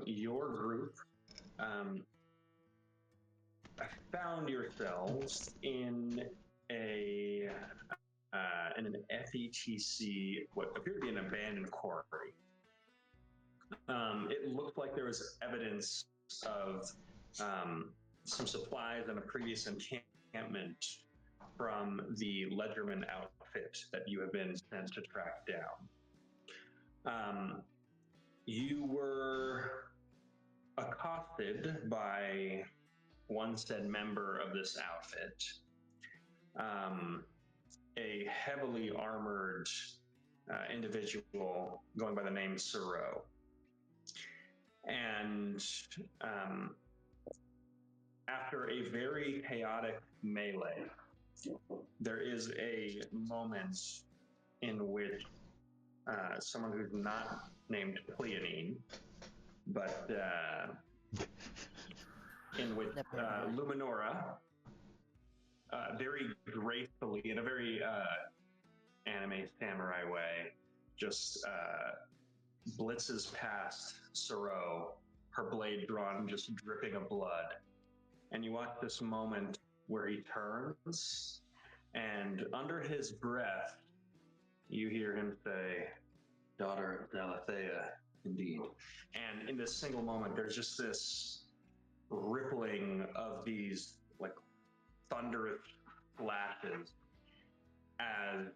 Your group um, found yourselves a in an FETC, what appeared to be an abandoned quarry. It looked like there was evidence of some supplies and a previous encampment from the Ledgerman outfit that you have been sent to track down. You were accosted by one said member of this outfit, a heavily armored individual going by the name Siro. And after a very chaotic melee, there is a moment in which someone who's not named Cleonine, but in which Luminora, very gracefully, in a very anime samurai way, just blitzes past Siro, her blade drawn, just dripping of blood. And you watch this moment where he turns, and under his breath, you hear him say, "Daughter of Galathea, indeed." And in this single moment, there's just this rippling of these like thunderous flashes as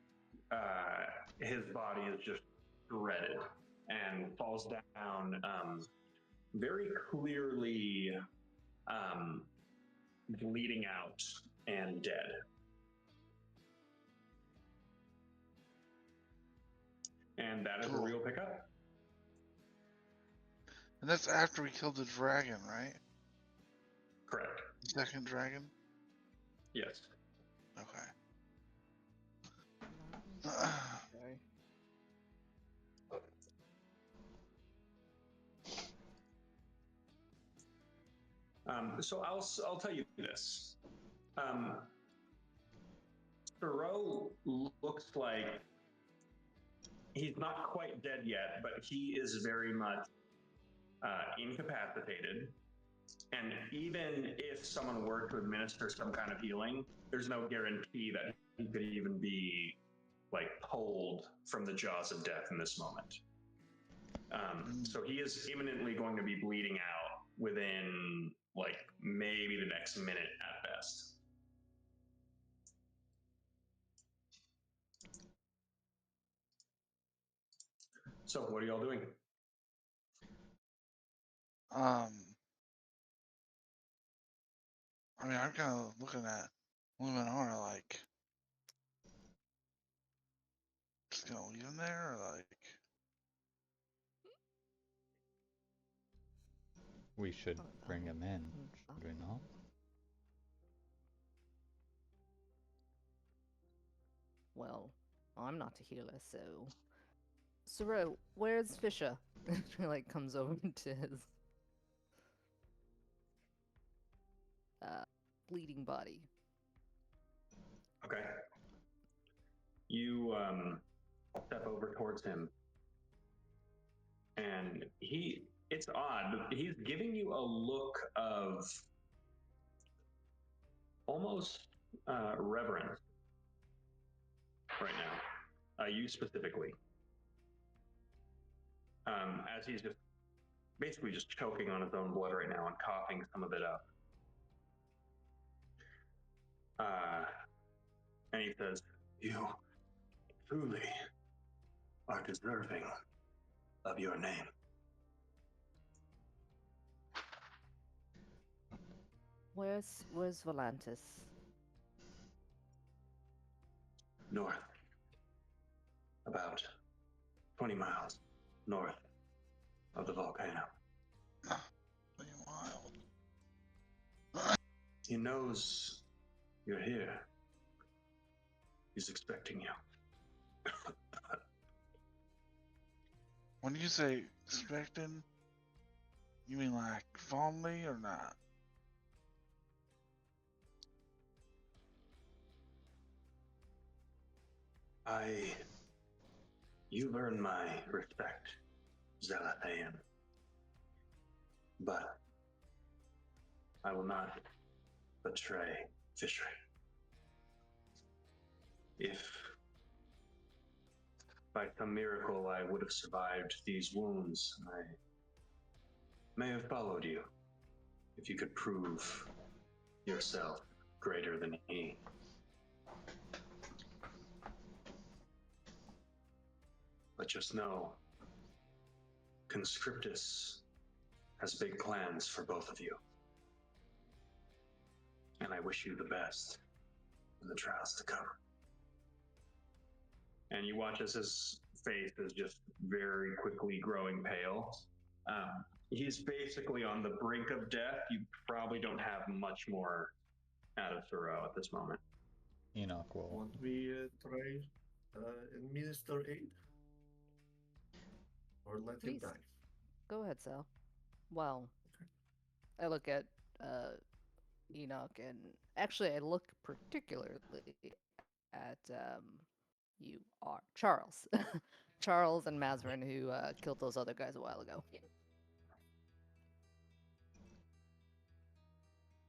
his body is just shredded and falls down, very clearly bleeding out and dead. And that is a real pickup. And that's after we killed the dragon, right? Correct. Second dragon? Yes. Okay. Okay. So I'll tell you this. Thoreau looks like he's not quite dead yet, but he is very much incapacitated. And even if someone were to administer some kind of healing, there's no guarantee that he could even be like pulled from the jaws of death in this moment. So he is imminently going to be bleeding out within like maybe the next minute at best. So what are y'all doing? I mean, I'm kind of looking at Luminara like, just gonna leave him there, or like? We should bring him in, should we not? Well, I'm not a healer, so. Siro, where's Fisher? He like comes over to his bleeding body. Okay. You step over towards him, and it's odd. He's giving you a look of almost reverence right now. You specifically. As he's just basically just choking on his own blood right now and coughing some of it up. And he says, "You truly are deserving of your name." Where's Volantis? North. About 20 miles north of the volcano. Wild. He knows you're here. He's expecting you. When you say expecting, you mean like fondly or not? You've earned my respect, Zalathean. But I will not betray Fisher. If by some miracle I would have survived these wounds, I may have followed you. If you could prove yourself greater than he. But just know, Conscriptus has big plans for both of you. And I wish you the best in the trials to come. And you watch as his face is just very quickly growing pale. He's basically on the brink of death. You probably don't have much more out of Thoreau at this moment. Enoch will. Want we try administer aid? Or let him Please. die? Go ahead, Sal. Well, I look at Enoch, and actually, I look particularly at you are Charles, Charles and Mazarin, who killed those other guys a while ago.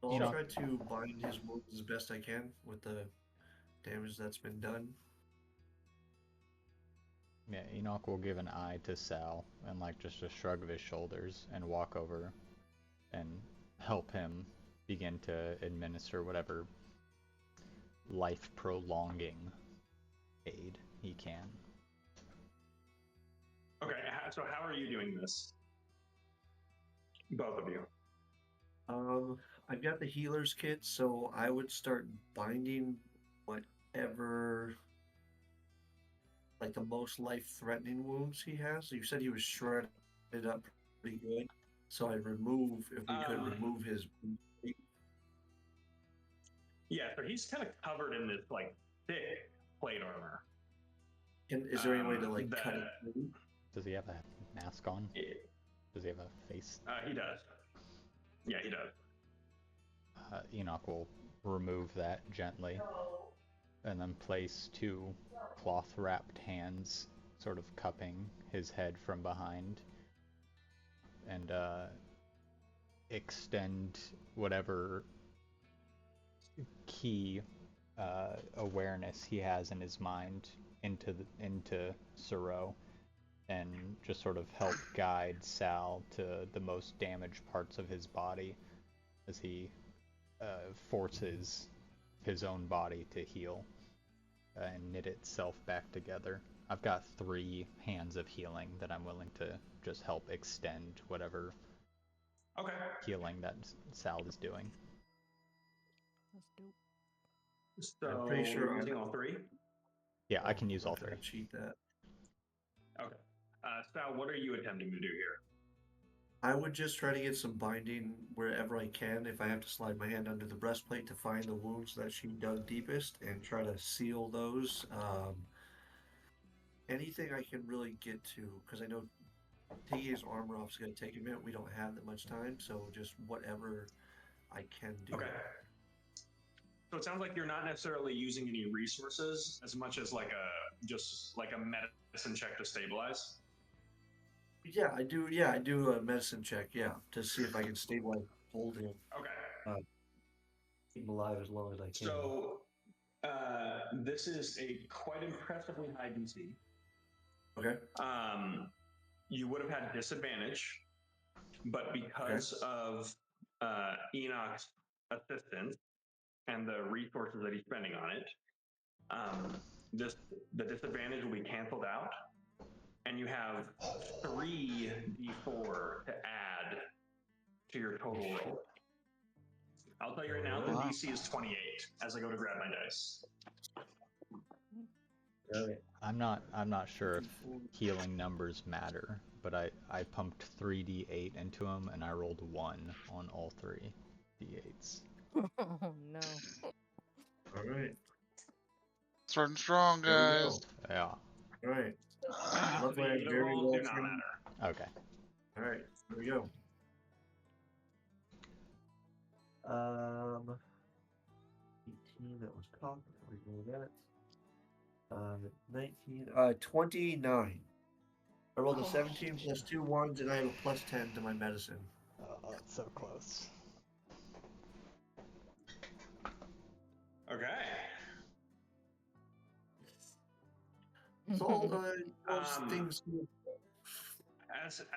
I'll Enoch. try to bind his wounds as best I can with the damage that's been done. Yeah, Enoch will give an eye to Sal and like just a shrug of his shoulders and walk over and help him begin to administer whatever life prolonging aid he can. Okay, so how are you doing this? Both of you. I've got the healer's kit, so I would start binding whatever, like the most life-threatening wounds he has. You said he was shredded up pretty good, so I'd remove, if we could remove his. Yeah, so he's kind of covered in this like thick plate armor. Is there any way to like cut it that- through? Does he have a mask on? Yeah, Does he have a face? he does. Yeah, he does. Enoch will remove that gently and then place two cloth-wrapped hands sort of cupping his head from behind and extend whatever key awareness he has in his mind into Suro and just sort of help guide Sal to the most damaged parts of his body as he forces his own body to heal and knit itself back together. I've got 3 hands of healing that I'm willing to just help extend whatever Okay. healing that Sal is doing. That's dope. So I'm pretty sure you're I'm- using all 3? Yeah, I can use all I'm trying 3. to cheat that. Okay. Sal, what are you attempting to do here? I would just try to get some binding wherever I can. If I have to slide my hand under the breastplate to find the wounds that she dug deepest and try to seal those. Anything I can really get to, because I know taking his armor off is going to take a minute. We don't have that much time, so just whatever I can do. Okay. So it sounds like you're not necessarily using any resources as much as like a medicine check to stabilize. Yeah, I do. Yeah, I do a medicine check. Yeah, to see if I can stabilize, hold him, Okay. keep him alive as long as I can. So this is a quite impressively high DC. Okay. You would have had disadvantage, but because of Enoch's assistance and the resources that he's spending on it, the disadvantage will be canceled out, and you have 3d4 to add to your total roll. I'll tell you right now, the Wow. DC is 28 as I go to grab my dice. Alright. I'm not sure if healing numbers matter, but I pumped 3d8 into him and I rolled 1 on all 3 d8s. Oh no. Alright. Starting strong, There we guys. Yeah. Alright. The Luckily, I'm very rolls well do not trained. matter. Okay. Alright, here we go. 18, that was cocked. We got it. 19, 29. I rolled a 17 plus 2 ones, and I have a plus 10 to my medicine. Oh, that's so close. Okay. So those Um, things.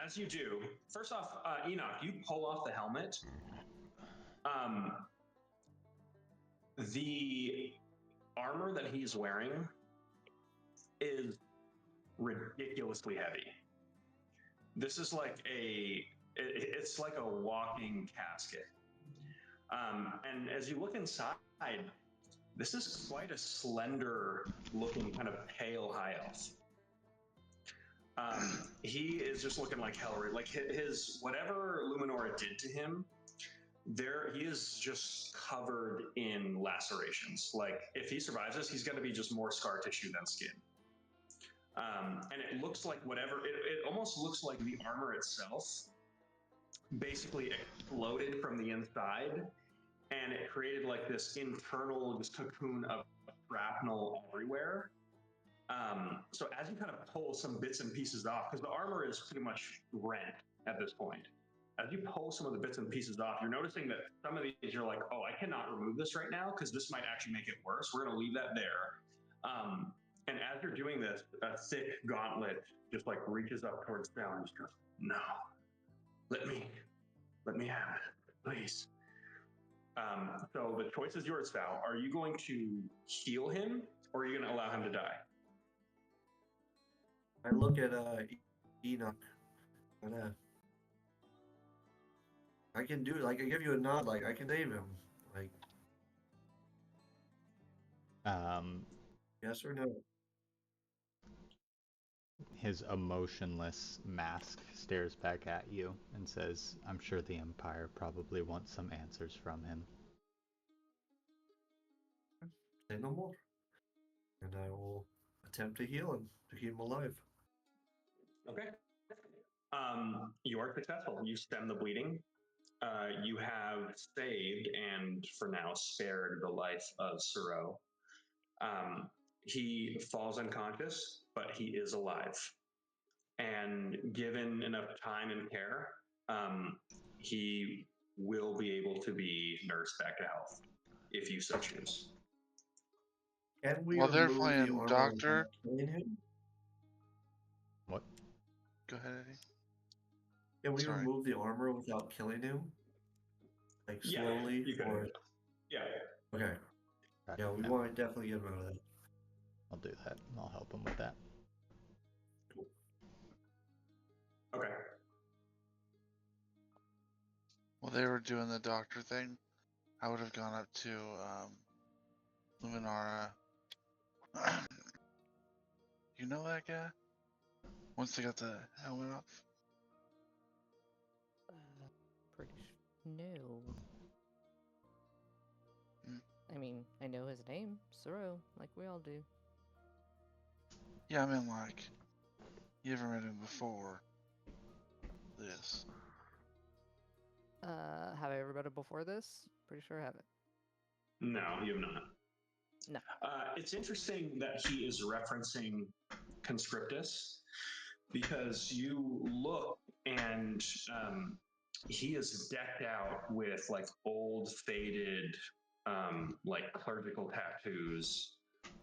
As you do, first off, Enoch, you pull off the helmet. The armor that he's wearing is ridiculously heavy. This is like it's like a walking casket. And as you look inside, this is quite a slender looking kind of pale high elf. He is just looking like hell. Like his whatever Luminora did to him, he is just covered in lacerations. Like if he survives this, he's going to be just more scar tissue than skin. And it looks like it almost looks like the armor itself basically exploded from the inside, and it created like this internal just cocoon of shrapnel everywhere. So as you kind of pull some bits and pieces off, because the armor is pretty much rent at this point, as you pull some of the bits and pieces off, you're noticing that some of these you're like, oh, I cannot remove this right now because this might actually make it worse. We're going to leave that there. And as you're doing this, a thick gauntlet just like reaches up towards Sal and just goes, no, let me have it, please. So the choice is yours, Sal. Are you going to heal him or are you going to allow him to die? I look at Enoch, and I can do it. Like I give you a nod, like I can save him. Like yes or no. His emotionless mask stares back at you and says, I'm sure the Empire probably wants some answers from him. Say no more. And I will attempt to heal him, to keep him alive. Okay. You are successful. You stem the bleeding. You have saved and for now spared the life of Suro. He falls unconscious, but he is alive. And given enough time and care, he will be able to be nursed back to health if you so choose. Can we While they're remove the playing armor doctor. without killing him? What? Go ahead, Eddie. Can we Sorry. remove the armor without killing him? Like Yeah, slowly? you could. Or... Yeah. Okay. Gotcha. Yeah, we Yeah, want to definitely get him out of that. I'll do that. I'll help him with that. Okay. While they were doing the doctor thing, I would have gone up to Luminara. You know that guy? Once they got the helmet off? No. Hmm. I mean, I know his name, Suro, like we all do. Yeah, I mean, like, you ever met him before this? Have I ever met him before this? Pretty sure I haven't. No, you have not. No. It's interesting that he is referencing Conscriptus because you look and he is decked out with like old faded like clerical tattoos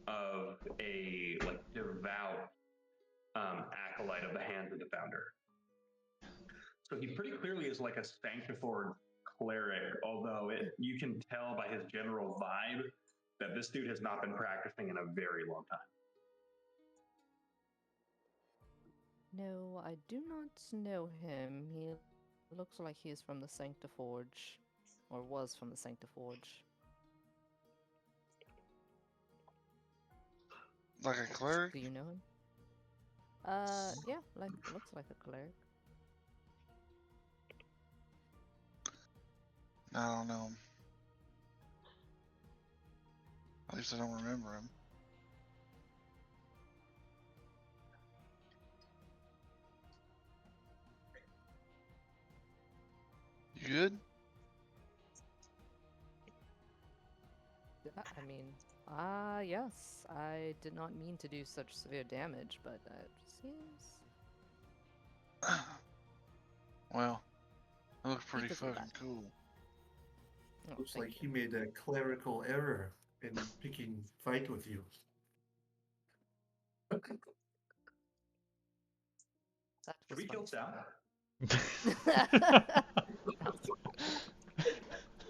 of a like devout acolyte of the Hands of the Founder. So he pretty clearly is like a sanctified cleric, although you can tell by his general vibe that this dude has not been practicing in a very long time. No, I do not know him. He looks like he is from the Sanctiforge, or was from the Sanctiforge. Like a cleric? Do you know him? Yeah, like looks like a cleric. I don't know him. At least I don't remember him. You good? I mean, yes. I did not mean to do such severe damage, but it seems... Well, That looks pretty doesn't fucking lie. cool. Oh, Looks thank like he made a clerical error in picking fight with you. That Should was we kill Sal? funny.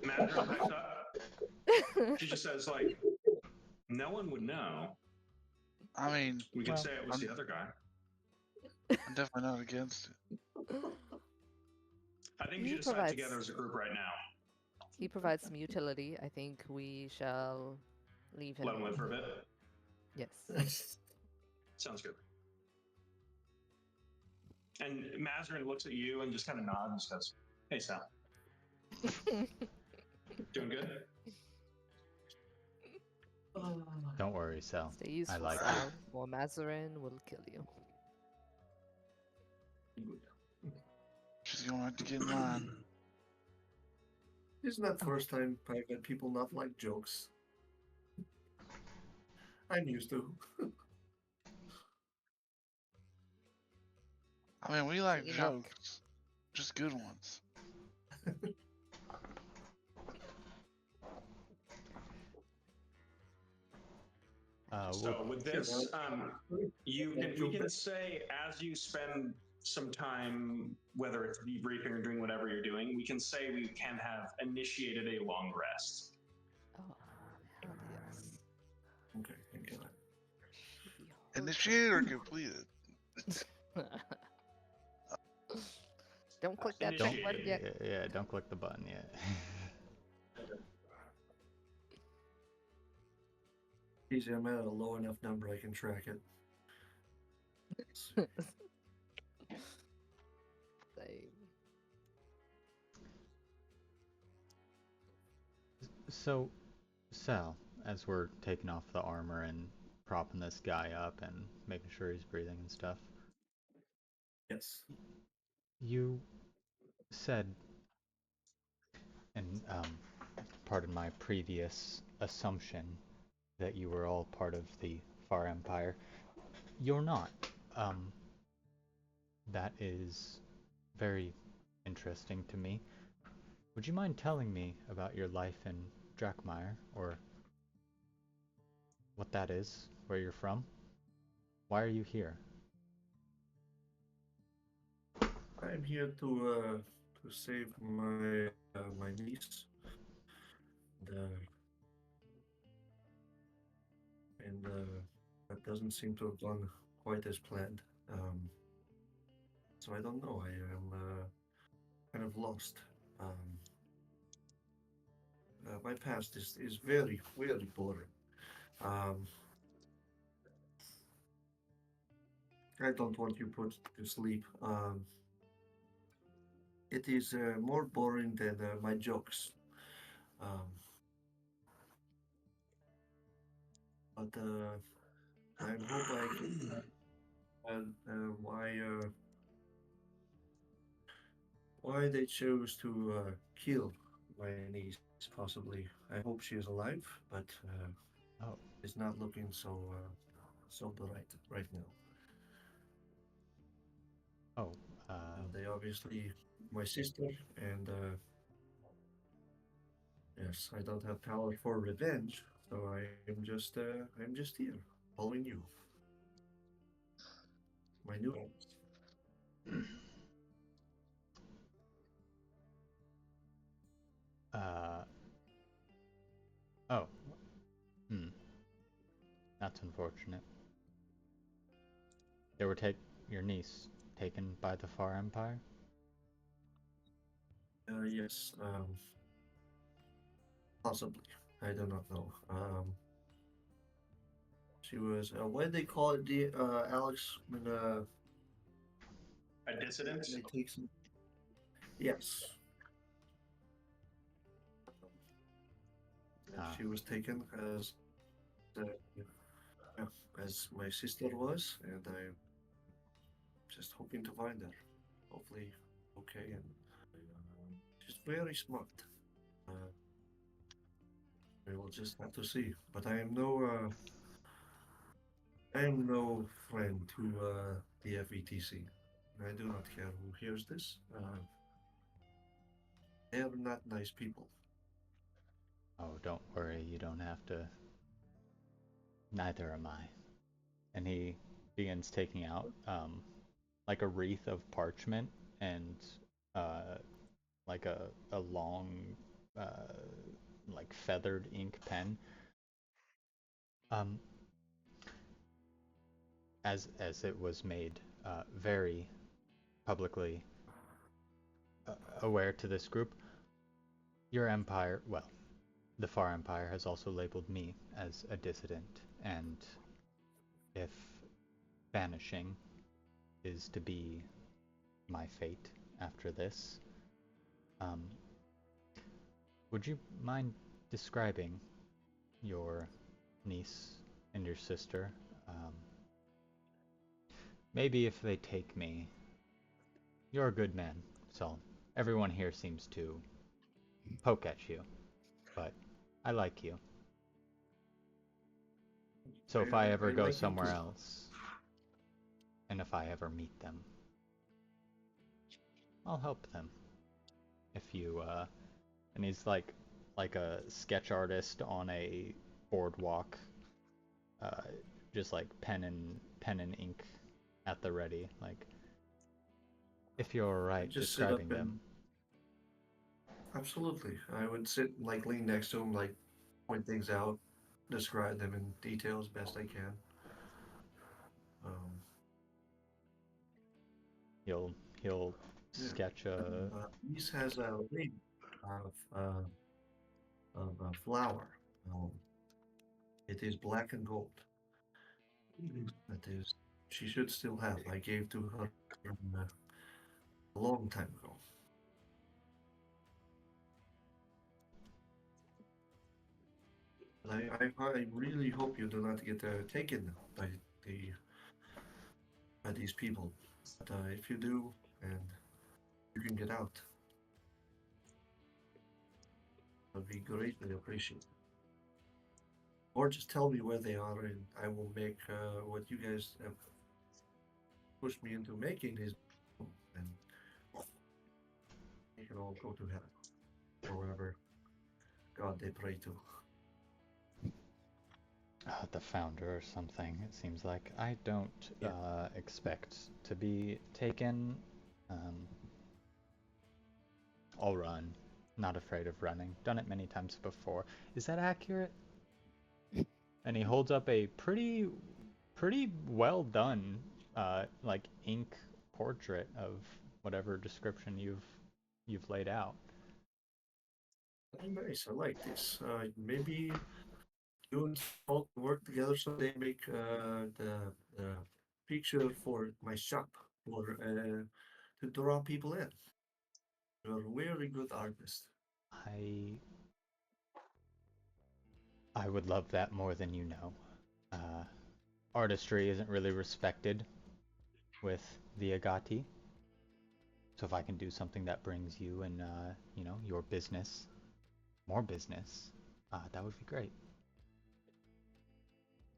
Madron picks up. She just says, like, no one would know. I mean, We could Well, say it was the other guy. I'm definitely not against it. I think we He should decide provides- together as a group right now. He provides some utility. I think we shall leave him. Let him live for a bit. Yes. Sounds good. And Mazarin looks at you and just kind of nods and just goes, hey, Sal. Doing good? Don't worry, Sal. Stay useful, like Sal, or Mazarin will kill you. She's gonna have to get in line. Isn't that the first time I've had people not like jokes? I'm used to. I mean, we like Enoch. jokes, just good ones. So with this, we can say as you spend some time, whether it's debriefing or doing whatever you're doing, we can say we can have initiated a long rest. Oh, hell yes. Okay, thank you. Initiated or completed? Don't click that Don't, button button yet. yeah, don't click the button yet. Easy, I'm at a low enough number I can track it. Same. So, Sal, as we're taking off the armor and propping this guy up and making sure he's breathing and stuff, Yes. you said, and pardon my previous assumption, that you were all part of the Far Empire. You're not. That is very interesting to me. Would you mind telling me about your life in Drakmire, or what that is, where you're from? Why are you here? I'm here to save my my niece. And that doesn't seem to have gone quite as planned. So I don't know. I am kind of lost. My past is very, very boring. I don't want you put to sleep. It is more boring than my jokes. But I hope I can why they chose to kill my niece. Possibly, I hope she is alive, but Oh, it's not looking so so bright right now. oh, They obviously my sister, and yes, I don't have power for revenge, so I'm just here following you. My new oh, that's unfortunate. They were your niece taken by the Far Empire? yes, possibly. I do not know. She was what did they call it? The Alex when A dissident? they take some. Yes. She was taken as my sister was, and I'm just hoping to find her. Hopefully, okay, and she's very smart. We will just have to see. But I am no friend to the FETC. I do not care who hears this. They are not nice people. Oh, don't worry, you don't have to. Neither am I. And he begins taking out like a wreath of parchment and uh, like a long like feathered ink pen. Um, as it was made very publicly aware to this group, your empire, well, the Far Empire has also labeled me as a dissident, and if banishing is to be my fate after this, um, would you mind describing your niece and your sister? Um, Maybe if they take me, you're a good man, so everyone here seems to poke at you, but I like you. So if I ever I go like him somewhere too. else, and if I ever meet them, I'll help them. If you, and he's like a sketch artist on a boardwalk, uh, just like pen and ink at the ready. Like, if you're I alright just sit up describing and them, absolutely. I would sit like lean next to him, like point things out, describe them in detail as best I can. Um, he'll yeah. sketch a. This has a ring of a flower. Um, it is black and gold. That is, she should still have. I gave to her a long time ago. I really hope you do not get taken by the by these people. But if you do, and you can get out, I'd be greatly appreciated. Or just tell me where they are, and I will make what you guys have pushed me into making is, and they can all go to heaven or wherever God they pray to. The founder or something, it seems like. I don't Yeah. expect to be taken. Um, I'll run. Not afraid of running. Done it many times before. Is that accurate? And he holds up a pretty well done like ink portrait of whatever description you've laid out. Very nice. I like this. Maybe you and Salt can work together someday. Make the picture for my shop or to draw people in. You're a very good artist. I I would love that more than you know. Uh, Artistry isn't really respected with the Agati. So if I can do something that brings you and you know, your business more business, that would be great.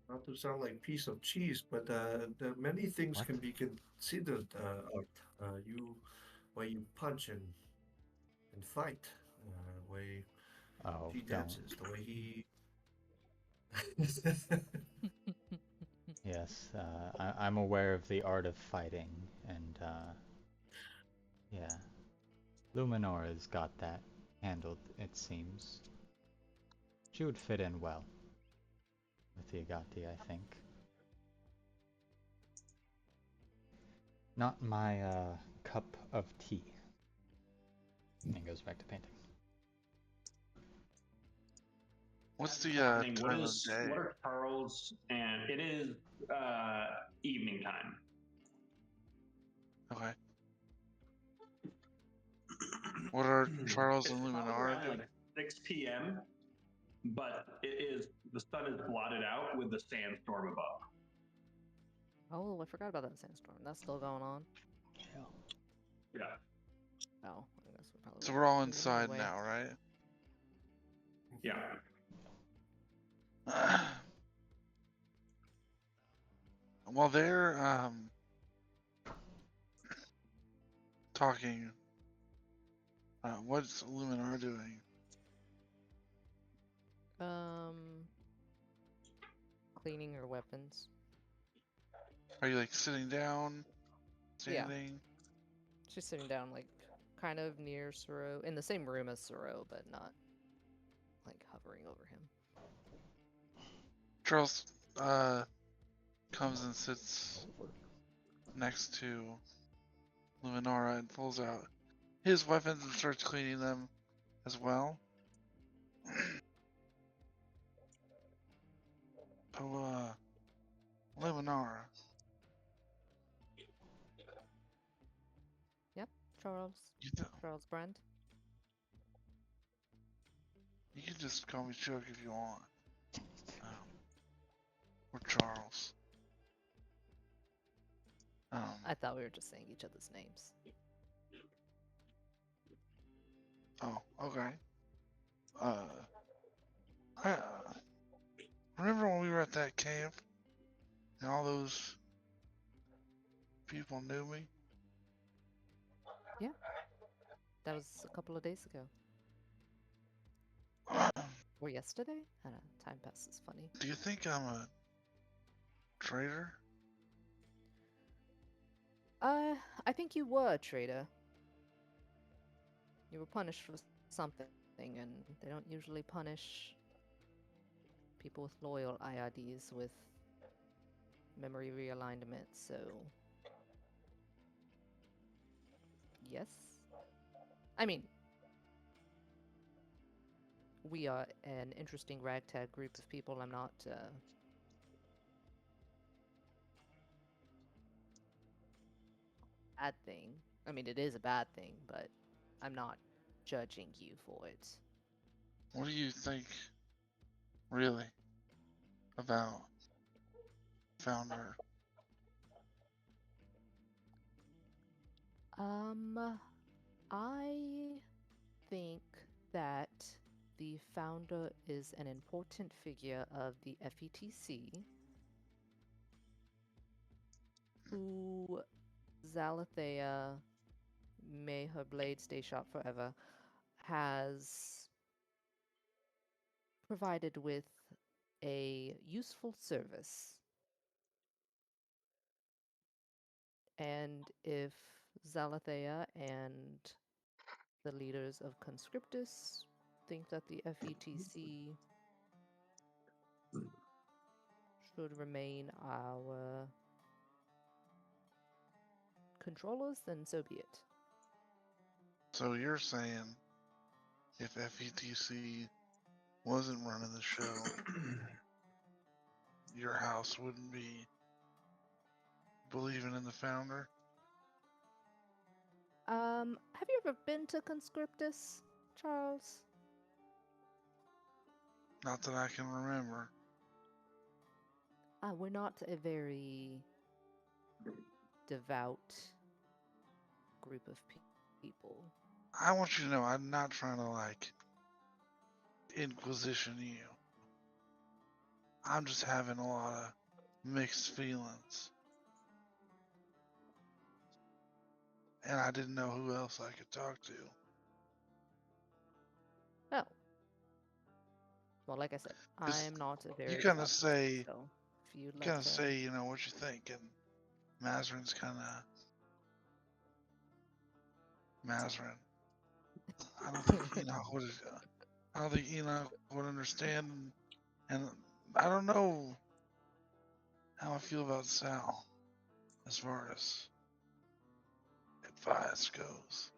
Not to sound like piece of cheese, but the many things What? can be considered art. You, way you punch and fight, way Oh, she don't. dances, the way he. Yes, I'm aware of the art of fighting, and yeah, Luminora's got that handled, it seems. She would fit in well with the Agati, I think. Not my cup of tea. And goes back to painting. What's the Happening. time of day? What are Charles and it is evening time. Okay. What are Charles and It's probably Luminara around doing? like 6 p.m. But the sun is blotted out with the sandstorm above. Oh, I forgot about that sandstorm. That's still going on. Yeah. Oh, I guess we probably. So won't we're all do it inside anyway. now, right? Yeah. While they're talking What's Luminar doing? Cleaning her weapons. Are you like sitting down, Yeah. standing? She's sitting down, like, kind of near Suro, in the same room as Suro, but not, like, hovering over him. Charles comes and sits next to Luminara and pulls out his weapons and starts cleaning them as well. So, Luminara, Charles. you, Charles Brand. you can just call me Chuck if you want. Or Charles. I thought we were just saying each other's names. Oh, okay. I, remember when we were at that camp and all those people knew me? That was a couple of days ago. Or yesterday? I don't know. Time passes funny. Do you think I'm a traitor? I think you were a traitor. You were punished for something, and they don't usually punish people with loyal IIDs with memory realignment, so... Yes? I mean... We are an interesting ragtag group of people. I'm not, bad thing. I mean, it is a bad thing, but I'm not judging you for it. What do you think, really, about Founder? I think that the founder is an important figure of the FETC who Zalathea, may her blade stay sharp forever, has provided with a useful service. And if Zalathea and the leaders of Conscriptus think that the FETC should remain our controllers, then so be it. So you're saying if FETC wasn't running the show, your house wouldn't be believing in the Founder? Have you ever been to Conscriptus, Charles? Not that I can remember. We're not a very devout group of people. I want you to know I'm not trying to, like, inquisition you. I'm just having a lot of mixed feelings. And I didn't know who else I could talk to. Oh. Well, like I said, I 'Cause am not a very you kind devout of say, person, so if you'd you like kind of to... say, you know, what you think, and Mazarin's kind of Mazarin. I don't think Enoch would. I don't think Enoch would understand, and I don't know how I feel about Sal as far as advice goes.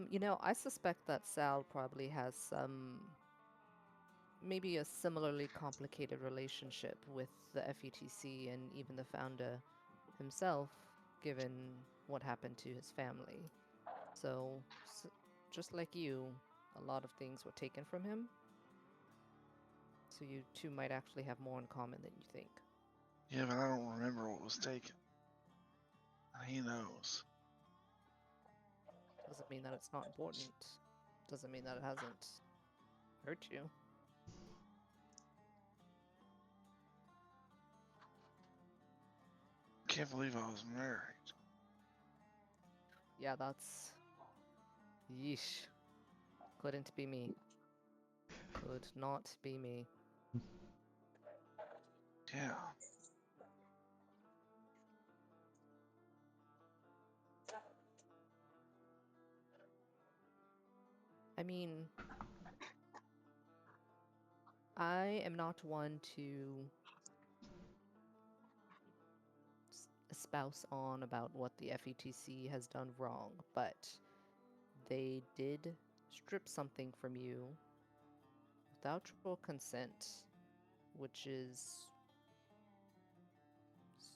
You know, I suspect that Sal probably has maybe a similarly complicated relationship with the FETC and even the founder himself, given what happened to his family. So, just like you, a lot of things were taken from him. So you two might actually have more in common than you think. Yeah, but I don't remember what was taken. He knows. Doesn't mean that it's not important. Doesn't mean that it hasn't hurt you. Can't believe I was married. Yeah, that's. Yeesh. Couldn't be me. Could not be me. Yeah. I mean, I am not one to espouse on about what the FETC has done wrong, but they did strip something from you without your consent, which is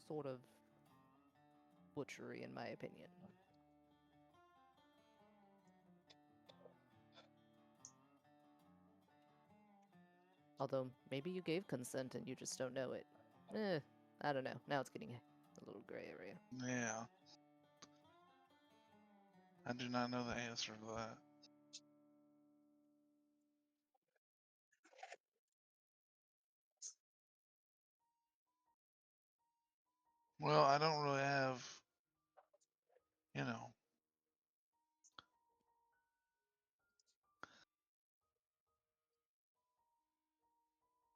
sort of butchery, in my opinion. Although, maybe you gave consent and you just don't know it. I don't know. Now it's getting a little gray area. Yeah. I do not know the answer to that. Well, I don't really have, you know,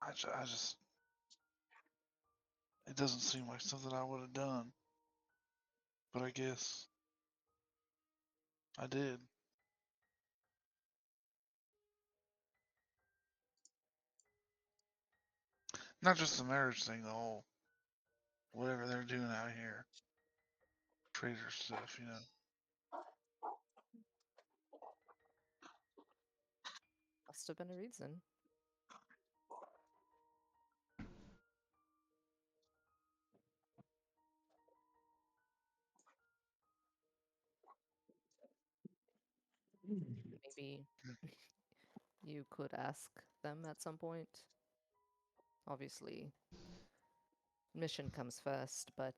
I just, it doesn't seem like something I would have done. But I guess I did. Not just the marriage thing, the whole, whatever they're doing out here. Traitor stuff, you know. Must have been a reason. Maybe you could ask them at some point. Obviously, mission comes first, but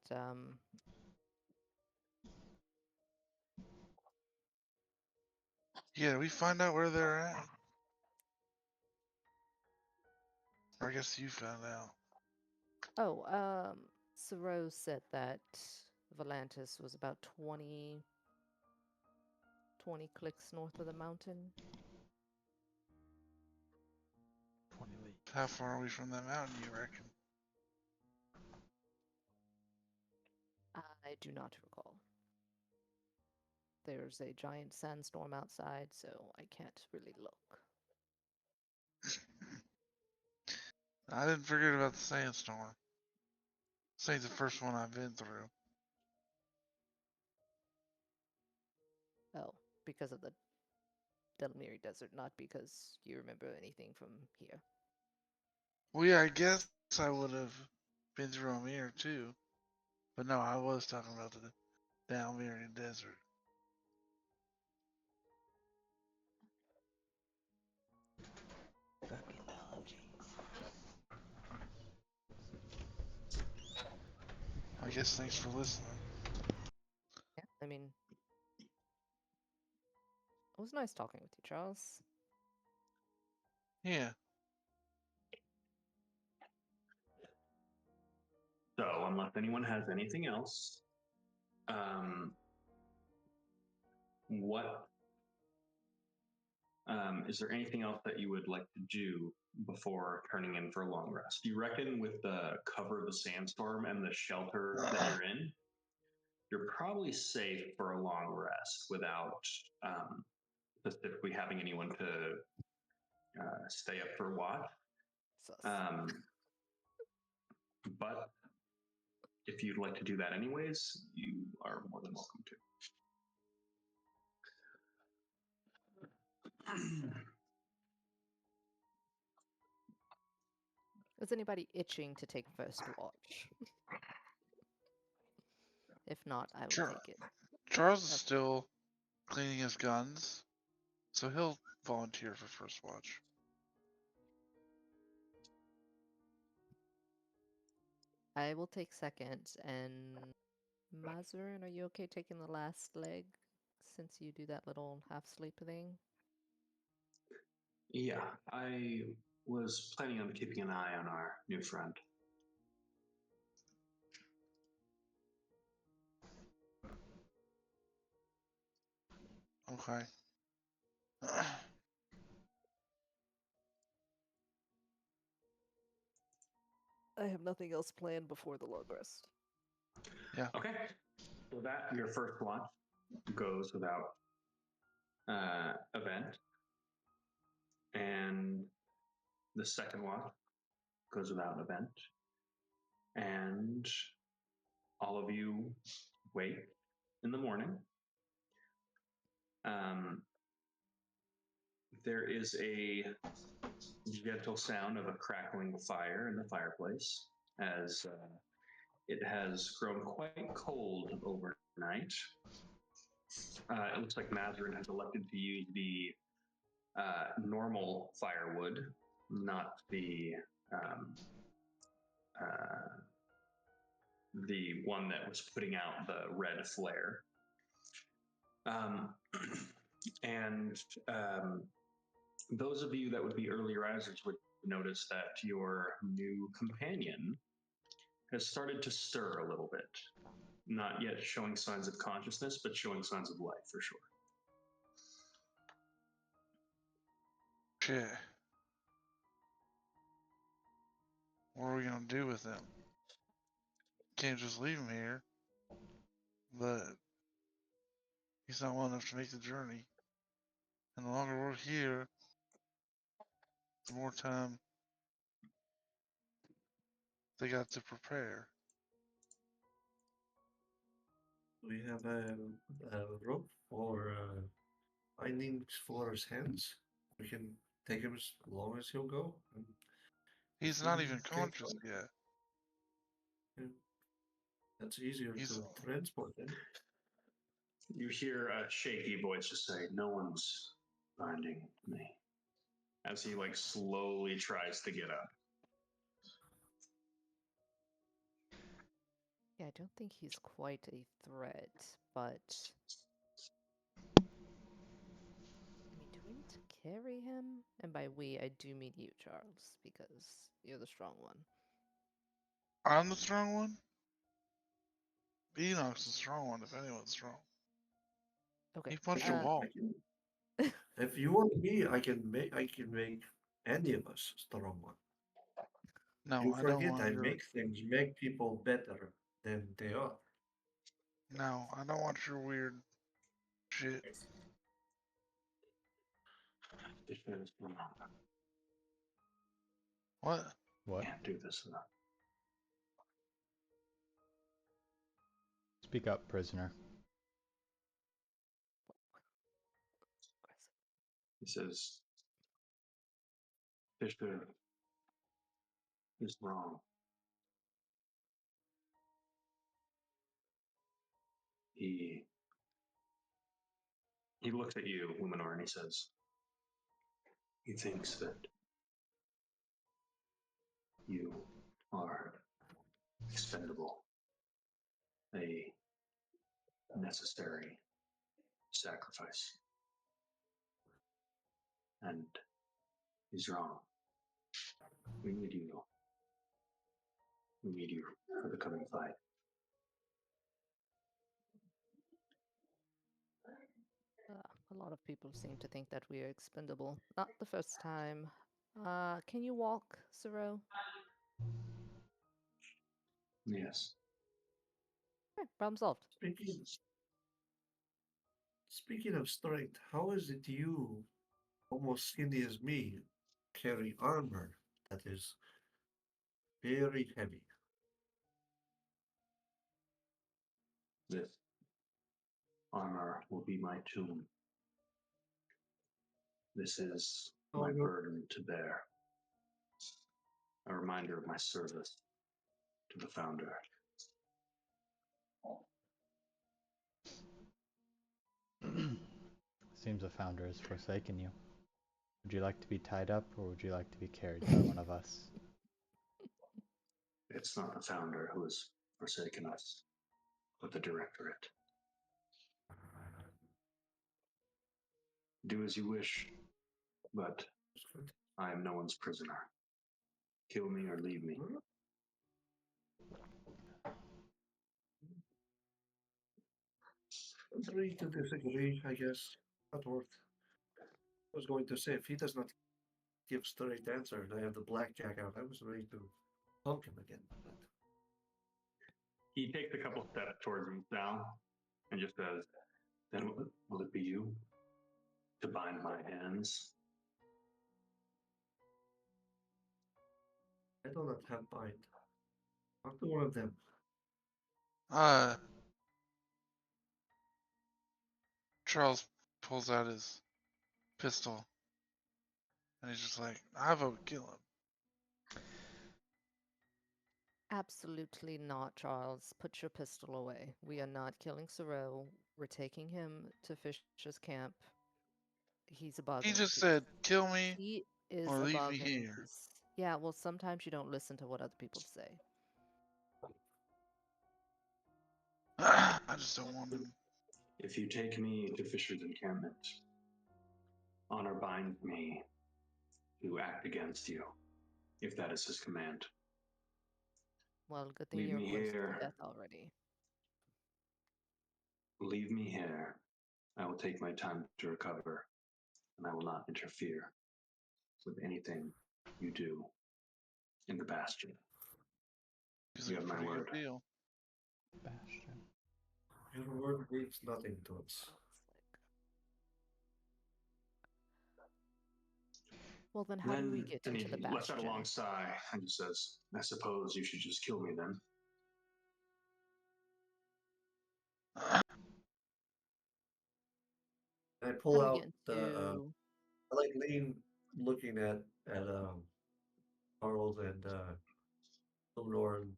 Yeah, we find out where they're at. Or I guess you found out. Soro said that Volantis was about 20 clicks north of the mountain. 20 leagues. How far are we from that mountain, you reckon? I do not recall. There's a giant sandstorm outside, so I can't really look. I didn't forget about the sandstorm. This ain't the first one I've been through. Oh, because of the Delmiri Desert, not because you remember anything from here. Well, yeah, I guess I would have been through Amir too. But no, I was talking about the Almerian Desert. I guess thanks for listening. Yeah, I mean, it was nice talking with you, Charles. Yeah. So, unless anyone has anything else, what is there anything else that you would like to do before turning in for a long rest? Do you reckon with the cover of the sandstorm and the shelter that you're in, you're probably safe for a long rest without specifically having anyone to stay up for watch? Sus. But if you'd like to do that anyways, you are more than welcome to. Is anybody itching to take first watch? If not, I will Sure. take it. Charles is Okay. still cleaning his guns, so he'll volunteer for first watch. I will take second, and Mazarin, are you okay taking the last leg since you do that little half sleep thing? Yeah, I was planning on keeping an eye on our new friend. Okay. I have nothing else planned before the long rest. Okay. So that your first watch goes without event, and the second watch goes without event, and all of you wake in the morning. Um, there is a gentle sound of a crackling fire in the fireplace as it has grown quite cold overnight. It looks like Mazarin has elected to use the normal firewood, not um, uh, the one that was putting out the red flare. Um, and those of you that would be early risers would notice that your new companion has started to stir a little bit. Not yet showing signs of consciousness, but showing signs of life for sure. Shit. What are we gonna do with him? Can't just leave him here. But he's not well enough to make the journey. And the longer we're here, the more time they got to prepare. We have a rope or binding for his hands. We can take him as long as he'll go. And He's not even conscious yet. Yeah. That's easier He's- to transport him. You hear a shaky voice just say, "No one's finding me," as he like slowly tries to get up. Yeah, I don't think he's quite a threat, but I mean, do we need to carry him? And by we, I do mean you, Charles, because you're the strong one. I'm the strong one? Enoch's the strong one, if anyone's strong. Okay. He punched a wall. If you want me, I can make any of us strong one. No, You I don't forget want I your. make people better than they are. No, I don't want your weird shit. What? What? Can't do this enough. Speak up, prisoner. He says, "Fisher is wrong. He looks at you, Luminor, and he says, he thinks that you are expendable, a necessary sacrifice. And he's wrong. We need you. We need you for the coming fight." A lot of people seem to think that we are expendable. Not the first time. Can you walk, Zero? Yes. Okay, problem solved. Speaking of strength, how is it you, almost skinny as me, carry armor that is very heavy? This armor will be my tomb. This is my burden to bear. A reminder of my service to the founder. Seems the founder has forsaken you. Would you like to be tied up, or would you like to be carried by one of us? It's not the founder who has forsaken us, but the directorate. Do as you wish, but I am no one's prisoner. Kill me or leave me. Agree to disagree, I guess. Not worth. I was going to say, if he does not give straight answer and I have the blackjack out, I was ready to punk him again. But He takes a couple steps towards him, Sal, and just says, "Then will it be you to bind my hands?" I do not have bind. Talk to one of them. Charles pulls out his pistol, and he's just like, "I vote kill him." Absolutely not, Charles. Put your pistol away. We are not killing Sorrel. We're taking him to Fisher's camp. He's a He bargaining just piece. said, "Kill me He is or a leave me bargaining here." piece. Yeah, well, sometimes you don't listen to what other people say. I just don't want him. If you take me to Fisher's encampment, honor binds me to act against you, if that is his command. Well, good thing Leave you're me close here. to death already. Leave me here. I will take my time to recover, and I will not interfere with anything you do in the bastion. He's You like, have my "Pretty good word." deal." Bastion. Your word means nothing to us. Well, then how do we get Then into he the lets out a bastion? long sigh and just says, "I suppose you should just kill me then." I How pull do we out get the. into? I like lean, looking at Charles and Eleanor, and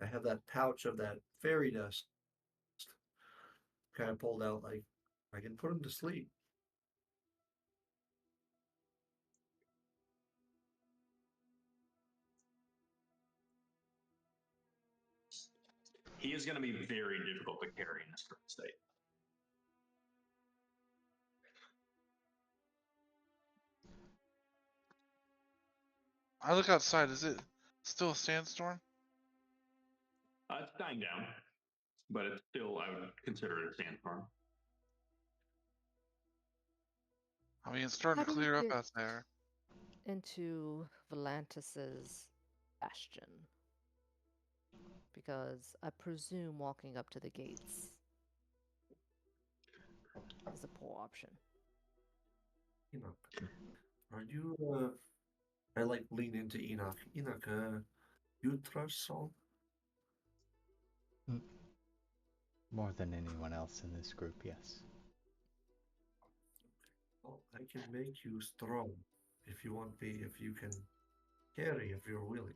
I have that pouch of that fairy dust kind of pulled out, like I can put him to sleep. He is going to be very difficult to carry in this current state. I look outside. Is it still a sandstorm? It's dying down, but it's still, I would consider it a sandstorm. I mean, it's starting How to do we clear up get out there. into Volantis's bastion? Because I presume walking up to the gates is a poor option. Enoch, are you? I like lean into Enoch. Enoch, you trust Saul? More than anyone else in this group, yes. Well, I can make you strong if you want me. If you can carry, if you're willing.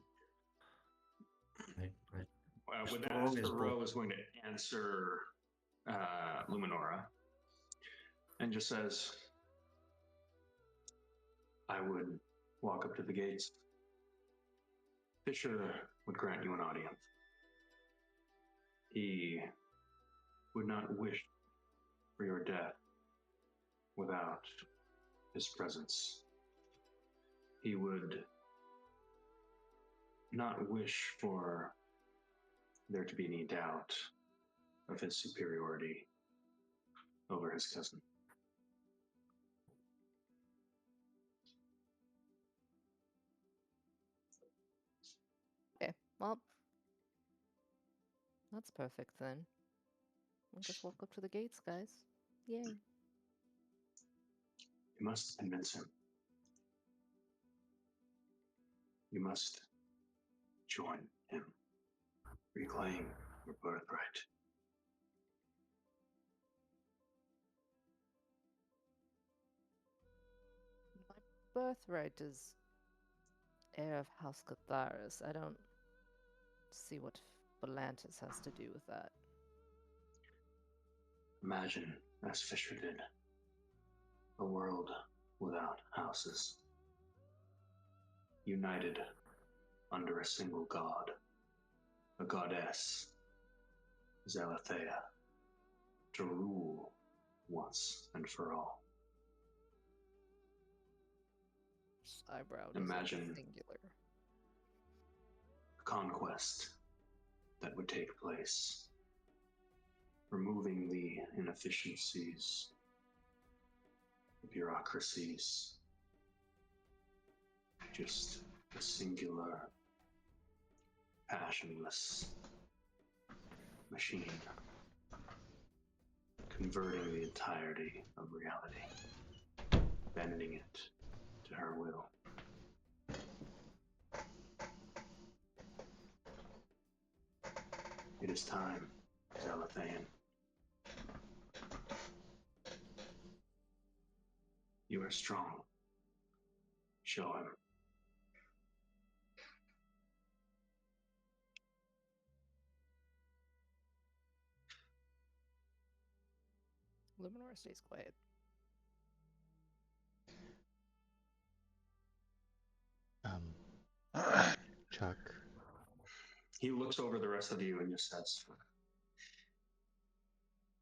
With that, strong as Thoreau both. is going to answer Luminora and just says, "I would walk up to the gates. Fisher would grant you an audience. He would not wish for your death without his presence. He would not wish for there to be any doubt of his superiority over his cousin." Okay, well, that's perfect then. We'll just walk up to the gates, guys. Yay. You must convince him. You must join him. Reclaim your birthright. My birthright is heir of House Catharis. I don't see what Volantis has to do with that. Imagine, as Fisher did, a world without houses, united under a single god, a goddess, Zalathea, to rule once and for all. Eyebrow Imagine singular. a conquest that would take place, removing the inefficiencies bureaucracies, just a singular, passionless machine converting the entirety of reality, bending it to her will. It is time, Zalathan. You are strong. Show him. Luminor stays quiet. Chuck. He looks over the rest of you and just says,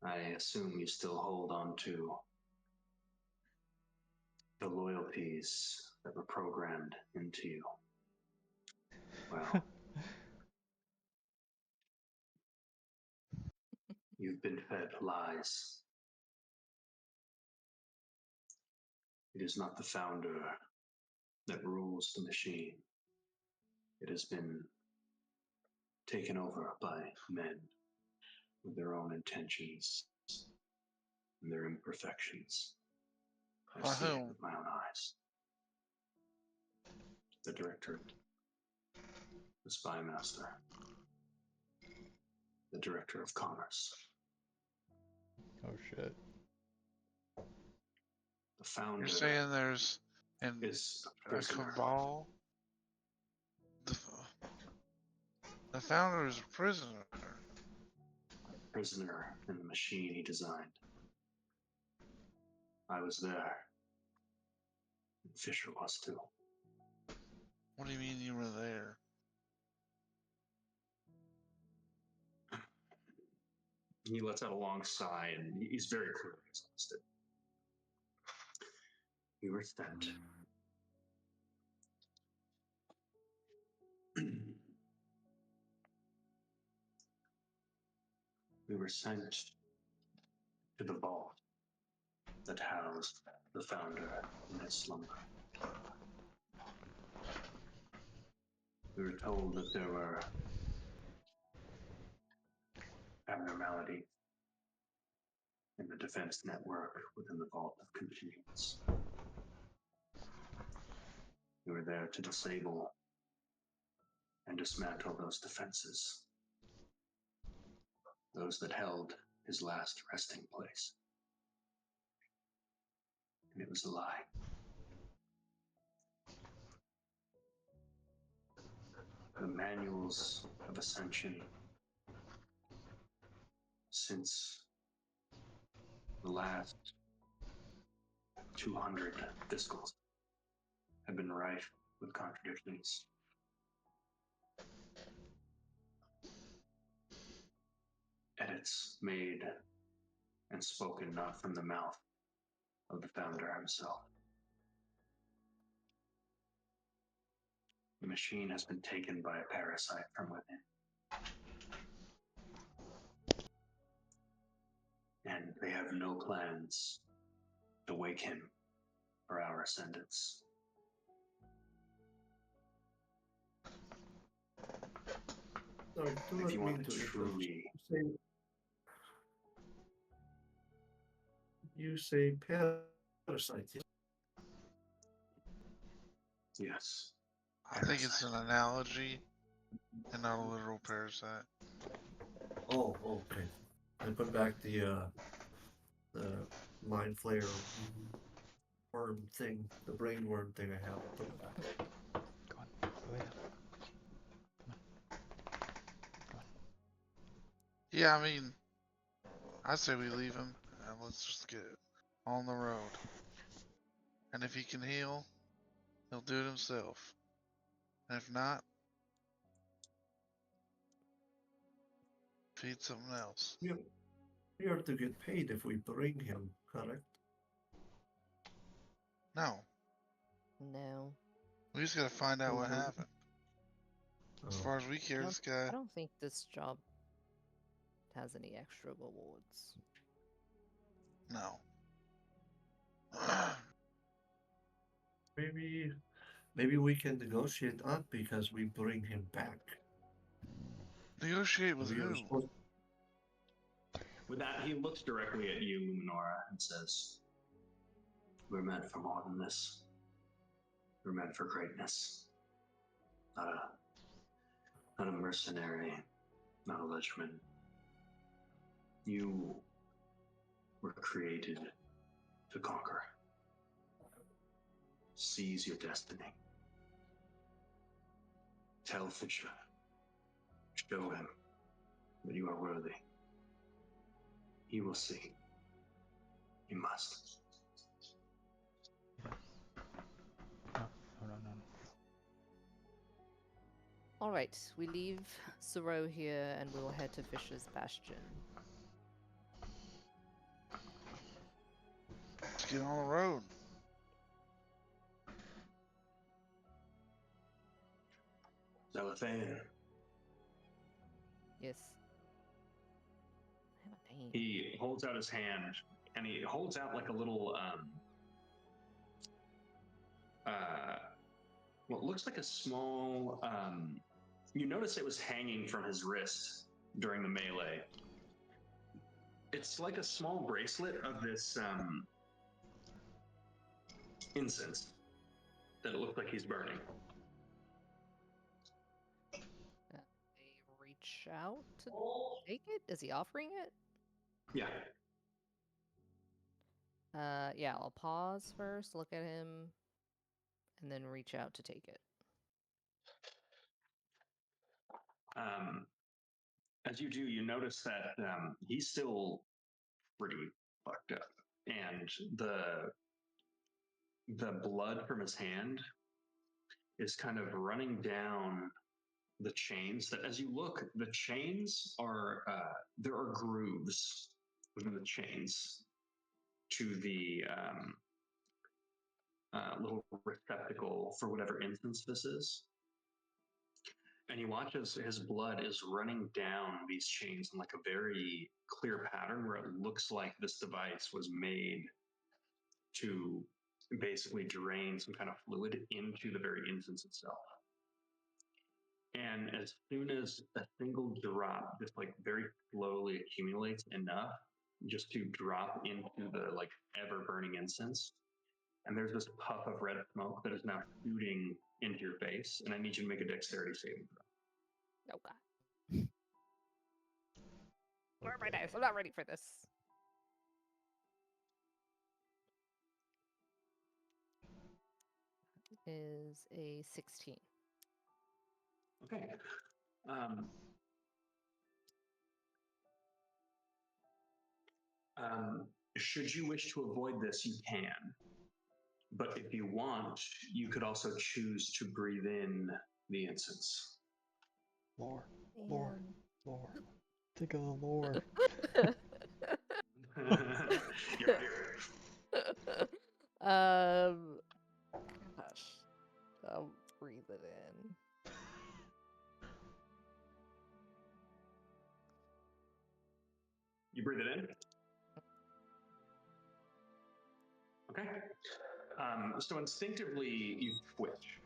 I assume you still hold on to the loyalties that were programmed into you. Well, you've been fed lies. It is not the founder that rules the machine. It has been taken over by men with their own intentions and their imperfections. I've By seen it whom? with my own eyes. The Directorate, the Spy Master, the Director of Commerce. Oh shit. The founder You're saying there's is a a prisoner. cabal? The founder is a prisoner. Prisoner in the machine he designed. I was there. And Fisher was too. What do you mean you were there? He lets out a long sigh, and he's very clear exhausted. We were sent. We were sent to the vault that housed the founder in his slumber. We were told that there were abnormalities in the defense network within the Vault of Convenience. We were there to disable and dismantle those defenses, those that held his last resting place. And it was a lie. The manuals of Ascension since the last 200 fiscals have been rife with contradictions. Edits made and spoken not from the mouth of the founder himself. The machine has been taken by a parasite from within. And they have no plans to wake him for our ascendance. Sorry, do If not you mean want to interrupt. truly You say parasite. Yes. I think it's an analogy and not a literal parasite. Oh, okay. I put back the mind flayer worm thing, the brain worm thing I have. I put it back. Go on. Go ahead. Yeah, I mean, I say we leave him and let's just get on the road. And if he can heal, he'll do it himself. And if not, feed something else. We are to get paid if we bring him, correct? No, No. we just gotta find out what Mhm. happened. As Oh. far as we care, this guy. I don't think this job has any extra rewards. No. Maybe we can negotiate up because we bring him back. Negotiate with We were who? supposed- With that, he looks directly at you, Luminora, and says, "We're meant for more than this. We're meant for greatness. Not a mercenary, not a leechman. You were created to conquer. Seize your destiny. Tell Fisher. Show him that you are worthy. He will see. He must." No. All right, we leave Suro here and we will head to Fisher's Bastion. Let's get on the road. Zalathane. Yes. I have a name. He holds out his hand, and he holds out like a little, what looks like a small, you notice it was hanging from his wrist during the melee. It's like a small bracelet of this, incense that it looks like he's burning. I reach out to take it? Is he offering it? Yeah. Yeah, I'll pause first, look at him, and then reach out to take it. As you do, you notice that he's still pretty fucked up, and the blood from his hand is kind of running down the chains. That as you look, the chains are there are grooves within the chains to the little receptacle for whatever instance this is. And you watch as his blood is running down these chains in like a very clear pattern where it looks like this device was made to basically drain some kind of fluid into the very instance itself. And as soon as a single drop just like very slowly accumulates enough just to drop into the like ever burning incense, and there's this puff of red smoke that is now shooting into your face, and I need you to make a dexterity saving throw. Oh god. Where are my dice? I'm not ready for this. Is a 16. Okay. Should you wish to avoid this, you can. But if you want, you could also choose to breathe in the incense. Lore. Think of the lore. You're here. Gosh. I'll breathe it in. You breathe it in? Okay. So instinctively, you twitch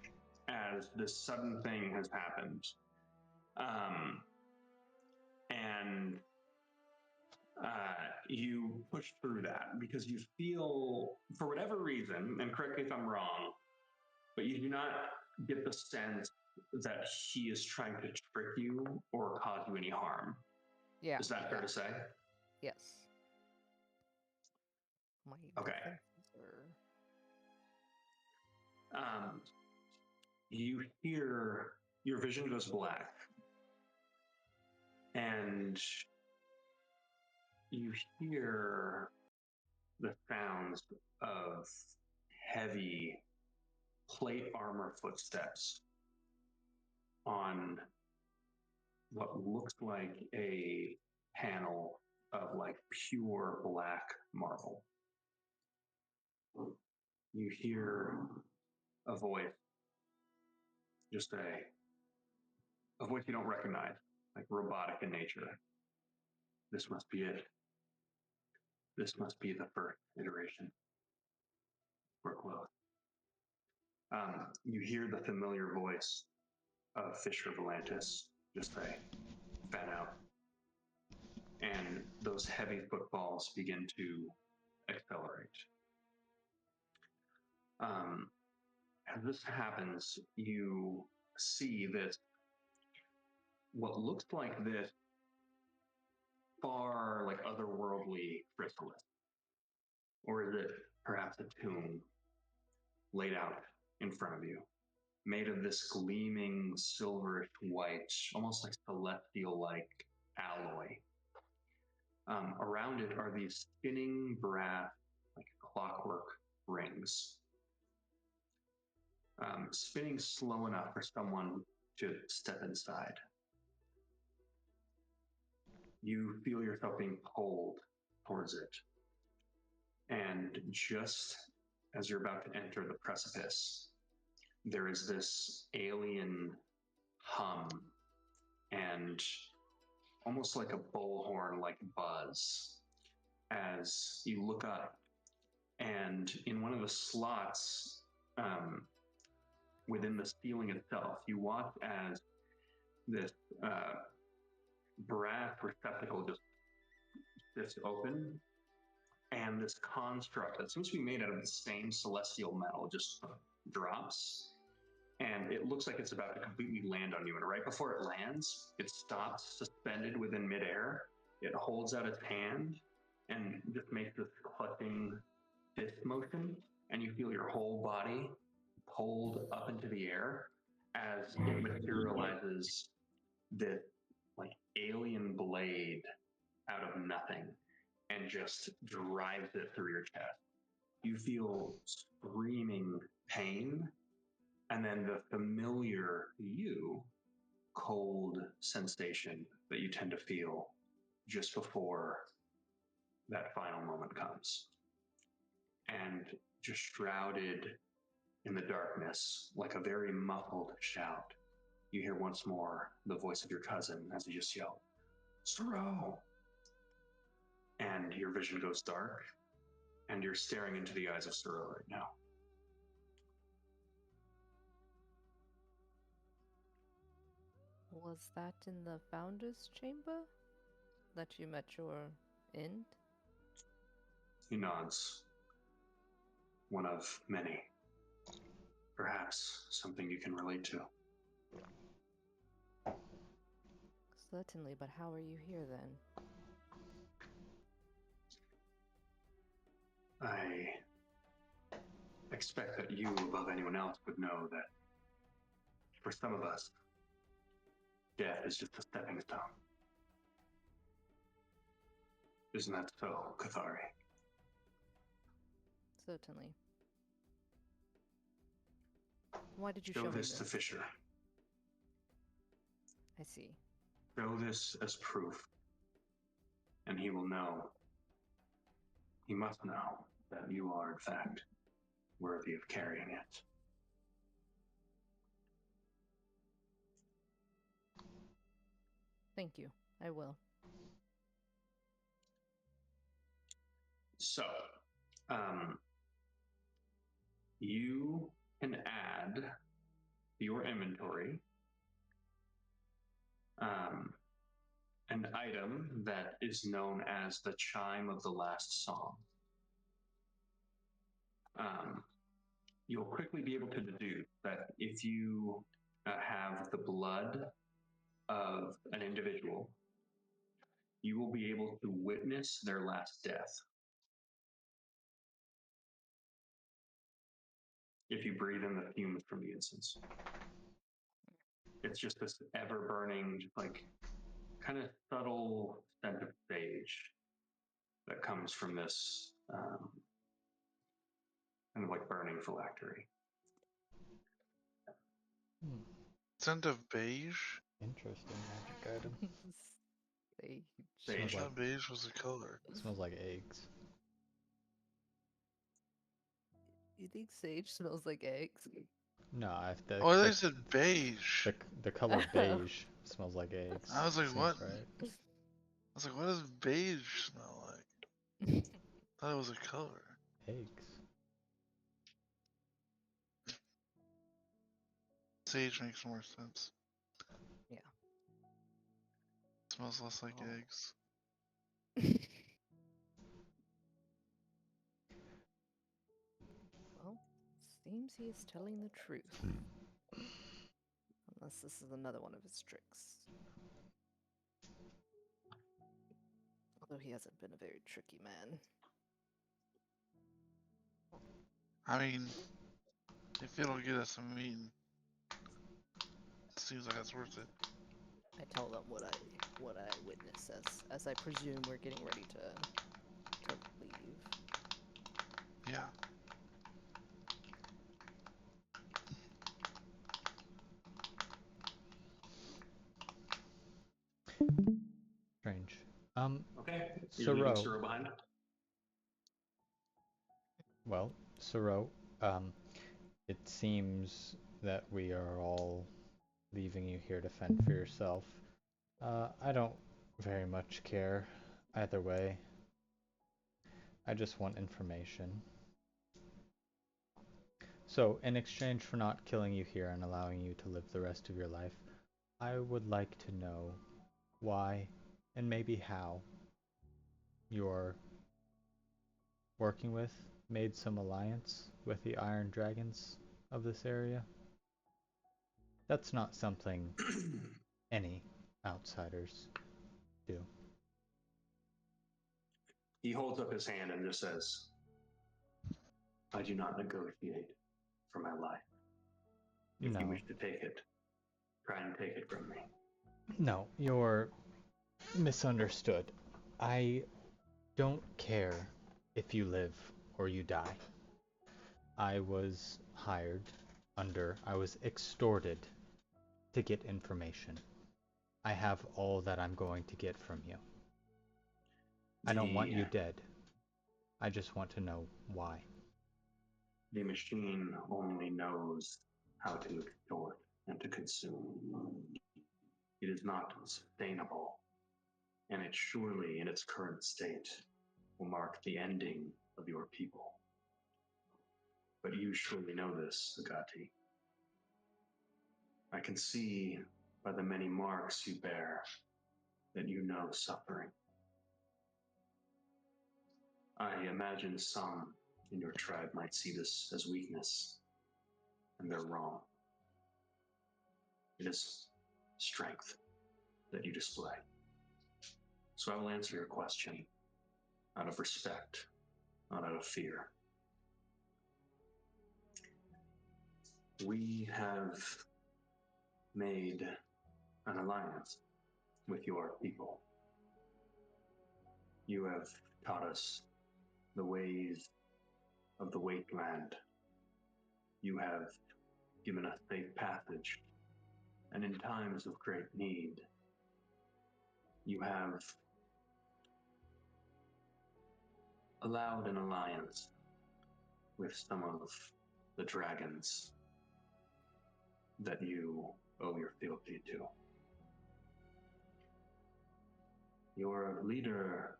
as this sudden thing has happened. And you push through that because you feel, for whatever reason, and correct me if I'm wrong, but you do not get the sense that he is trying to trick you or cause you any harm. Yeah. Is that fair to say? Yes. My Okay. defenses are... You hear, your vision goes black, and you hear the sounds of heavy plate armor footsteps on what looks like a panel of like pure black marble. You hear a voice, just a voice you don't recognize, like robotic in nature. This must be it. This must be the first iteration. we're close. You hear the familiar voice of Fisher Volantis just say, fan out. And those heavy footfalls begin to accelerate. As this happens, you see this, what looks like this far like otherworldly chrysalis. Or is it perhaps a tomb laid out in front of you, made of this gleaming silverish white, almost like celestial-like alloy. Around it are these spinning brass, like clockwork rings, spinning slow enough for someone to step inside. You feel yourself being pulled towards it. And just as you're about to enter the precipice, there is this alien hum and almost like a bullhorn like buzz as you look up, and in one of the slots within the ceiling itself, you watch as this brass receptacle just sits open, and this construct that seems to be made out of the same celestial metal just drops, and it looks like it's about to completely land on you. And right before it lands, it stops suspended within midair. It holds out its hand and just makes this clutching fist motion, and you feel your whole body pulled up into the air as it materializes this like alien blade out of nothing and just drives it through your chest. You feel screaming pain, and then the familiar cold sensation that you tend to feel just before that final moment comes. And just shrouded in the darkness, like a very muffled shout, you hear once more the voice of your cousin as he just yelled, "Suro!" And your vision goes dark, and you're staring into the eyes of Suro right now. Was that in the Founder's Chamber that you met your end? He nods. One of many. Perhaps something you can relate to. Certainly, but how are you here then? I expect that you, above anyone else, would know that for some of us, death is just a stepping stone. Isn't that so, Cathari? Certainly. Why did you show Show me this to Fisher. I see. Show this as proof, and he will know. He must know that you are, in fact, worthy of carrying it. Thank you. I will. So, you can add to your inventory an item that is known as the Chime of the Last Song. You'll quickly be able to deduce that if you have the blood of an individual, you will be able to witness their last death. If you breathe in the fumes from the incense. It's just this ever-burning, like, kind of subtle scent of sage that comes from this kind of like burning phylactery. Scent of beige? Interesting magic item. Sage. I Sage. thought beige was a color. It smells like eggs. You think sage smells like eggs? No, Oh, I thought you said beige. the color beige smells like eggs. I was like, Seems what? right. I was like, what does beige smell like? I thought it was a color. Eggs. sage makes more sense. Yeah. Smells less like Oh. eggs. Well, seems he is telling the truth. Unless this is another one of his tricks. Although he hasn't been a very tricky man. I mean, if it'll get us some meat, it seems like it's worth it. I tell them what I witness as I presume we're getting ready to leave. Yeah. Strange. Okay. You're leaving Suro. Suro behind? Well, Suro, it seems that we are all leaving you here to fend for yourself. I don't very much care either way. I just want information. So, in exchange for not killing you here and allowing you to live the rest of your life, I would like to know why and maybe how you're working with, made some alliance with the Iron Dragons of this area. That's not something any outsiders do. He holds up his hand and just says, I do not negotiate for my life. If you No. wish to take it, try and take it from me. No, you're misunderstood. I don't care if you live or you die. I was I was extorted to get information. I have all that I'm going to get from you. I don't want you dead. I just want to know why. The machine only knows how to extort and to consume. It is not sustainable, and it surely, in its current state, will mark the ending of your people. But you surely know this, Sagati. I can see by the many marks you bear that you know suffering. I imagine some in your tribe might see this as weakness, and they're wrong. It is strength that you display. So I will answer your question out of respect, not out of fear. We have made an alliance with your people. You have taught us the ways of the wasteland. You have given us safe passage, and in times of great need, you have allowed an alliance with some of the dragons that you owe your fealty to. Your leader,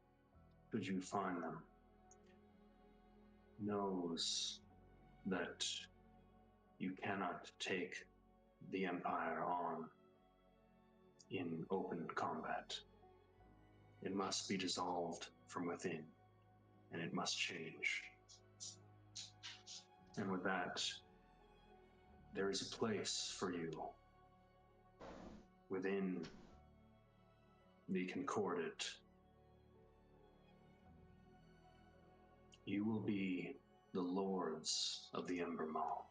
should you find them, knows that you cannot take the Empire on in open combat. It must be dissolved from within, and it must change. And with that, there is a place for you within the Concordat. You will be the lords of the Embermaw.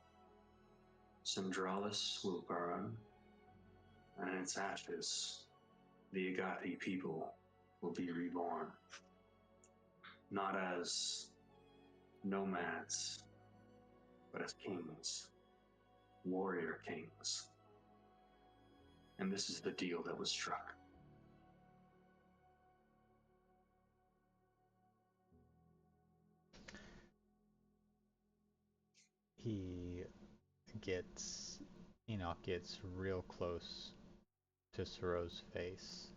Centralis will burn, and in its ashes, the Agathi people will be reborn. Not as nomads, but as kings, warrior kings. And this is the deal that was struck. Enoch gets real close to Suro's face.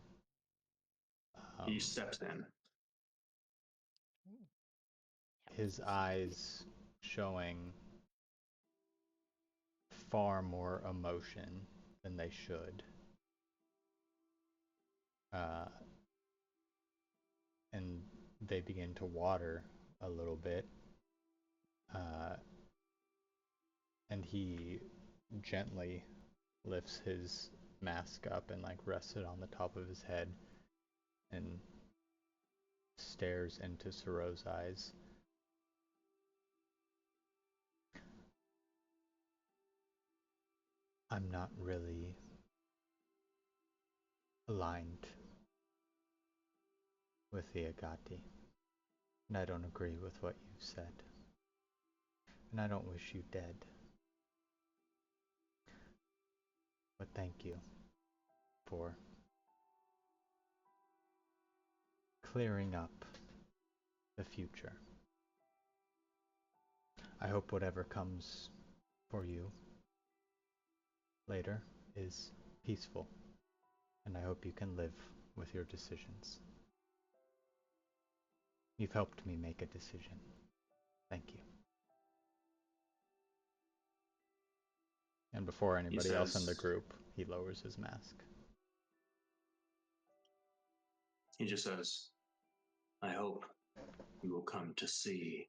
He steps in. His eyes showing far more emotion than they should. And they begin to water a little bit. And he gently lifts his mask up and like rests it on the top of his head and stares into Soreau's eyes. I'm not really aligned with the Agati, and I don't agree with what you said, and I don't wish you dead. But thank you for clearing up the future. I hope whatever comes for you later is peaceful, and I hope you can live with your decisions. You've helped me make a decision. Thank you. And before anybody else in the group, he lowers his mask. He just says, I hope you will come to see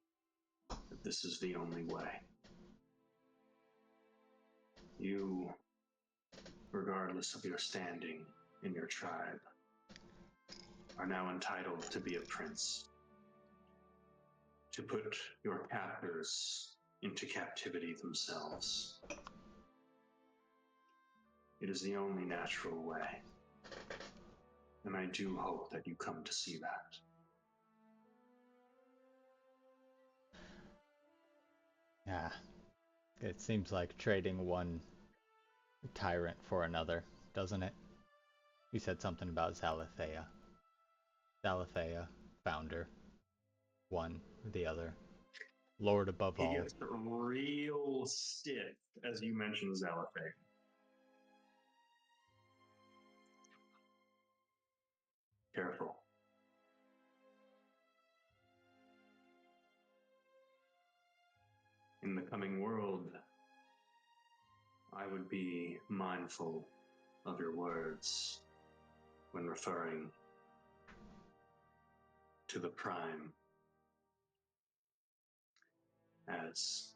that this is the only way. You, regardless of your standing in your tribe, are now entitled to be a prince, to put your captors into captivity themselves. It is the only natural way, and I do hope that you come to see that. Yeah, it seems like trading one tyrant for another, doesn't it? You said something about Zalathea. Zalathea, founder. One, the other. Lord above all. He gets real stiff as you mention Zalathea. Careful. In the coming world, I would be mindful of your words when referring to the Prime, as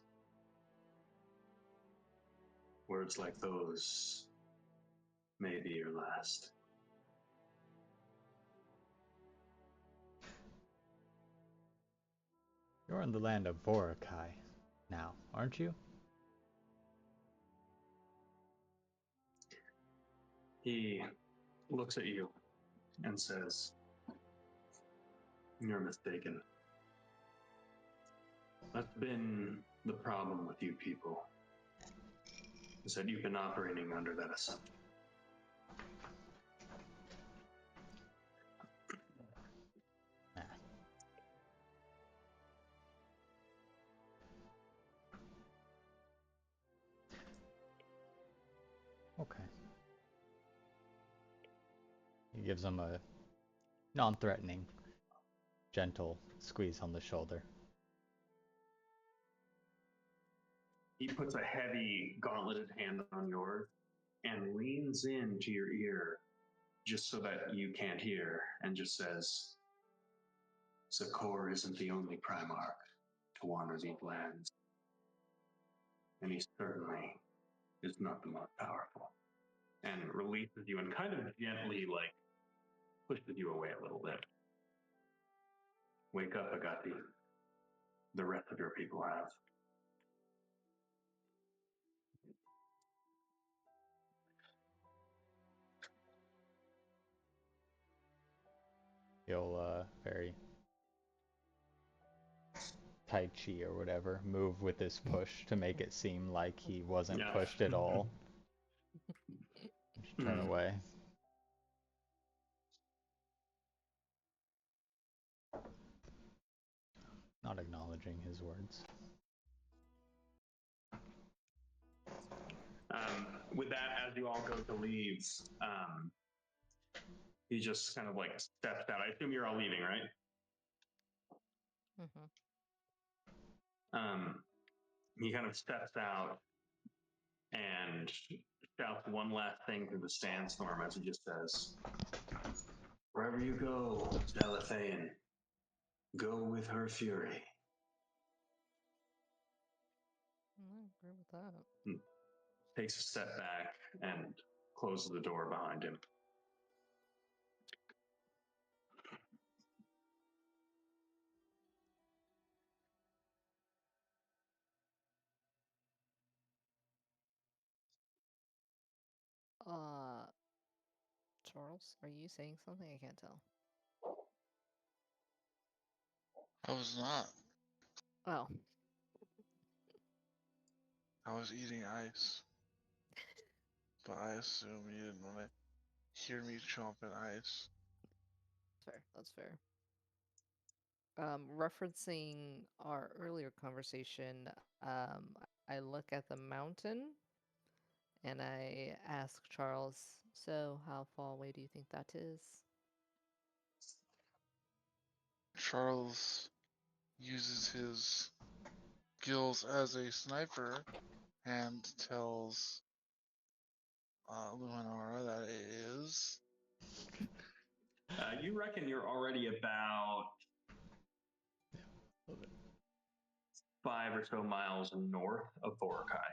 words like those may be your last. You're in the land of Vorakai now, aren't you? He looks at you and says, you're mistaken. That's been the problem with you people, is that you've been operating under that assumption. Okay. He gives him a non-threatening, gentle squeeze on the shoulder. He puts a heavy gauntleted hand on yours and leans into your ear just so that you can't hear, and just says, Sakor isn't the only Primarch to wander these lands. And he certainly is not the most powerful. And releases you and kind of gently, like, pushes you away a little bit. Wake up, Agati. The rest of your people have. He'll, very Tai Chi or whatever, move with this push to make it seem like he wasn't pushed at all. Just turn away. Not acknowledging his words. With that, as you all go to leave, he just kind of like steps out. I assume you're all leaving, right? Mm-hmm. He kind of steps out and shouts one last thing through the sandstorm as he just says, "Wherever you go, Zalathaean, go with her fury." I agree with that. Takes a step back and closes the door behind him. Uh, Charles, are you saying something? I can't tell. I was not. Oh, I was eating ice. But I assume you didn't want to hear me chomping ice. fair. That's fair. Referencing our earlier conversation, I look at the mountain and I ask Charles, so how far away do you think that is? Charles uses his skills as a sniper and tells Luminara that it is. You reckon you're already about 5 or so miles north of Boracay.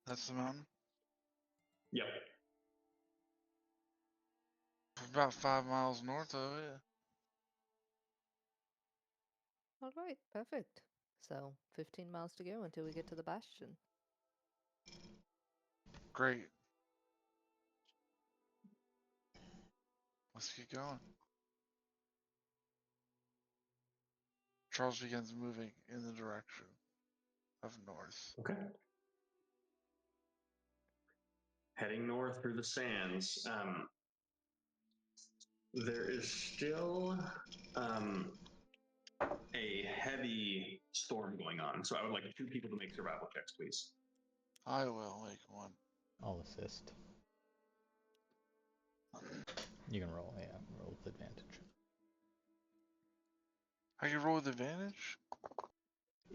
That's the mountain? Yep. About 5 miles north of it. All right, perfect. So 15 miles to go until we get to the bastion. Great. Let's get going. Charles begins moving in the direction of north. Okay. Heading north through the sands. There is still a heavy storm going on, so I would like 2 people to make survival checks, please. I will make one. I'll assist. You can roll, yeah, roll with advantage. I can roll with advantage?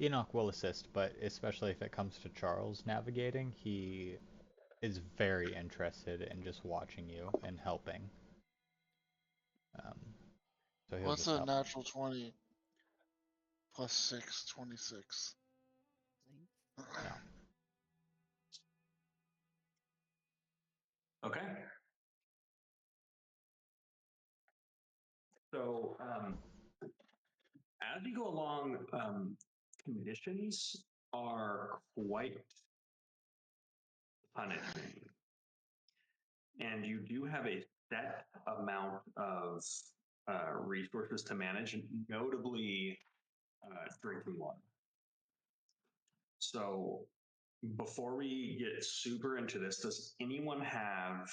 Enoch will assist, but especially if it comes to Charles navigating, he is very interested in just watching you and helping. So he'll What's just a help. natural 20 plus 6, 26? Yeah. Okay. So as you go along, conditions are quite punishing. And you do have a set amount of resources to manage, notably drinking water. So before we get super into this, does anyone have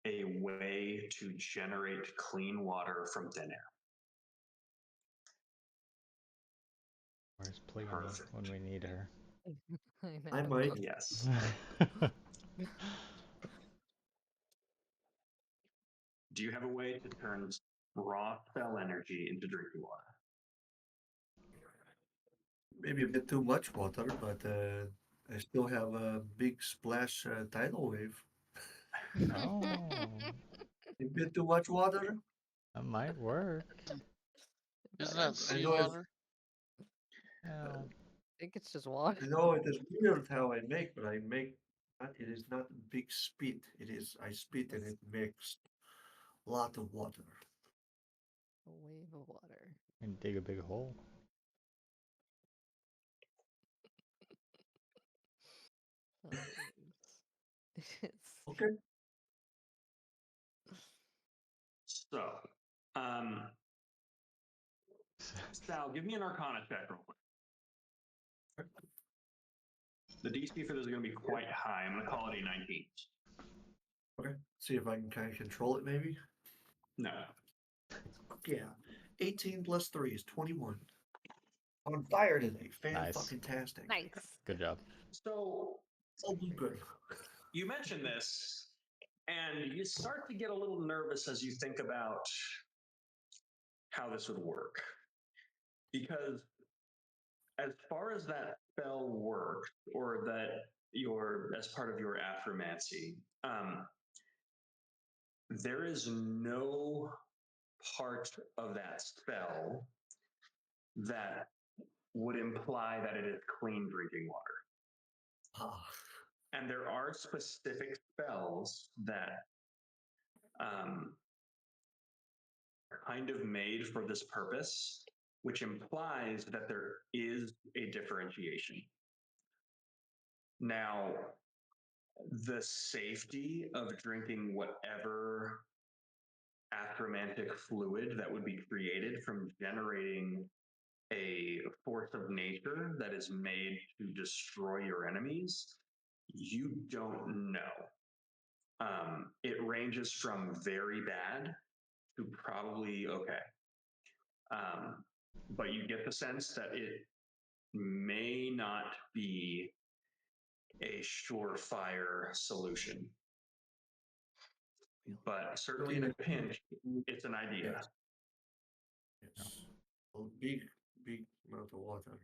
a way to generate clean water from thin air? Where's Pleony Perfect. when we need her? I might. Yes. Do you have a way to turn raw cell energy into drinking water? Maybe a bit too much water, but I still have a big splash tidal wave. Oh, A bit too much water. that might work. Isn't that I know seawater? Yeah. I think it's just water. I know it is weird how I make, but I make. It is not a big spit. It is I spit and it makes a lot of water. A wave of water. And dig a big hole. Oh, it's Okay. So, Sal, give me an Arcana check real quick. The DC for this is going to be quite high. I'm going to call it a 19. Okay. See if I can kind of control it, maybe. No. Yeah. 18 plus 3 is 21. I'm on fire today. Nice. Fan-fucking-tastic. nice. Good job. So, I'll do good. you mentioned this, and you start to get a little nervous as you think about how this would work. Because as far as that spell works, or that your as part of your aphromancy, there is no part of that spell that would imply that it is clean drinking water. Ah, And there are specific spells that kind of made for this purpose, which implies that there is a differentiation. Now, the safety of drinking whatever aphromantic fluid that would be created from generating a force of nature that is made to destroy your enemies, you don't know. It ranges from very bad to probably okay. But you get the sense that it may not be a surefire solution. But certainly in a pinch, it's an idea. yes. Well, big amount of water.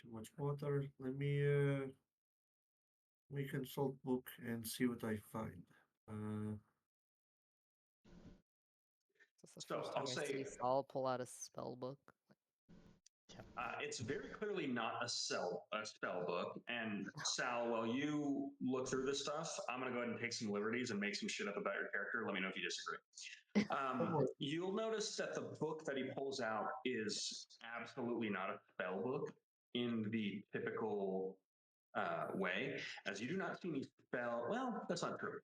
Too much water. Let me consult book and see what I find. That's the So first I'll time I see say Saul pull out a spell book. it's very clearly not a spell book. And Sal, while you look through this stuff, I'm going to go ahead and take some liberties and make some shit up about your character. Let me know if you disagree. You'll notice that the book that he pulls out is absolutely not a spell book in the typical way, as you do not see any spell. Well, that's not true.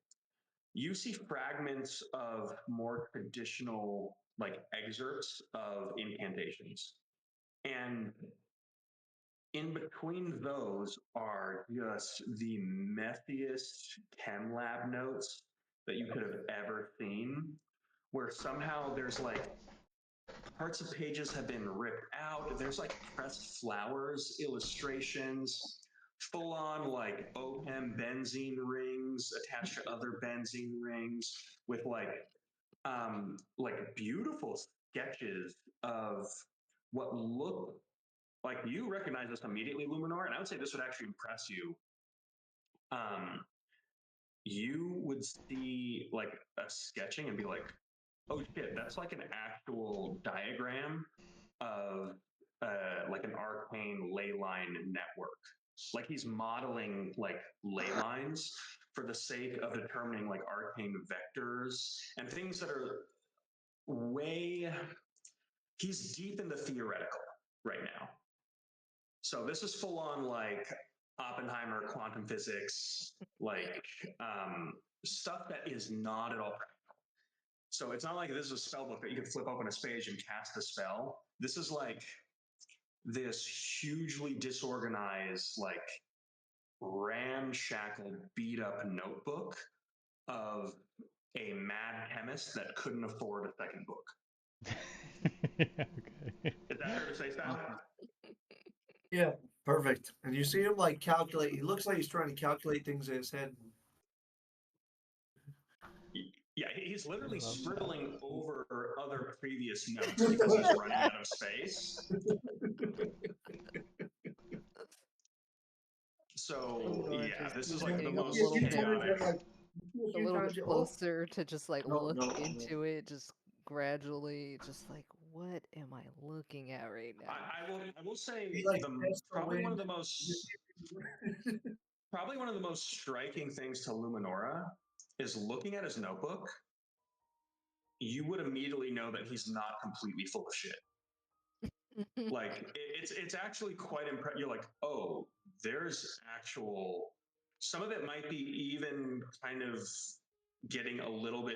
You see fragments of more traditional, like excerpts of incantations. And in between those are just the messiest chem lab notes that you could have ever seen, where somehow there's like parts of pages have been ripped out. There's like pressed flowers, illustrations, full on like OPEM benzene rings attached to other benzene rings with like beautiful sketches of what look like, you recognize this immediately, Luminor, and I would say this would actually impress you. You would see like a sketching and be like, oh shit, that's like an actual diagram of like an arcane ley line network. Like he's modeling like ley lines for the sake of determining like arcane vectors and things that are way, he's deep in the theoretical right now. So this is full on like Oppenheimer quantum physics, like stuff that is not at all practical. So it's not like this is a spell book that you can flip open a page and cast a spell. This is like this hugely disorganized, like ramshackle, beat up notebook of a mad chemist that couldn't afford a second book. Okay. Is that fair to say, Sal? Yeah, perfect. And you see him like calculate. He looks like he's trying to calculate things in his head. Yeah, he's literally love that. scribbling over other previous notes because he's running out of space. So Luminor yeah, just this is keeps like the getting a most little bit- chaotic. a little bit closer to just like No, look no, no. into it, just gradually, just like, what am I looking at right now? I will say He, like, the, tests the probably one of wind. the most probably one of the most striking things to Luminora is looking at his notebook. You would immediately know that he's not completely full of shit. Like it's actually quite impressive. You're like, oh, there's actual. Some of it might be even kind of getting a little bit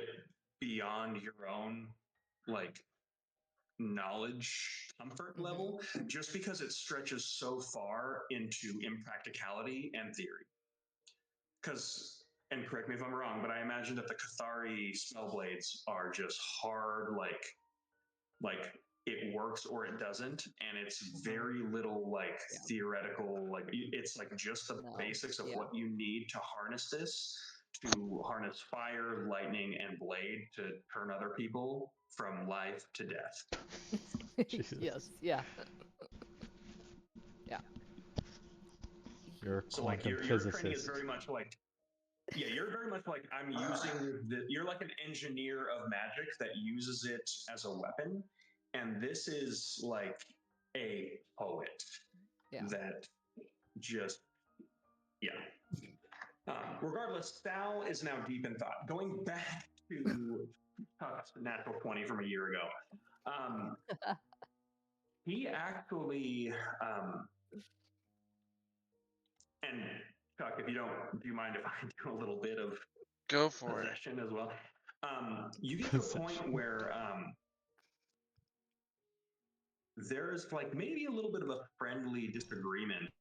beyond your own like knowledge comfort level, just because it stretches so far into impracticality and theory. Because, and correct me if I'm wrong, but I imagine that the Cathari spellblades are just hard, like it works or it doesn't, and it's very little like theoretical, like it's like just the No, basics of yeah. what you need to harness this to harness fire, lightning, and blade to turn other people from life to death. Jesus. Yes, yeah. Yeah. You're a So like quantum your training is physicist. very much like, yeah, you're very much like, I'm using you're like an engineer of magic that uses it as a weapon, and this is like a poet Yeah. that just, yeah. Regardless, Sal is now deep in thought. Going back to Tuck's natural 20 from a year ago, he actually, and Tuck, if you don't, do you mind if I do a little bit of Go for it. possession as well? You get to a point where there's like maybe a little bit of a friendly disagreement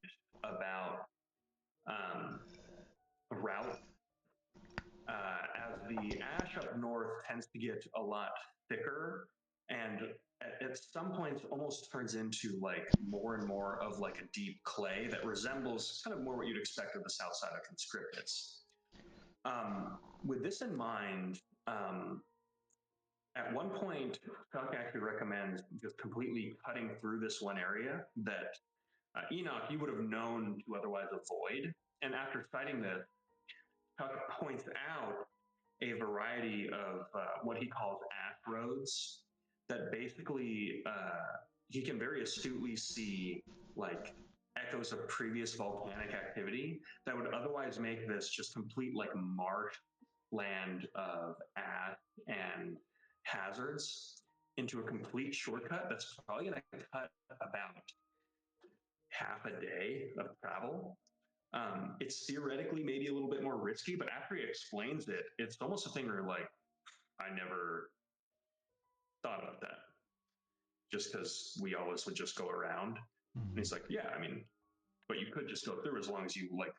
about route, as the ash up north tends to get a lot thicker, and at some points almost turns into like more and more of like a deep clay that resembles kind of more what you'd expect of the south side of Conscriptus. With this in mind, at one point, Tuck actually recommends just completely cutting through this one area that Enoch, you would have known to otherwise avoid. And after citing this, Tuck points out a variety of what he calls ash roads that basically he can very astutely see like echoes of previous volcanic activity that would otherwise make this just complete like marsh land of ash and hazards into a complete shortcut that's probably going to cut about half a day of travel. It's theoretically maybe a little bit more risky, but after he explains it, it's almost a thing where like, I never thought about that, just because we always would just go around. And he's like, yeah, I mean, but you could just go through as long as you like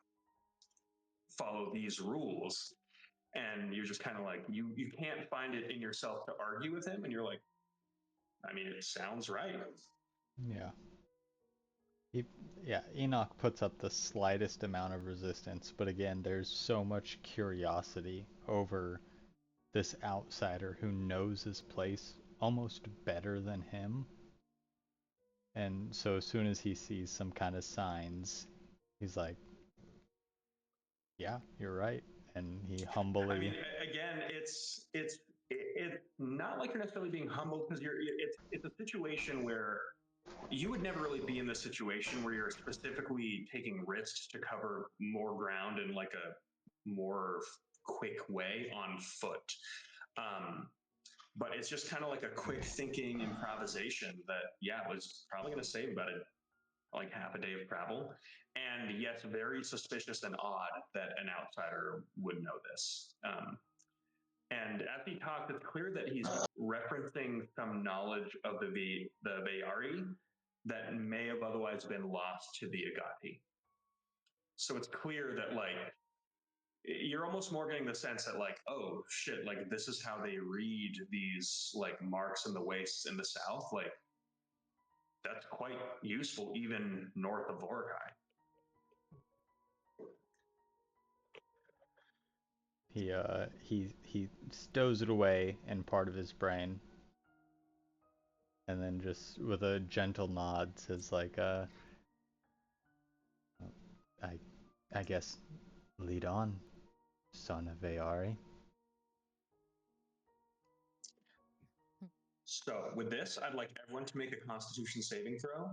follow these rules. And you're just kind of like, you can't find it in yourself to argue with him. And you're like, I mean, it sounds right. Yeah. Yeah, Enoch puts up the slightest amount of resistance, but again, there's so much curiosity over this outsider who knows his place almost better than him. And so as soon as he sees some kind of signs, he's like, yeah, you're right. And he humbly. I mean, again, it's not like you're necessarily being humbled, because it's a situation where you would never really be in this situation where you're specifically taking risks to cover more ground in like a more quick way on foot. But it's just kind of like a quick thinking improvisation that, yeah, was probably going to save about like half a day of travel. And yes, very suspicious and odd that an outsider would know this. And as he talks, it's clear that he's referencing some knowledge of the Veyari that may have otherwise been lost to the Agati. So it's clear that like you're almost more getting the sense that like, oh shit, like this is how they read these like marks in the wastes in the south. Like that's quite useful even north of Vorakai. He stows it away in part of his brain, and then just with a gentle nod says like, I guess lead on, son of Veyari. So with this, I'd like everyone to make a Constitution saving throw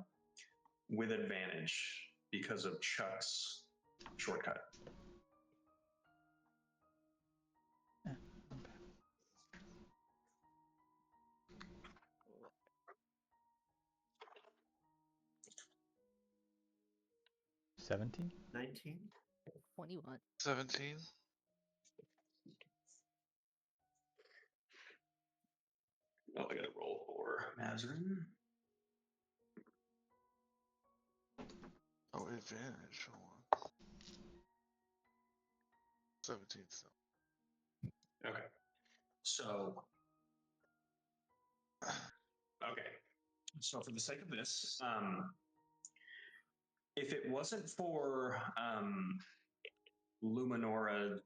with advantage because of Chuck's shortcut. Yeah. 17? 19? 21. 17. Oh, I gotta roll for Mazarin. Oh, advantage. Hold on. 17. So. Okay. So, okay. So for the sake of this, if it wasn't for Luminora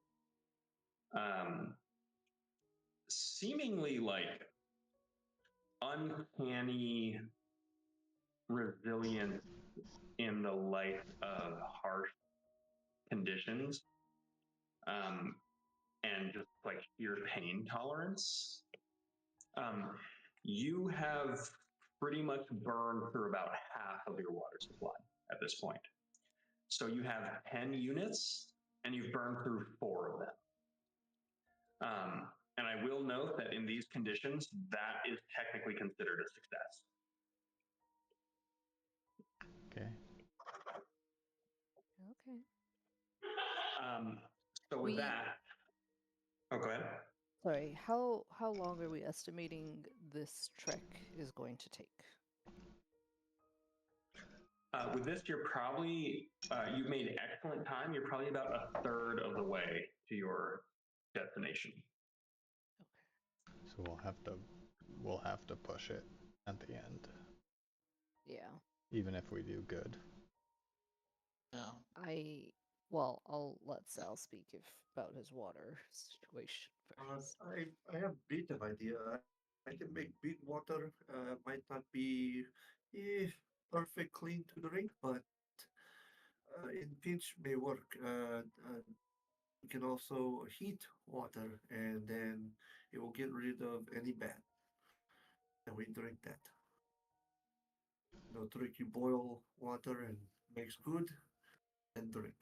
seemingly like uncanny resilience in the light of harsh conditions, and just like sheer pain tolerance. You have pretty much burned through about half of your water supply at this point. So you have 10 units and you've burned through 4 of them. And I will note that in these conditions, that is technically considered a success. Okay. Okay. So with We- that, oh, go ahead. Sorry, how long are we estimating this trek is going to take? With this, you're probably, you've made excellent time. You're probably about a third of the way to your destination. Okay. So we'll have to push it at the end, Yeah. even if we do good. Yeah. Well, I'll let Sal speak about his water situation first. I have a bit of idea. I can make beet water. Might not be perfect clean to drink, but in pinch may work. You can also heat water, and then it will get rid of any bad. And we drink that. No trick. You boil water and makes good, and drink.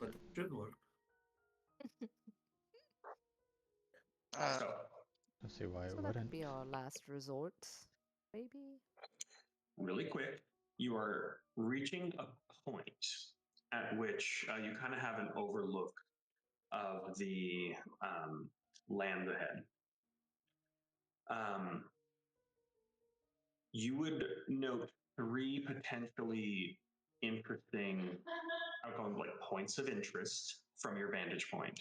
But it should work. So, Let's see why it So that wouldn't. could be our last resort, maybe? really quick, you are reaching a point at which you kind of have an overlook of the land ahead. You would note 3 potentially interesting outgoing like points of interest from your vantage point.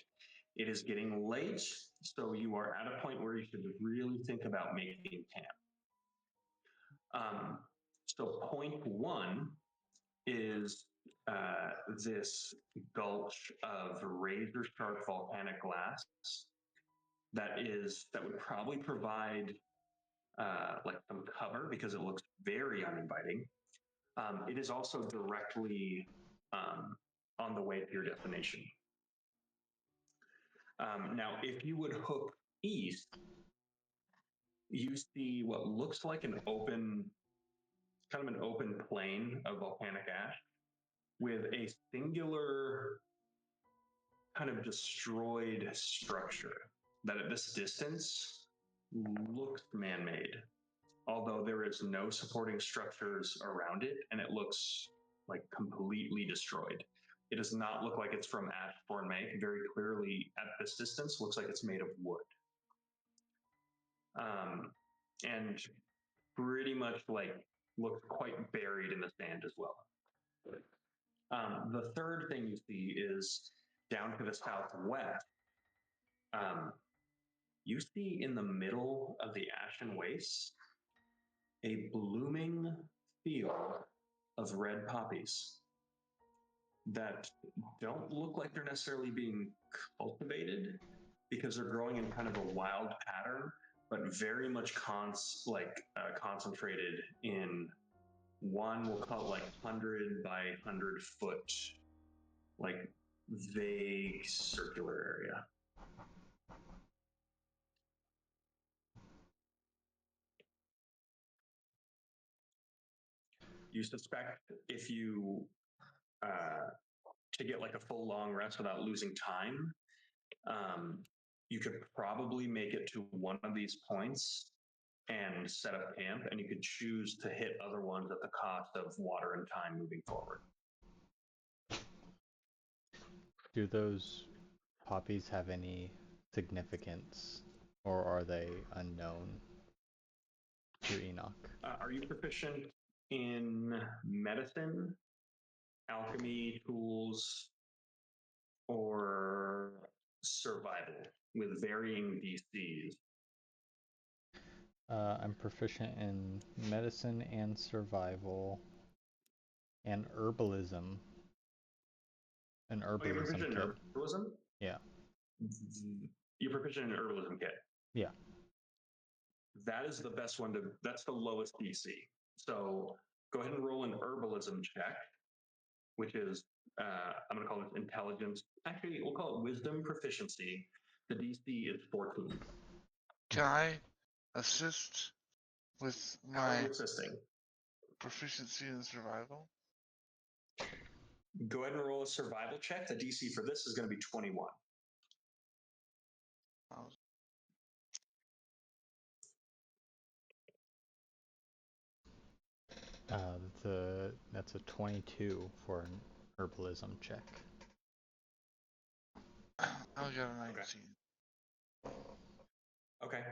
It is getting late, so you are at a point where you should really think about making camp. So point 1 is this gulch of razor sharp volcanic glass that would probably provide like some cover because it looks very uninviting. It is also directly on the way to your destination. Now, if you would hook east, you see what looks like an open plain of volcanic ash with a singular kind of destroyed structure that at this distance looks man-made, although there is no supporting structures around it and it looks like completely destroyed. It does not look like it's from Ashbourne Make. Very clearly at this distance looks like it's made of wood. And pretty much like looks quite buried in the sand as well. The third thing you see is down to the southwest. You see in the middle of the Ashen Wastes a blooming field of red poppies that don't look like they're necessarily being cultivated because they're growing in kind of a wild pattern, but very much concentrated in one, we'll call it like 100 by 100 foot, like vague circular area. You suspect if you, to get like a full long rest without losing time, you could probably make it to one of these points and set up camp, and you could choose to hit other ones at the cost of water and time moving forward. Do those poppies have any significance, or are they unknown to Enoch? Are you proficient in medicine, alchemy, tools, or survival with varying DCs? I'm proficient in medicine and survival. And herbalism. An Oh, you're herbalism proficient in kit. herbalism? Yeah. You're proficient in herbalism kit. Yeah. That is the best one to, that's the lowest DC. So go ahead and roll an herbalism check, which is, I'm going to call this intelligence. Actually, we'll call it wisdom proficiency. The DC is 14. Can I assist with How are you my assisting? proficiency in survival? Go ahead and roll a survival check. The DC for this is going to be 21. That's a 22 for an herbalism check. I'll get a 19. Okay.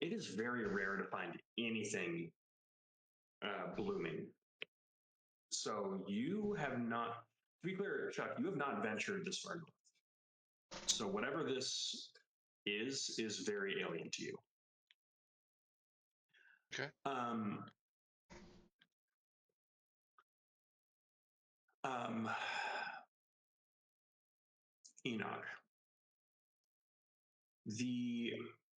It is very rare to find anything blooming. So you have not, to be clear, Chuck, you have not ventured this far north. So whatever this is very alien to you. Okay. Enoch. The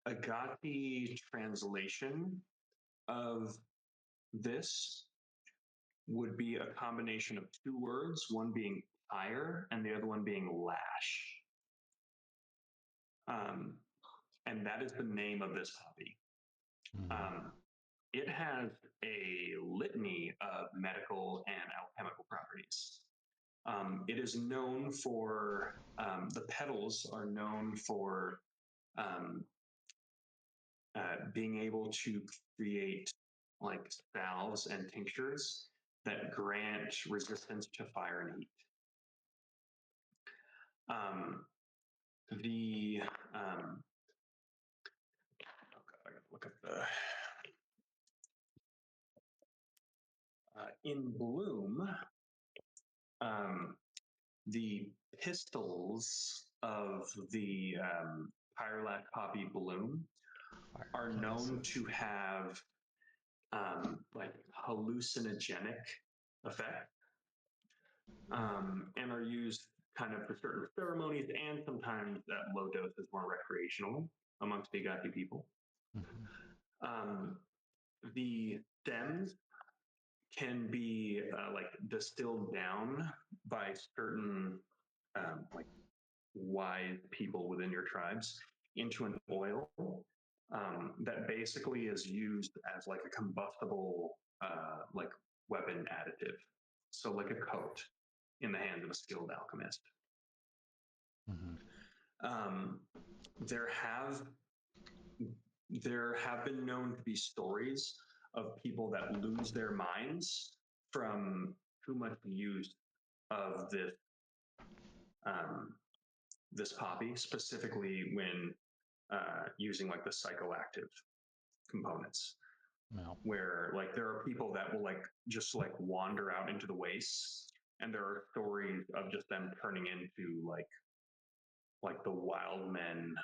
Agati translation of this would be a combination of two words, one being ire and the other one being lash. And that is the name of this poppy. It has a litany of medical and alchemical properties. It is known for, the petals are known for being able to create like salves and tinctures that grant resistance to fire and heat. Oh God, I gotta look up the, in bloom, the pistils of the Pyralac poppy bloom are known to have like hallucinogenic effect, and are used kind of for certain ceremonies, and sometimes at low doses more recreational amongst the Agati people. The stems can be like distilled down by certain like wise people within your tribes into an oil that basically is used as like a combustible like weapon additive. So like a coat in the hands of a skilled alchemist. There have been known to be stories of people that lose their minds from too much use of this this poppy, specifically when using like the psychoactive components. No. Where like there are people that will like just like wander out into the wastes, and there are stories of just them turning into like the wild men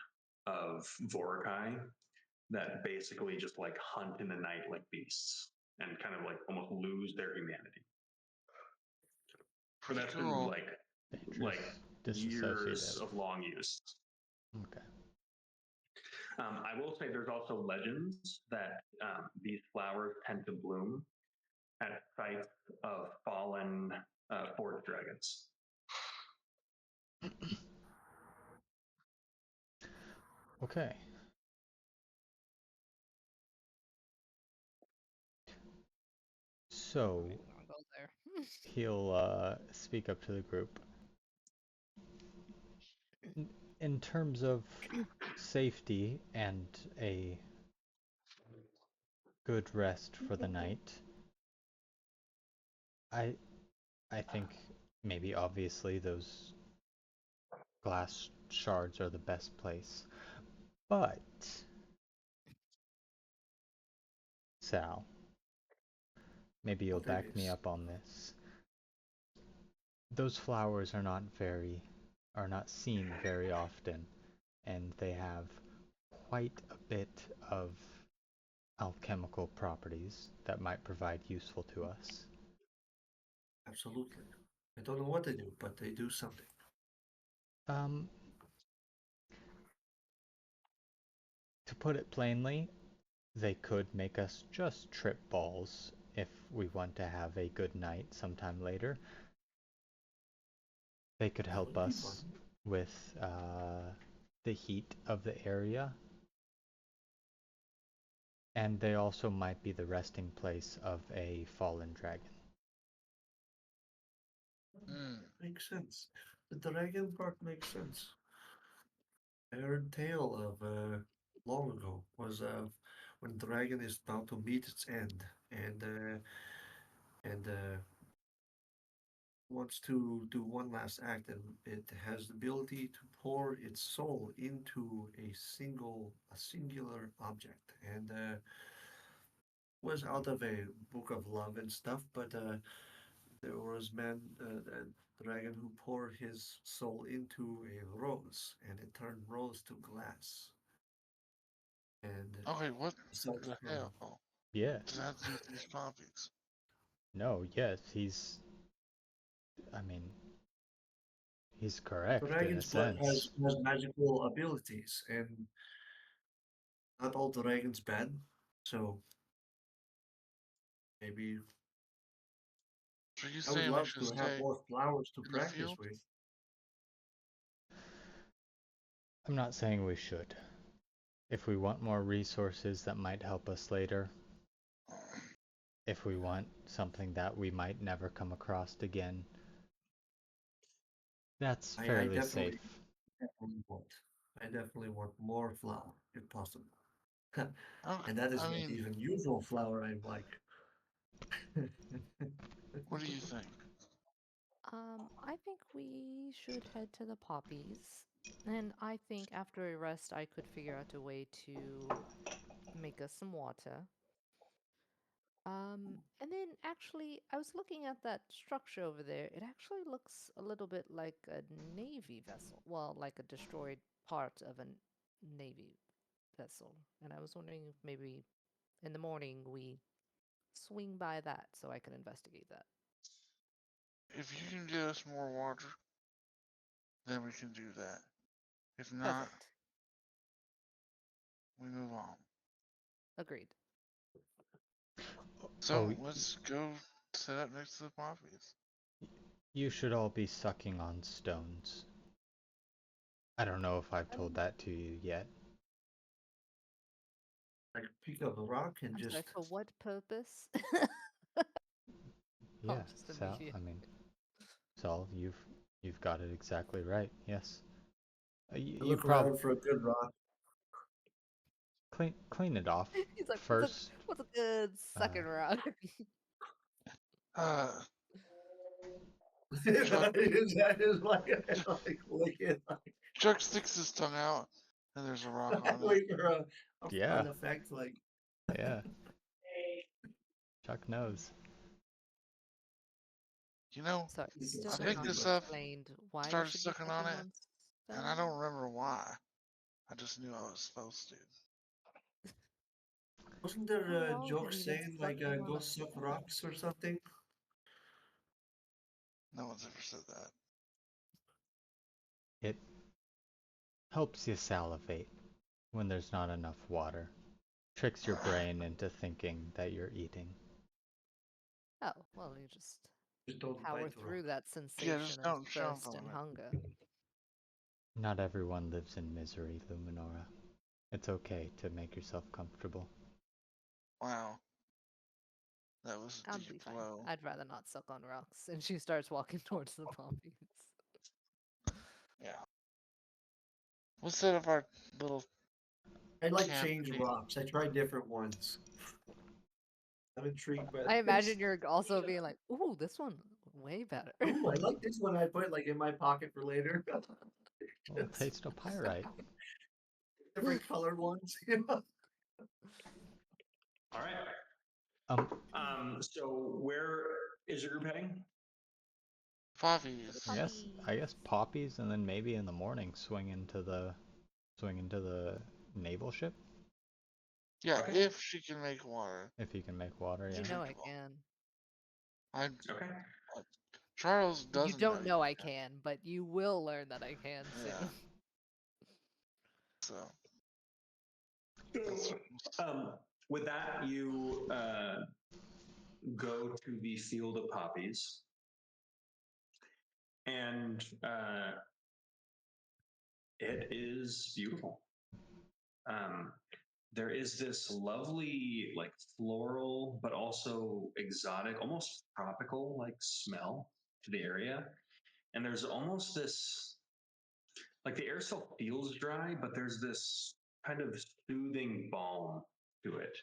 of Vorakai that basically just like hunt in the night like beasts and kind of like almost lose their humanity. But that's been like years of long use. Okay. I will say there's also legends that these flowers tend to bloom at sites of fallen forest dragons. Okay. So he'll speak up to the group. In terms of safety and a good rest for the night, I think maybe obviously those glass shards are the best place. But Sal, maybe you'll back me up on this. Those flowers are not seen very often, and they have quite a bit of alchemical properties that might provide useful to us. Absolutely. I don't know what they do, but they do something. Um, to put it plainly, they could make us just trip balls if we want to have a good night sometime later. They could That help would be us fun. with the heat of the area, and they also might be the resting place of a fallen dragon. Makes sense. The dragon part makes sense. I heard tale of long ago was when dragon is about to meet its end and wants to do one last act, and it has the ability to pour its soul into a singular object, and was out of a book of love and stuff, but there was a dragon who poured his soul into a rose, and it turned rose to glass. And Okay, what aside the from hell Yeah. does that have to do with these poppies? No, yes, I mean, he's the correct in a dragon's blood sense. has magical abilities, and not all dragons bad, so maybe So you I would saying we love should to have stay more flowers to in the practice field? with. I'm not saying we should. If we want more resources that might help us later, if we want something that we might never come across again, that's I fairly safe. definitely want. I definitely want more flour if possible. Okay, And that is I not mean, even usual flour I like. what do you think? I think we should head to the poppies. And I think after a rest, I could figure out a way to make us some water. And then actually, I was looking at that structure over there. It actually looks a little bit like a navy vessel. Well, like a destroyed part of a navy vessel. And I was wondering if maybe in the morning we swing by that so I can investigate that. If you can get us more water, then we can do that. If not, Perfect. we move on. Agreed. So Oh, let's go set up next to the poppies. you should all be sucking on stones. I don't know if I've told that to you yet. Like pick up a rock and I'm sorry, just for what purpose? Yeah, Just Sal, immediate. I mean, Saul, you've got it exactly right. Yes. You look prob around for a good rock. clean it off He's like, first. what's a good Uh, sucking rock? Uh, Chuck, That is like lick it. Chuck sticks his tongue out, and there's a rock on it. Wait for a Yeah. fun effect, like yeah. Chuck knows. You know, Sorry, you can still I have say picked not too this much. up, explained why we started should be sucking on sucking it, on and I stone. don't remember why. I just knew I was supposed to. Wasn't there How a long joke have you been saying like sucking on go a suck stone? rocks or something? No one's ever said that. It helps you salivate when there's not enough water. Tricks your brain into thinking that you're eating. Oh, well, you just Just don't power bite the rock. through that Yeah, sensation just of don't jump thirst on and it. hunger. Not everyone lives in misery, Luminora. It's okay to make yourself comfortable. Wow, that was a I'll deep be fine. blow. I'd rather not suck on rocks. And she starts walking towards the poppies. Yeah. We'll set up our little I like camp. change rocks. I tried different ones. I'm intrigued by I this. imagine you're also being like, ooh, this one way better. Ooh, I like this one. I put like in my pocket for later. Well, Just taste of pyrite. different colored ones. You know? All right. So where is your group heading? Poppies. Yes, I guess poppies, and then maybe in the morning swing into the naval ship. Yeah, Okay. if she can make water. If you can make water, You yeah. know I can. Okay. Charles You doesn't don't know you I can, but you will learn that I can Yeah. soon. So So, with that, you go to the field of poppies, and it is beautiful. There is this lovely, like floral, but also exotic, almost tropical, like smell to the area. And there's almost this, like the air still feels dry, but there's this kind of soothing balm to it.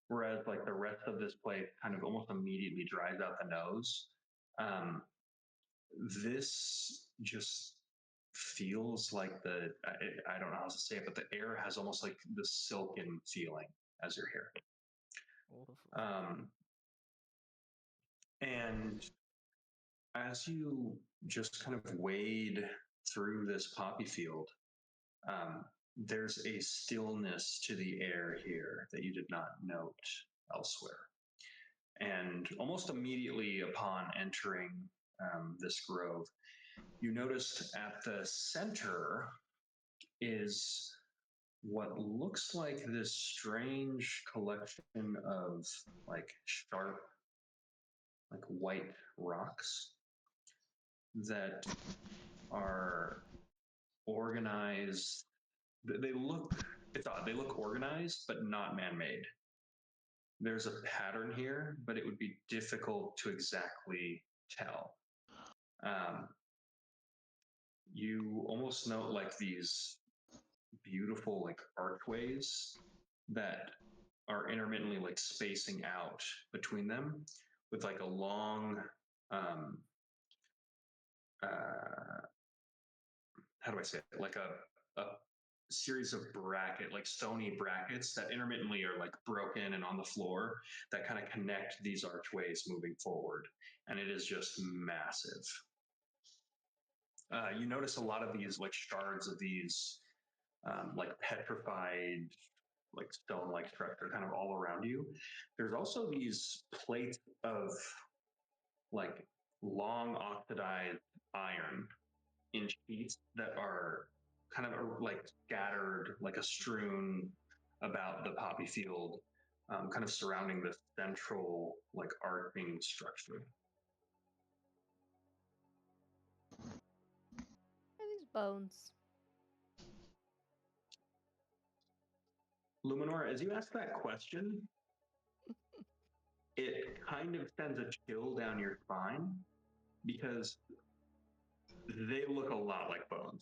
Whereas like the rest of this place kind of almost immediately dries out the nose. Um, this just feels like I don't know how to say it, but the air has almost like the silken feeling as you're here. And as you just kind of wade through this poppy field, there's a stillness to the air here that you did not note elsewhere. And almost immediately upon entering this grove, you noticed at the center is what looks like this strange collection of like sharp, like white rocks that are organized. They look, it's odd, they look organized, but not man made. There's a pattern here, but it would be difficult to exactly tell. Um, you almost know like these beautiful like archways that are intermittently like spacing out between them with like a long um how do I say it, like a series of like stony brackets that intermittently are like broken and on the floor that kind of connect these archways moving forward, and it is just massive. You notice a lot of these like shards of these like petrified like stone-like structure kind of all around you. There's also these plates of like long oxidized iron in sheets that are kind of like scattered, like a strewn about the poppy field, kind of surrounding the central like arcing structure. Are these bones? Luminor, as you ask that question, it kind of sends a chill down your spine because they look a lot like bones.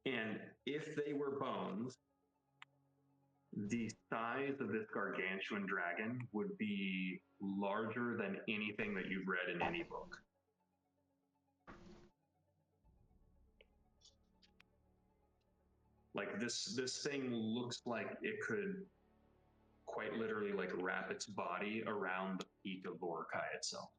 And if they were bones, the size of this gargantuan dragon would be larger than anything that you've read in any book. Like this thing looks like it could quite literally like wrap its body around the peak of Boracay itself.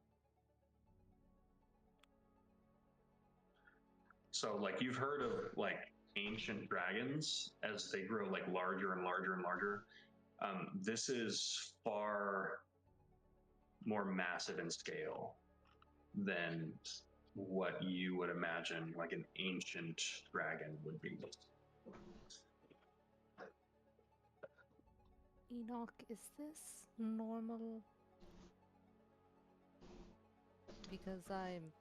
So like you've heard of like ancient dragons as they grow like larger and larger and larger. This is far more massive in scale than what you would imagine like an ancient dragon would be. Enoch, is this normal? Because I'm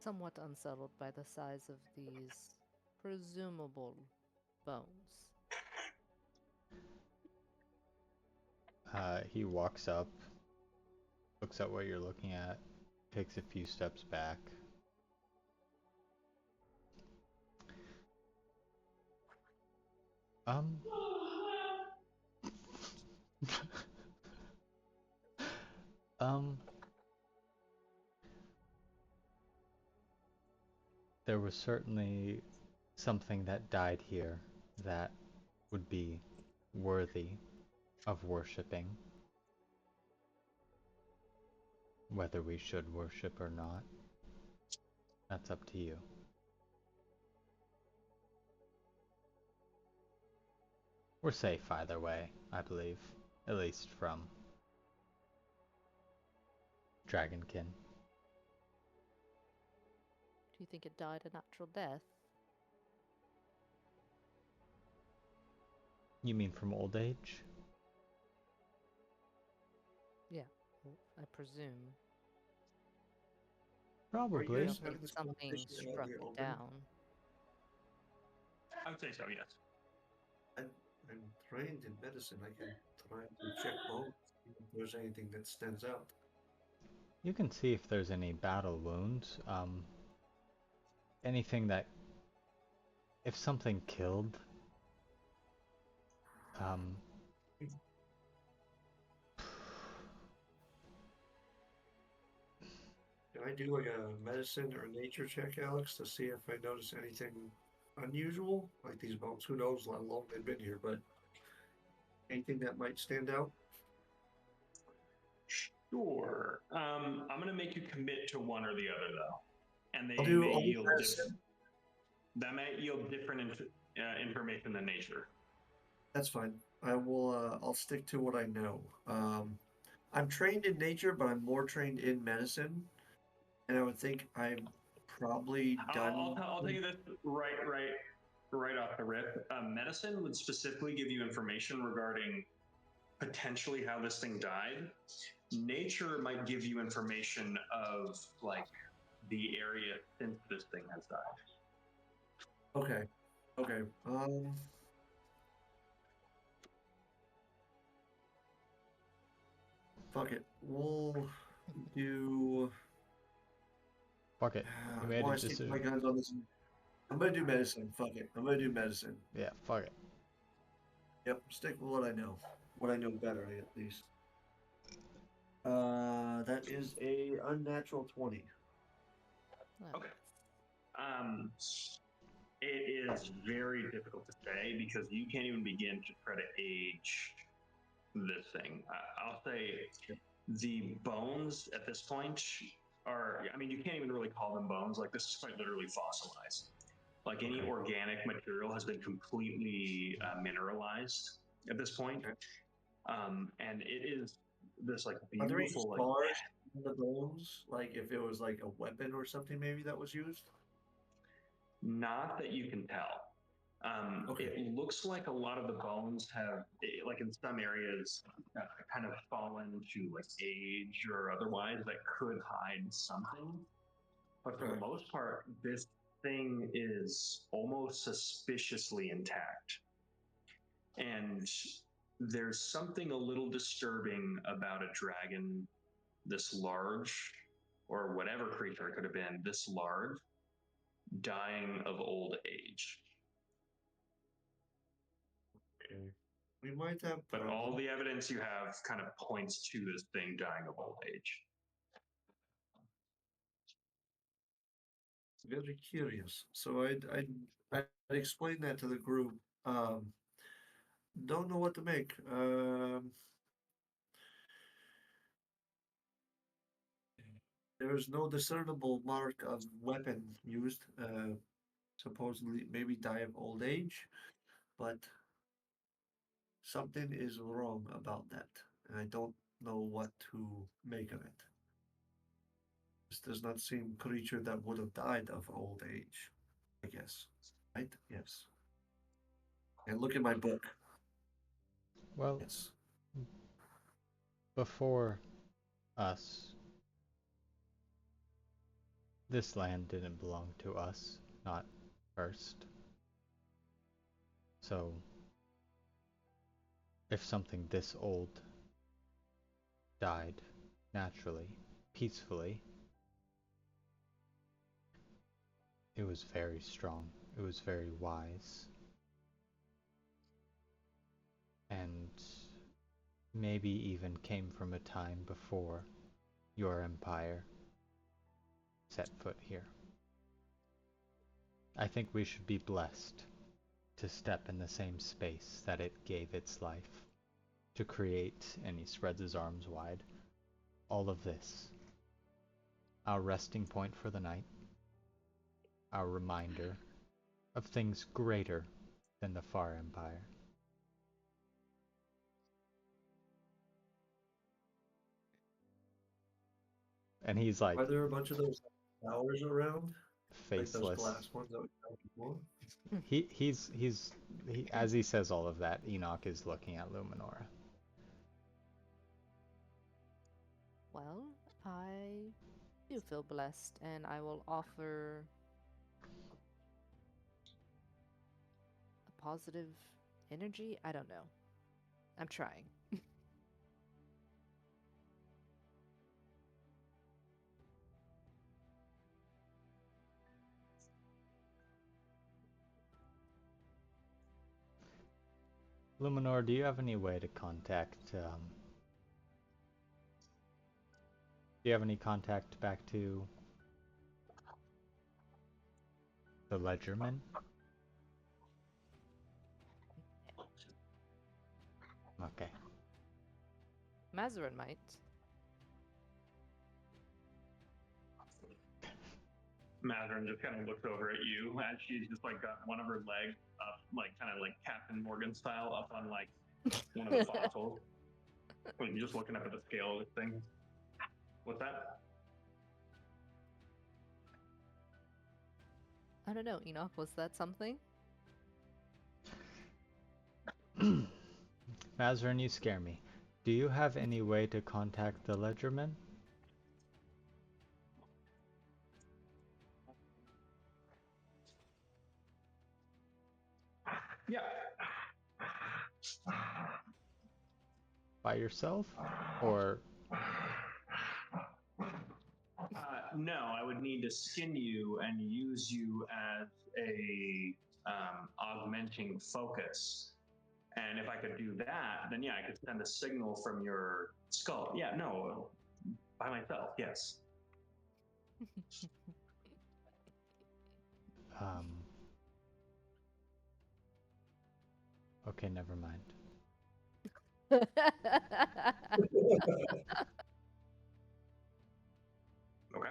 somewhat unsettled by the size of these presumable bones. He walks up, looks at what you're looking at, takes a few steps back. There was certainly something that died here that would be worthy of worshipping. Whether we should worship or not, that's up to you. We're safe either way, I believe. At least from Dragonkin. Do you think it died a natural death? You mean from old age? Yeah, I presume. Are you Probably. guys I having think this something conversation out struck in the it open? down. I would say so, yes. I'm trained in medicine. I can try to check bones, see if there's anything that stands out. You can see if there's any battle wounds. Anything that, if something killed, um, Can I do like a medicine or nature check, Alex, to see if I notice anything unusual? Like these bones, who knows how long they've been here, but anything that might stand out? Sure. I'm going to make you commit to one or the other, though, and they I'll do may all yield medicine. that may yield different information than nature. That's fine. I will. I'll stick to what I know. I'm trained in nature, but I'm more trained in medicine, and I would think I'm probably done. I'll tell you this right off the rip. Medicine would specifically give you information regarding potentially how this thing died. Nature might give you information of like the area since this thing has died. Okay. Okay. Fuck it. We'll do. fuck it. You made Well, a I stick to my decision. guns on this. I'm gonna do medicine. Fuck it. I'm gonna do medicine. Yeah, fuck it. Yep. Stick with what I know. What I know better, at least. That is a unnatural 20. Oh, Okay. It is very difficult to say because you can't even begin to try to age this thing. I'll say the bones at this point are, I mean, you can't even really call them bones. Like, this is quite literally fossilized. Like, any organic material has been completely mineralized at this point. Okay. And it is this, like, Are there any beautiful, like, scars on the bones? Like if it was like a weapon or something, maybe that was used? not that you can tell. Okay. It looks like a lot of the bones have, like in some areas, kind of fallen to like age or otherwise that could hide something. But for the Right. most part, this thing is almost suspiciously intact. And there's something a little disturbing about a dragon this large, or whatever creature it could have been, this large, dying of old age. Okay. We might have But all problem. the evidence you have kind of points to this thing dying of old age. Very curious. So I'd explain that to the group. Don't know what to make. There is no discernible mark of weapon used. Supposedly, maybe die of old age, but something is wrong about that, and I don't know what to make of it. This does not seem creature that would have died of old age, I guess. Right? Yes. And look at my book. Well, Yes. before us, this land didn't belong to us, not first. So, if something this old died naturally, peacefully, it was very strong. It was very wise. And maybe even came from a time before your empire set foot here. I think we should be blessed to step in the same space that it gave its life, to create, and he spreads his arms wide, all of this. Our resting point for the night, our reminder of things greater than the Far Empire. And he's like Are there a bunch of those towers around? Like those faceless. glass ones that we found before? He as he says all of that, Enoch is looking at Luminora. Well, I do feel blessed, and I will offer a positive energy. I don't know. I'm trying. Luminor, do you have any way to contact do you have any contact back to the Ledgerman? Okay. Mazarin might. Mazarin just kind of looks over at you as she's just like got one of her legs up, like kind of like Captain Morgan style, up on like one of the fossils. Like, just looking up at the scale of this thing. What's that? I don't know, Enoch, was that something? Mazarin, you scare me. Do you have any way to contact the Ledgerman? Yeah. By yourself? Or No, I would need to skin you and use you as a augmenting focus. And if I could do that, then yeah, I could send a signal from your skull. Yeah, no, by myself, yes. Okay, never mind. Okay.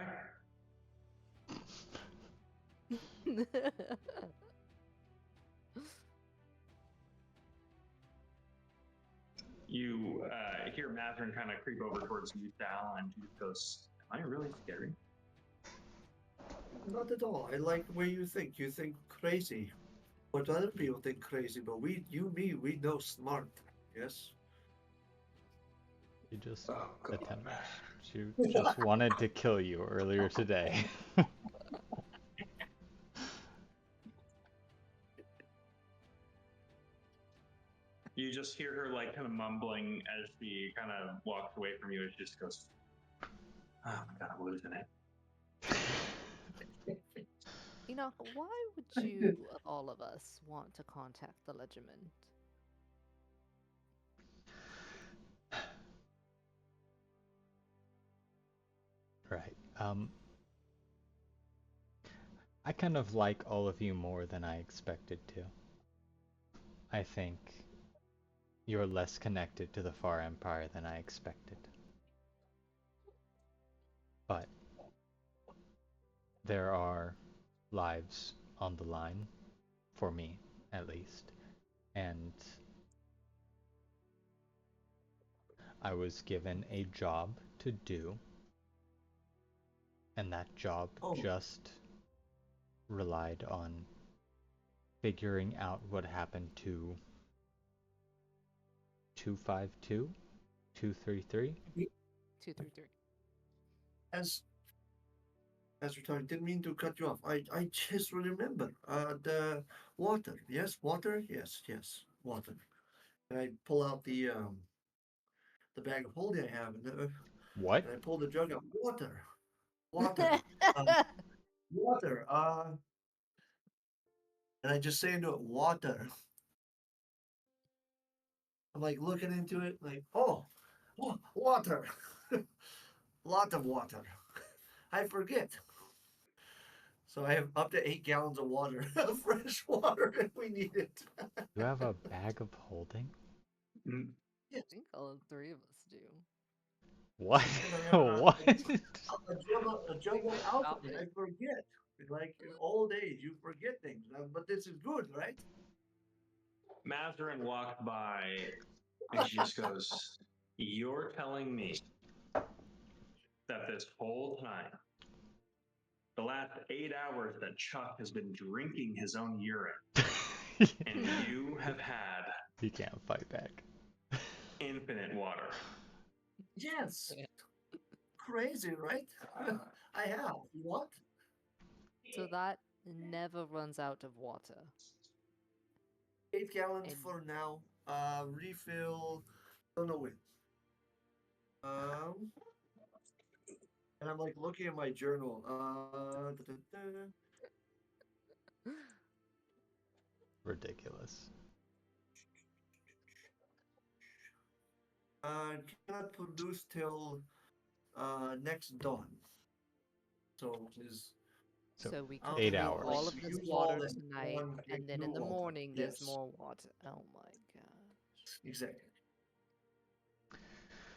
You hear Mazarin kind of creep over towards you, Sal, and she goes, "Am I really scary?" Not at all. I like the way you think. You think crazy. But other people think crazy, but we, you, me, we know smart. Yes? You just she just wanted to kill you earlier today. You just hear her like kind of mumbling as she kind of walks away from you. And she just goes, "Oh my god, I'm losing it." Enoch, why would you, of all of us, want to contact the Ledgerman? Right. I kind of like all of you more than I expected to. I think you're less connected to the Far Empire than I expected. But there are lives on the line, for me at least, and I was given a job to do, and that job just relied on figuring out what happened to 252, 233. 233. As we're talking, didn't mean to cut you off. I just remember the water. Yes, water. Yes, water. And I pull out the bag of holding I have, and What? I pull the jug out. Water, water, water. And I just say into it, water. I'm like looking into it, like, oh water, lot of water. I forget. So I have up to 8 gallons of water, fresh water, if we need it. You have a bag of holding? I think all 3 of us do. What? And What? a jug of Stop alcohol. I it. forget. Like in old age, you forget things. But this is good, right? Mazarin walked by and she just goes, "You're telling me that this whole time, the last 8 hours that Chuck has been drinking his own urine, and you have had You can't fight back. infinite water. Yes. Yeah. Crazy, right? I have. What? So that never runs out of water. 8 gallons And- for now. Refill. Don't know when. And I'm like looking at my journal. Ridiculous. Cannot produce till next dawn. So is So we I'll can 8 drink hours. all of We this use all water this tonight, one, drink and then in new the water. morning there's Yes. more water. Oh my gosh. exactly.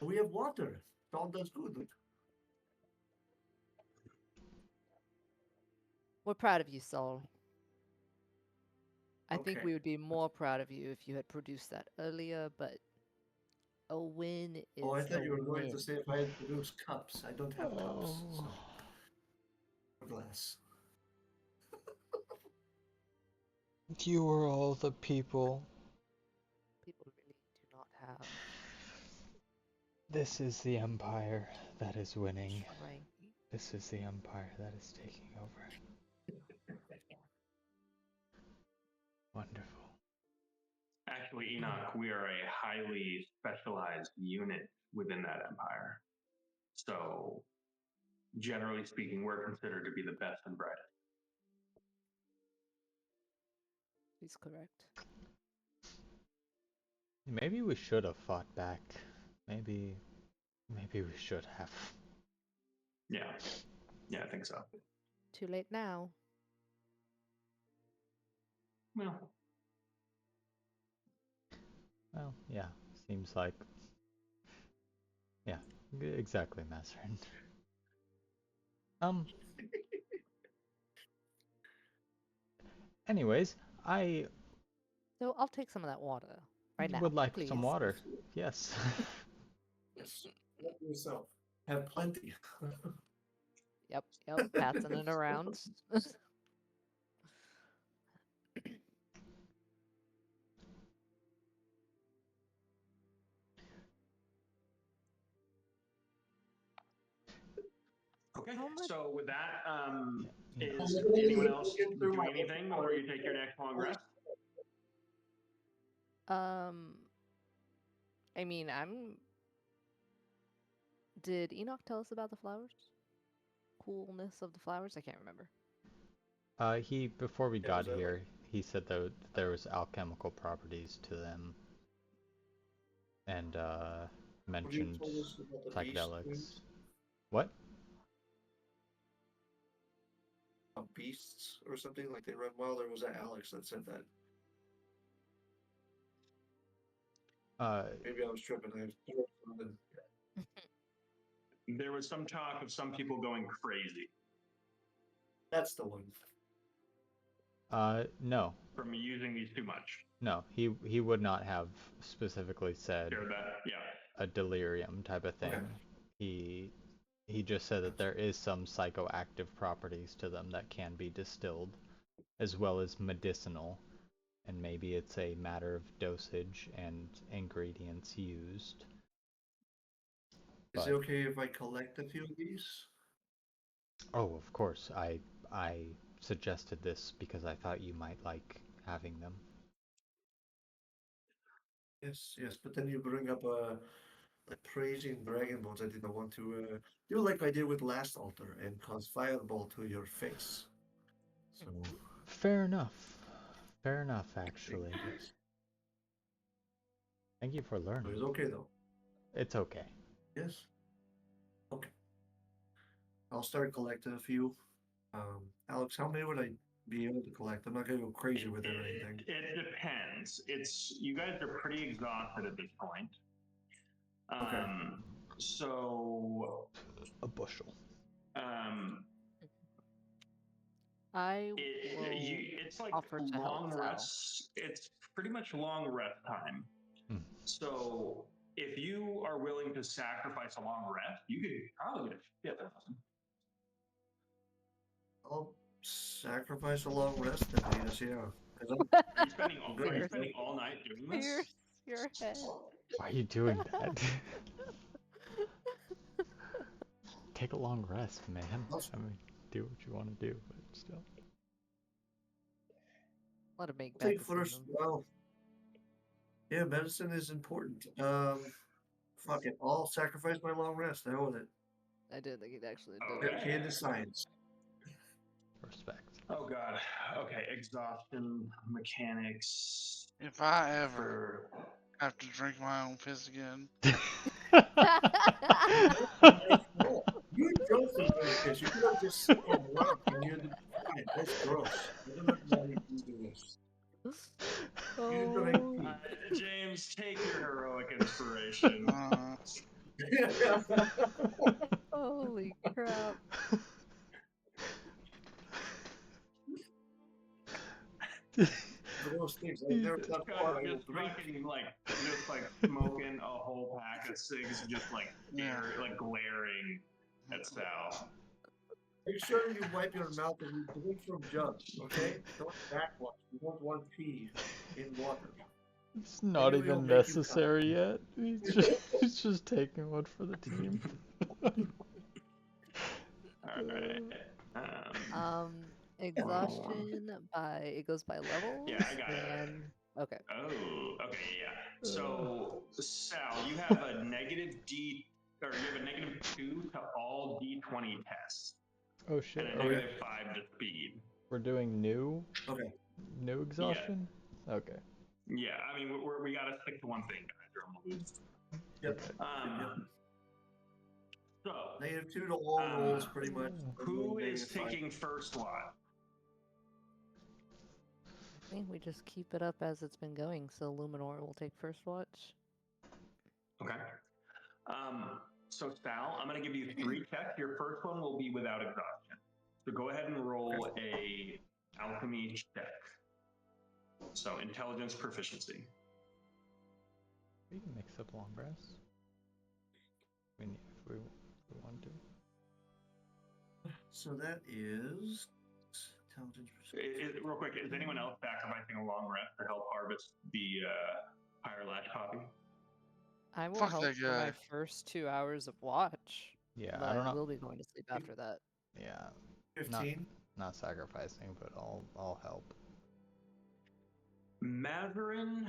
We have water. All that's good. We're proud of you, Saul. I think Okay. we would be more proud of you if you had produced that earlier, but a win is Oh, I thought a you were going win. to say if I had produced cups. I don't have cups. So. Glass. You are all the people. People really do not have This is the empire that is winning. strength. This is the empire that is taking over. Wonderful. Actually, Enoch, we are a highly specialized unit within that empire. So, generally speaking, we're considered to be the best and brightest. He's correct. Maybe we should have fought back. Maybe we should have. Yeah. Yeah, I think so. Too late now. Well, Well, yeah, seems like. Yeah, exactly, Mazarin. Anyways, I So I'll take some of that water right now. would like please. some water. Yes. Yes. Help yourself. Have plenty. Yep, passing it around. okay. How much- So with that, Yeah. is anyone else doing anything before you take your next long rest? I mean, Did Enoch tell us about the flowers? Coolness of the flowers? I can't remember. He before we Yeah, got was that here, he said that there was alchemical properties to them, and What you mentioned told us about the beast psychedelics. things? What? Beasts or something like they run wild, or was that Alex that said that? Maybe I was tripping. I was something. There was some talk of some people going crazy That's the one. No, from using these too much. no, he would not have specifically said Hear that? Yeah. a delirium type of thing. Okay. He just said that there is some psychoactive properties to them that can be distilled, as well as medicinal, and maybe it's a matter of dosage and ingredients used. Is But- it okay if I collect a few of these? Oh, of course, I suggested this because I thought you might like having them. Yes, yes. But then you bring up like praising dragon bones. I didn't want to do like I did with last altar and cause fireball to your face. So Fair enough. Fair enough, actually. Thank you for it learning. was okay though. It's okay. Yes. Okay. I'll start collecting a few. Alex, how many would I be able to collect? I'm not gonna go crazy with it or anything. It depends. You guys are pretty exhausted at this point. Okay. So A bushel. I will it's like offer to help long Sal. rests. It's pretty much long rest time. Hmm. So if you are willing to sacrifice a long rest, you could probably get a shit ton. I'll sacrifice a long rest then, Venus, yeah. 'Cause Are you spending all, Good. are you spending all night doing Pierce this? your head. Why are you doing that? Take a long rest, man. I mean, do what you want to do, but still. Let him make I'll take medicine. first. then. Well, yeah, medicine is important. Fuck it. I'll sacrifice my long rest. The hell with it. I didn't think he'd actually do Okay. it. Dedicated to science. Respect. Oh god. Okay, exhaustion mechanics If I ever for have to drink my own piss again, You drunk some this. You could have just sat on a rock and you'd fine. That's gross. I don't know why you do this. You drink Oh, tea. James, take your heroic inspiration. holy crap. Gross things. I've never thought about it. Just fucking like smoking a whole pack of cigs, just like glaring at Sal. Make sure you wipe your mouth and you drink from jugs, okay? Don't backwash. You don't want pee in water. It's not Maybe we'll even make you necessary yet. He's just taking one for the team. Alright. Exhaustion it goes by level. Yeah, I got it. and okay. Oh, okay, yeah. So, Sal, you have a negative D, or you have a negative 2 to all D20 tests, Oh shit. and a Are we, negative 5 to speed. we're doing new Okay. exhaustion? Okay. Yeah, I mean, we gotta stick to one thing, guys, or I'm gonna lose. Yep. So, Negative 2 to all rolls, pretty much. who is Negative 5. taking first lot? I think we just keep it up as it's been going, so Luminor will take first watch. Okay. So Sal, I'm gonna give you 3 checks. Your first one will be without exhaustion. So go ahead and roll a alchemy check. So intelligence proficiency. We can mix up long rests. If we want to. So that is intelligence. Real quick, is anyone else sacrificing a long rest to help harvest the higher lash poppy? I will Fuck help that for my guy. first 2 hours of watch. Yeah, but I don't know. will be going to sleep after that. Yeah, 15. not sacrificing, but I'll help. Mazarin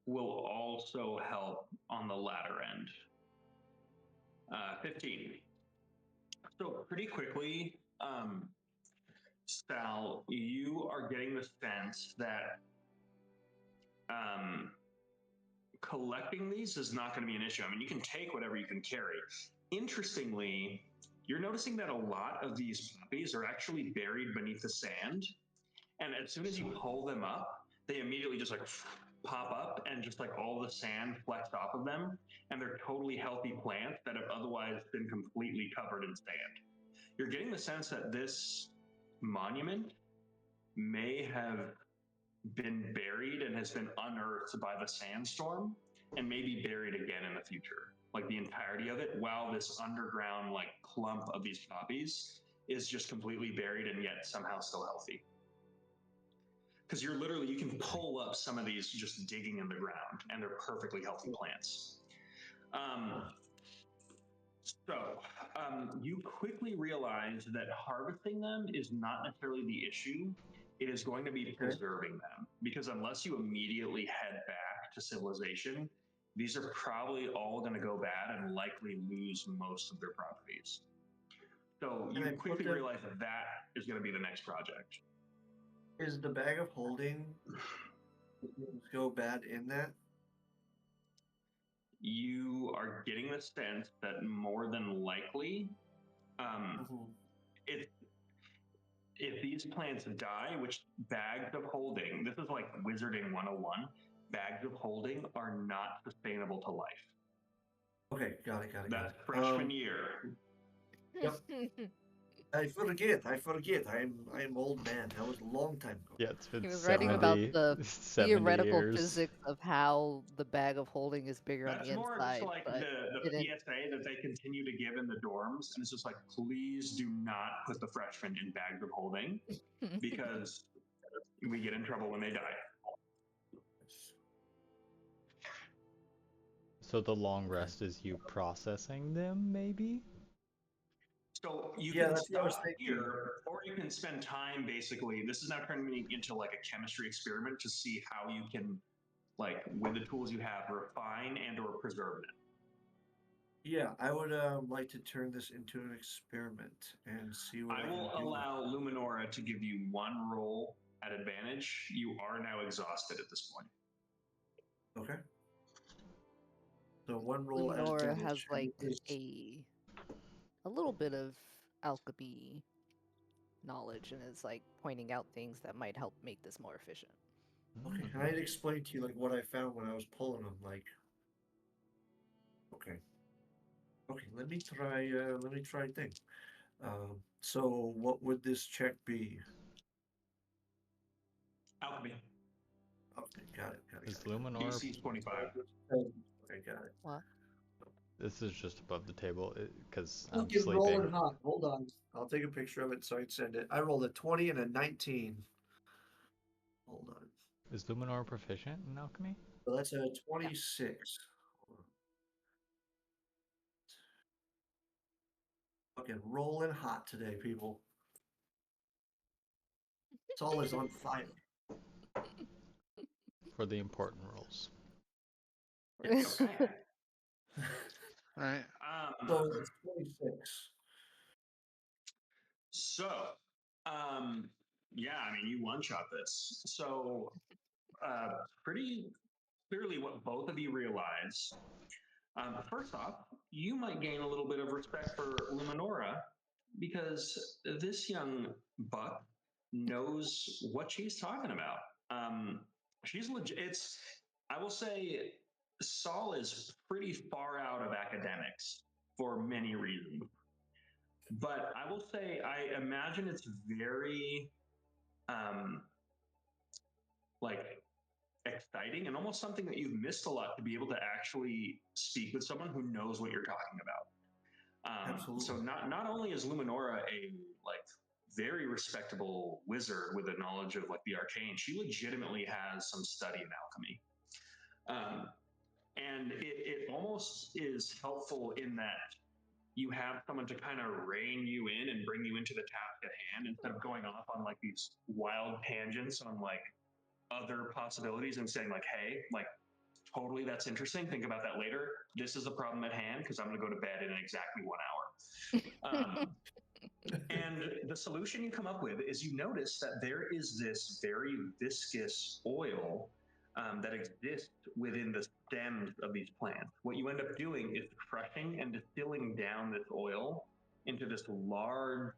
will also help on the latter end. 15. So pretty quickly, Sal, you are getting the sense that collecting these is not going to be an issue. I mean, you can take whatever you can carry. Interestingly, you're noticing that a lot of these puppies are actually buried beneath the sand. And as soon as you pull them up, they immediately just like pop up and just like all the sand flecks off of them. And they're totally healthy plants that have otherwise been completely covered in sand. You're getting the sense that this monument may have been buried and has been unearthed by the sandstorm and may be buried again in the future. Like the entirety of it, while this underground like clump of these poppies is just completely buried and yet somehow still healthy. Because you can pull up some of these just digging in the ground and they're perfectly healthy plants. You quickly realize that harvesting them is not necessarily the issue. It is going to be preserving them, because unless you immediately head back to civilization, these are probably all going to go bad and likely lose most of their properties. So you quickly realize that is going to be the next project. Is the bag of holding go bad in that? You are getting the sense that more than likely, if these plants die, which bags of holding, this is like Wizarding 101, bags of holding are not sustainable to life. Okay, got it. That's freshman year. Yep. I forget. I'm old man. That was a long time ago. Yeah, it's been He was writing about 70, the 70 theoretical years. physics of how the bag of holding is bigger on That's the more just inside, like but the didn't. PSA that they continue to give in the dorms, and it's just like, please do not put the freshmen in bags of holding because we get in trouble when they die. So the long rest is you processing them, maybe? So you Yeah, can that's what I was stop thinking. here, or you can spend time basically. This is now turning into like a chemistry experiment to see how you can, like, with the tools you have, refine and or preserve it. Yeah, I would like to turn this into an experiment and see what I I will can do. allow Luminora to give you one roll at advantage. You are now exhausted at this point. Okay. So one roll at Luminora advantage. has like Is- a little bit of alchemy knowledge and is like pointing out things that might help make this more efficient. Okay, and I'd explain to you like what I found when I was pulling them. Like, okay, let me try thing. So what would this check be? Alchemy. Okay, got it. Is Luminor... DC 25. Okay, got it. What? This is just above the table because I'm Fucking sleeping. rolling hot. Hold on. I'll take a picture of it so I can send it. I rolled a 20 and a 19. Hold on. Is Luminor proficient in alchemy? So that's a 26. Hold on. Fucking rolling hot today, people. It's all is on fire. For the important rolls. Okay. Right. So it's 26. So, yeah, I mean, you one shot this. So, pretty clearly, what both of you realize. First off, you might gain a little bit of respect for Luminora because this young buck knows what she's talking about. She's legit. I will say, Saul is pretty far out of academics for many reasons. But I will say, I imagine it's very, like, exciting and almost something that you've missed a lot to be able to actually speak with someone who knows what you're talking about. Absolutely. So not only is Luminora a like very respectable wizard with a knowledge of like the arcane, she legitimately has some study in alchemy. And it almost is helpful in that you have someone to kind of rein you in and bring you into the task at hand instead of going off on like these wild tangents on like other possibilities and saying like, hey, like totally that's interesting. Think about that later. This is the problem at hand because I'm going to go to bed in exactly 1 hour. And the solution you come up with is you notice that there is this very viscous oil that exists within the stems of these plants. What you end up doing is crushing and distilling down this oil into this large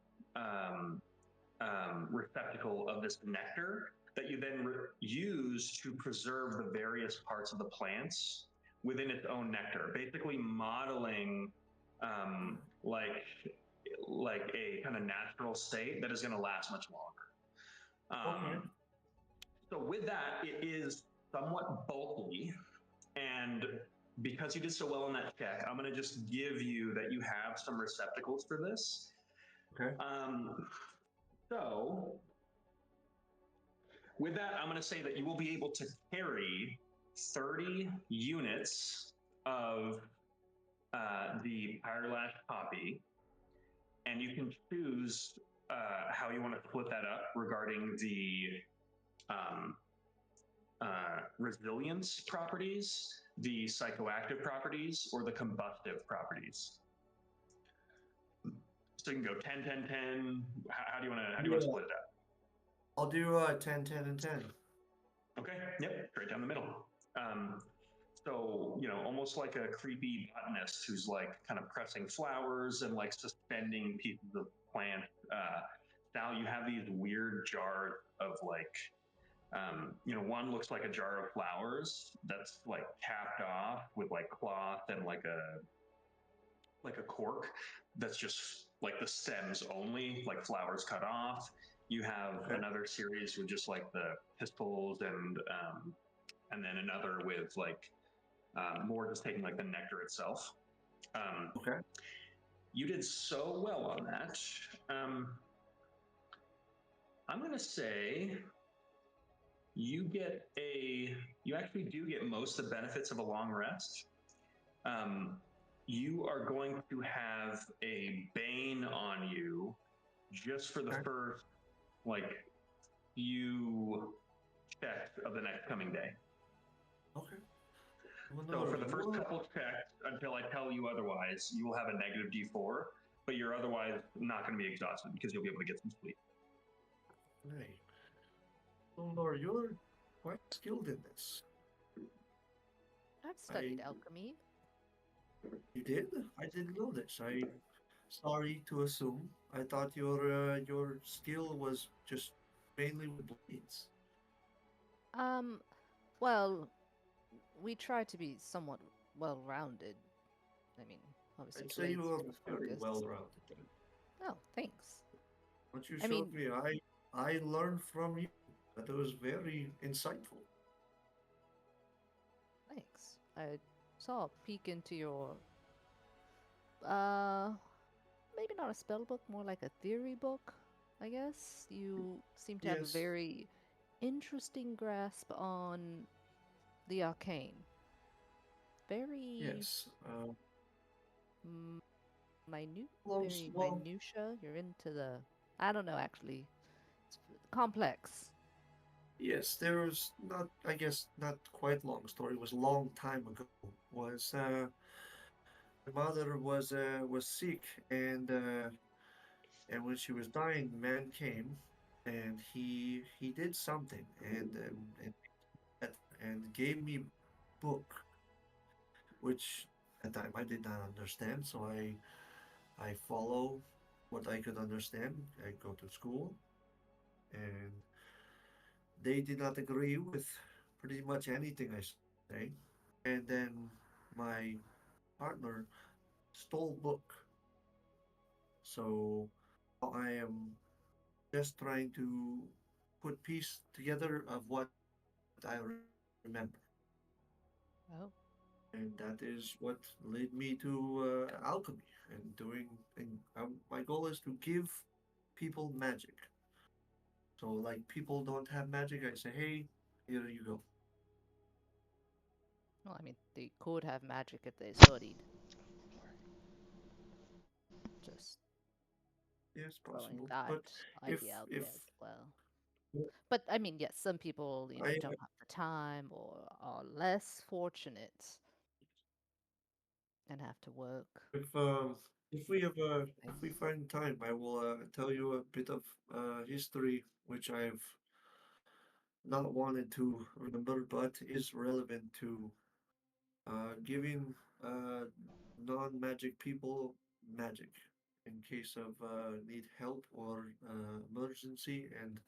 receptacle of this nectar that you then use to preserve the various parts of the plants within its own nectar, basically modeling like a kind of natural state that is going to last much longer. Okay. So with that, it is somewhat bulky, and because you did so well on that check, I'm going to just give you that you have some receptacles for this. Okay. So with that, I'm going to say that you will be able to carry 30 units of the Pyrelash poppy, and you can choose how you want to split that up regarding the resilience properties, the psychoactive properties, or the combustive properties. So you can go 10, 10, 10. How do you want to split it up? I'll do 10, 10, and 10. Okay, yep, right down the middle. So, you know, almost like a creepy botanist who's like kind of pressing flowers and like suspending pieces of plant. Now you have these weird jars of like, you know, one looks like a jar of flowers that's like capped off with like cloth and like like a cork that's just like the stems only, like flowers cut off. You have Okay. another series with just like the pistils, and then another with like more just taking like the nectar itself. Okay. You did so well on that. I'm gonna say you actually do get most of the benefits of a long rest. Um, you are going to have a bane on you just for the Okay. first like few checks of the next coming day. Okay. Well, So no, for the first well, couple checks, until I tell you otherwise, you will have a negative D4, but you're otherwise not going to be exhausted because you'll be able to get some sleep. hey. Well, Laura, you're quite skilled in this. I've studied I- alchemy. You did? I didn't know this. Sorry to assume. I thought your skill was just mainly with blades. Um, well, we try to be somewhat well-rounded. I mean, obviously, I'd say you blades are are the very focus. well rounded. Oh, thanks. What you I showed mean- me, I learned from you. That was very insightful. Thanks. I saw a peek into your, uh, maybe not a spell book, more like a theory book, I guess. You seem to have a Yes. very interesting grasp on the arcane. Very Yes. mm, minute, Well, very well, minutia. You're into the, I don't know, actually. It's complex. yes. There was not, I guess, not quite long story. It was a long time ago. Was my mother was sick, and when she was dying, man came, and he did something, and gave me book, which at the time I did not understand. So I follow what I could understand. I go to school, and they did not agree with pretty much anything I say. And then my partner stole book. So I am just trying to put piece together of what I remember. Oh, And that is what led me to alchemy and doing. And my goal is to give people magic. So like people don't have magic, I say, hey, here you go. well, I mean, they could have magic if they studied. Just Yes, throwing possible. that But idea out if there as well. But I mean, yes, some people, I don't have the time or are less fortunate and have to work. if if we find time, I will tell you a bit of history which I've not wanted to remember, but is relevant to giving non-magic people magic in case of need help or emergency and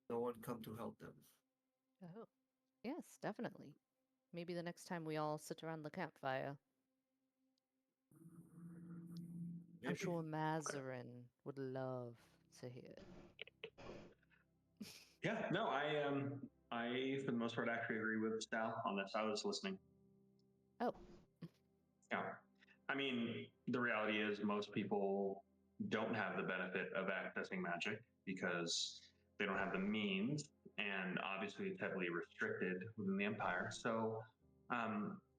no one come to help them. Oh, yes, definitely. Maybe the next time we all sit around the campfire. I'm Maybe. sure Mazarin would love to hear it. Yeah, no, I for the most part actually agree with Sal on this. I was listening. Oh, Yeah, I mean, the reality is most people don't have the benefit of accessing magic because they don't have the means, and obviously it's heavily restricted within the empire. So,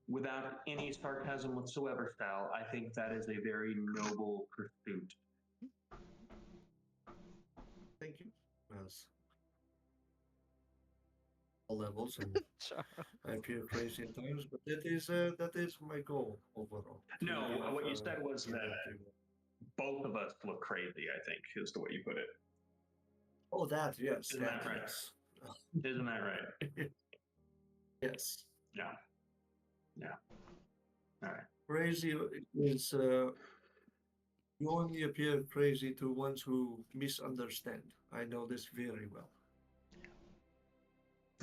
without any sarcasm whatsoever, Sal, I think that is a very noble pursuit. Thank you. As all levels, and Charles. I appear crazy at times, but that is my goal overall. to No, give, what you said was give that everyone- both of us look crazy, I think, is the way you put it. Oh, that yes, Isn't that right? yes, Isn't that right? yes. Yeah. Yeah. All right. Crazy is you only appear crazy to ones who misunderstand. I know this very well.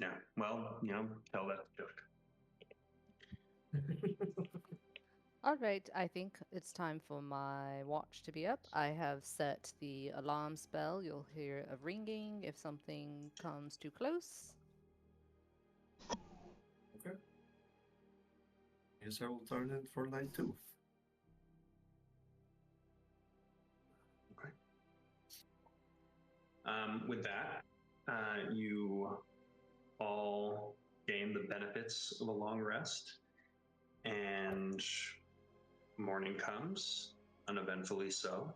Yeah. Well, tell that joke. All right, I think it's time for my watch to be up. I have set the alarm spell. You'll hear a ringing if something comes too close. Okay. Guess I will turn in for night 2. Okay. With that, you all gain the benefits of a long rest, and morning comes, uneventfully so.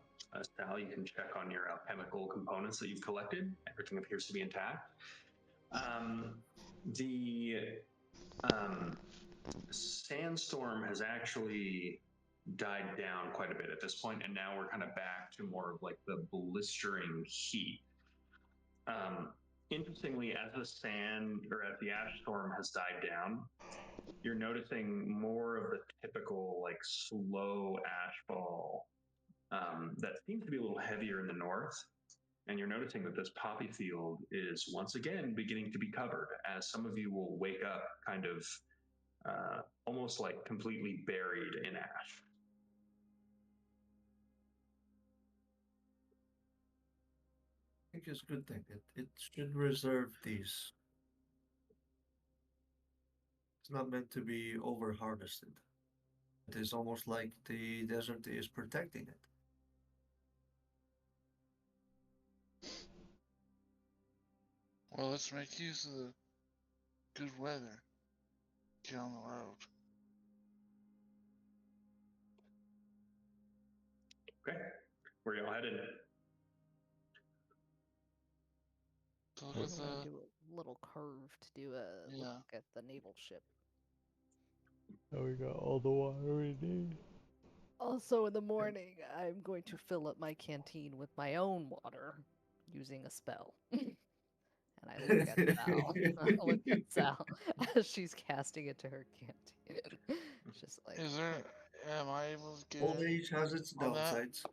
Sal, you can check on your alchemical components that you've collected. Everything appears to be intact. The sandstorm has actually died down quite a bit at this point, and now we're kind of back to more of like the blistering heat. Interestingly, as the sand or as the ash storm has died down, you're noticing more of the typical like slow ash fall that seems to be a little heavier in the north. And you're noticing that this poppy field is once again beginning to be covered, as some of you will wake up kind of almost like completely buried in ash. I think it's a good thing. It should reserve these. It's not meant to be over harvested. It is almost like the desert is protecting it. Well, let's make use of the good weather. Get on the road. Okay, where y'all headed? So I'm with gonna do a little curve to do a Yeah. look at the naval ship. Oh, we got all the water we need. Also, in the morning, I'm going to fill up my canteen with my own water using a spell. And I look at Sal. I look at Sal as she's casting it to her canteen. It's just like, Is there? Am I able to get Old any age has its on that? downsides.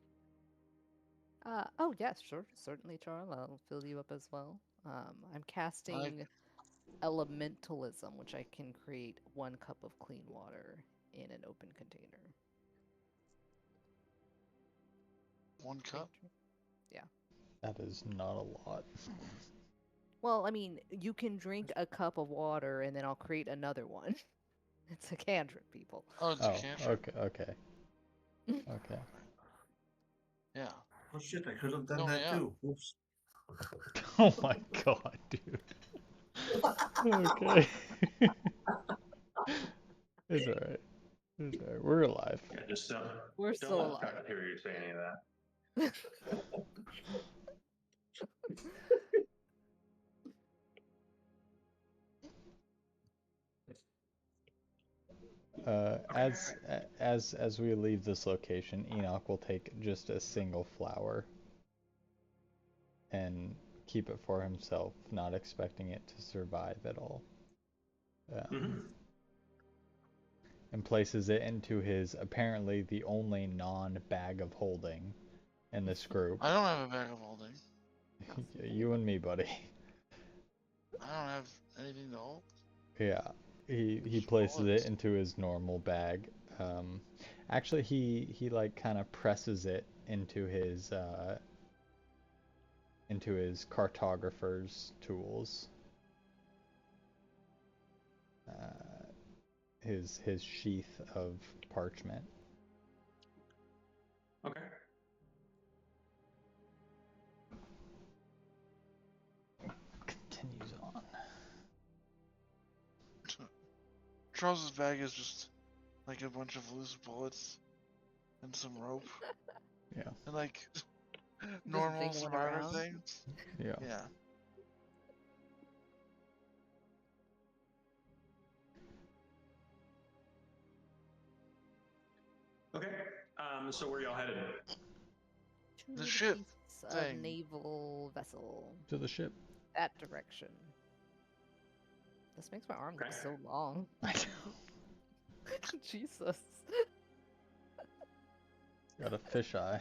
oh yes, sure, certainly, Charles. I'll fill you up as well. I'm casting elementalism, which I can create 1 cup of clean water in an open container. 1 cup? That is not a lot. Well, I mean, you can drink a cup of water and then I'll create another one. It's a cantrip, people. Oh, it's a cantrip. Okay. Okay. Yeah. Oh shit, I could have done Oh, that yeah. too. Oops. Oh my god, dude. Okay. It's alright. It's alright. We're alive. Yeah, just don't. We're Don't still let alive. Scott hear you say any of that. As we leave this location, Enoch will take just a single flower and keep it for himself, not expecting it to survive at all. And places it into his apparently the only non-bag of holding in this group. I don't have a bag of holding. You and me, buddy. I don't have anything to hold. Yeah, he Just places bullets. it into his normal bag. Actually, he like kind of presses it into his cartographer's tools. His sheath of parchment. Okay. Continues on. Charles's bag is just like a bunch of loose bullets and some rope Yeah. and like normal dingling survivor around. things. Yeah. Yeah. Okay. So where y'all headed? To The ship piece thing. of naval vessel. To the ship. That direction. This makes my arm look Okay. so long. I know. Jesus. Got a fisheye. I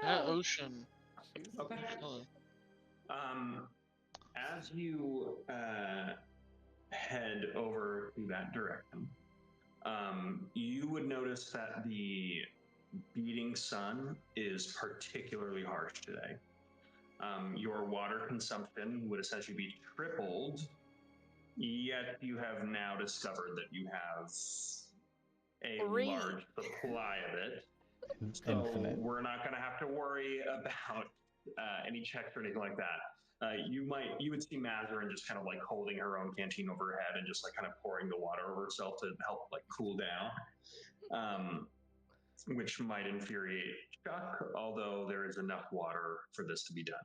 Yeah, know. ocean. Jesus. Okay. Really. As you head over to that direction, you would notice notice that the beating sun is particularly harsh today. Your water consumption would essentially be tripled, yet you have now discovered that you have a large supply of it. So Infinite. we're not going to have to worry about any checks or anything like that. You would see Mazarin just kind of like holding her own canteen over her head and just like kind of pouring the water over herself to help like cool down, which might infuriate Chuck, although there is enough water for this to be done.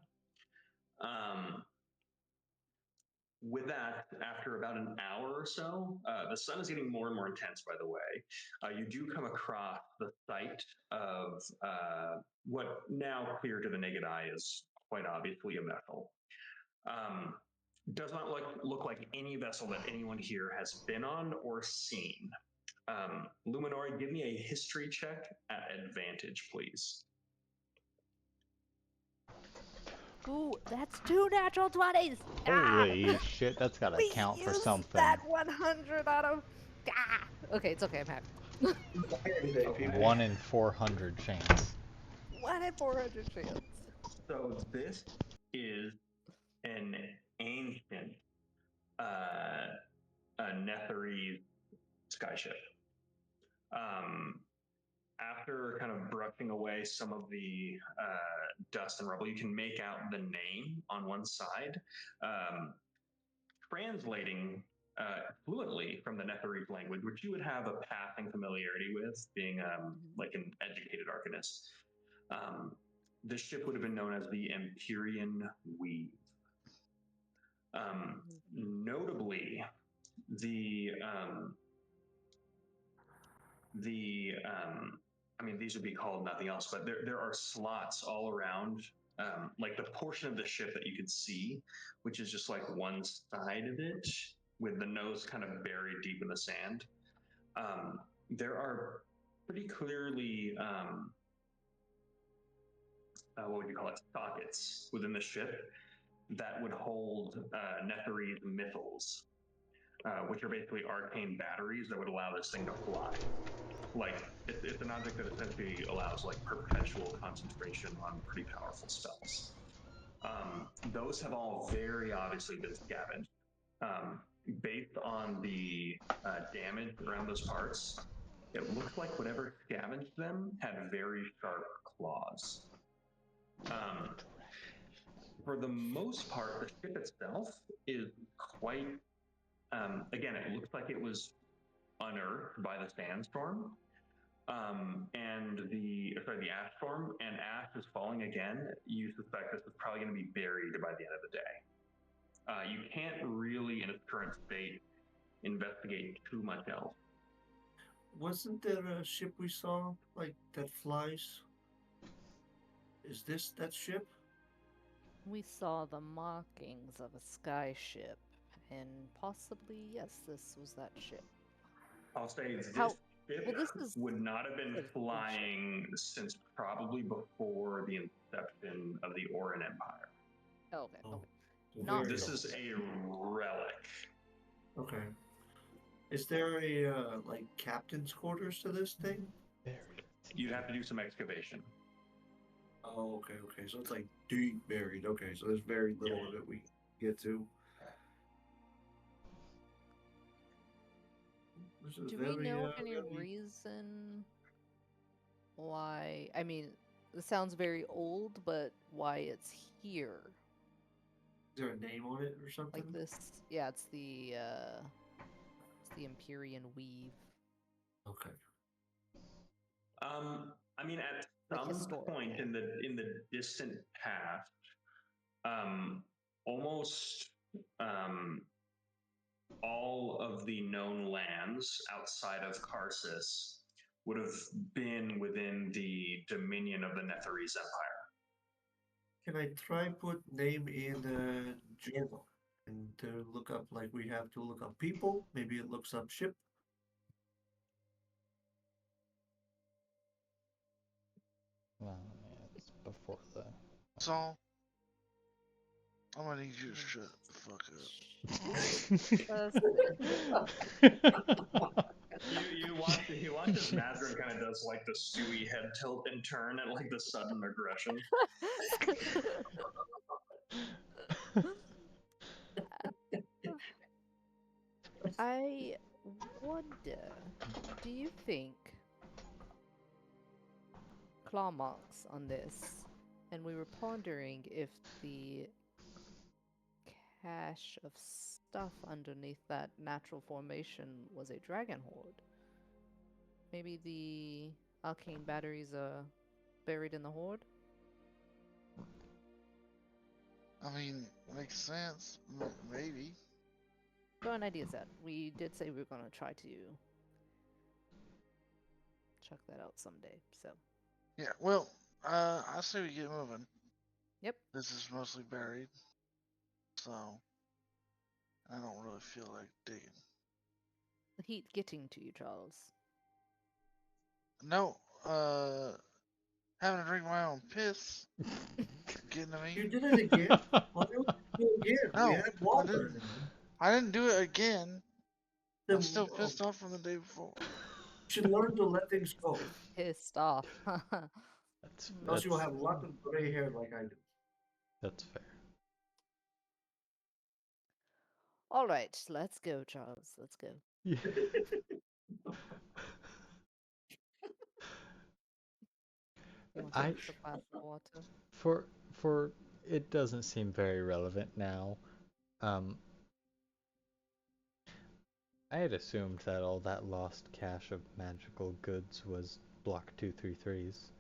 With that, after about an hour or so, the sun is getting more and more intense, by the way. You do come across the site of what now clear to the naked eye is quite obviously a vessel. Does not look like any vessel that anyone here has been on or seen. Luminori, give me a history check at advantage, please. Ooh, that's 2 natural 20s. Holy shit, that's gotta We count for used something. that 100 out of. Okay, it's okay. I'm happy. 1 in 400 chance. 1 in 400 chance. So this is an ancient Netherese skyship. After kind of brushing away some of the dust and rubble, you can make out the name on one side, translating fluently from the Netherese language, which you would have a passing familiarity with, being like an educated arcanist. This ship would have been known as the Empyrean Weave. Notably, I mean, these would be called nothing else, but there are slots all around, like the portion of the ship that you could see, which is just like one side of it with the nose kind of buried deep in the sand. There are pretty clearly, what would you call it, sockets within the ship that would hold Netherese missiles, which are basically arcane batteries that would allow this thing to fly. Like, it's an object that essentially allows like perpetual concentration on pretty powerful spells. Those have all very obviously been scavenged. Based on the damage around those parts, it looks like whatever scavenged them had very sharp claws. For the most part, the ship itself is quite, again, it looks like it was unearthed by the sandstorm, and the ash storm, and ash is falling again. You suspect this is probably going to be buried by the end of the day. You can't really, in its current state, investigate too much else. Wasn't there a ship we saw, like, that flies? Is this that ship? We saw the markings of a sky ship, and possibly, yes, this was that ship. I'll say this How- ship well, this is- would not have been Good. flying since probably before the inception of the Oran Empire. Oh, okay. Oh. Okay. So Not very This old. is a relic. Okay. Is there a like captain's quarters to this thing? You'd have to do some excavation. Oh, okay, okay. So it's like deep buried. Okay, so there's very little Yeah. of it we get to. This is Do we very, know any very- reason why? I mean, it sounds very old, but why it's here? Is there a name on it or something? Like this? Yeah, it's the Empyrean Weave. Okay. I mean, at Like some historical. point in the distant past, almost all of the known lands outside of Karsus would have been within the dominion of the Netherese Empire. Can I try put name in journal and to look up like we have to look up people? Maybe it looks up ship. Well, yeah, it's before the. Saul, I'm gonna need you to shut the fuck up. You watch as Mazrin kind of does like the Stewie head tilt and turn at like the sudden aggression. I wonder, do you think claw marks on this? And we were pondering if the cache of stuff underneath that natural formation was a dragon horde. Maybe the arcane batteries are buried in the horde? I mean, makes sense. Maybe. Throwing ideas out. We did say we were going to try to check that out someday, so. Yeah, well, I say we get moving. Yep. This is mostly buried. So, I don't really feel like digging. The heat getting to you, Charles. No, having to drink my own piss. Getting to You me. did it again. Why don't you do it again? No, We had I water. I didn't do it again. Then, I'm still oh, pissed off from the day before. you should learn to let things go. Pissed off. Else you'll have lots of gray hair like I do. That's fair. All right, let's go, Charles. Let's go. Yeah. You want to I- take a glass of water? For it doesn't seem very relevant now. I had assumed that all that lost cache of magical goods was block 233's,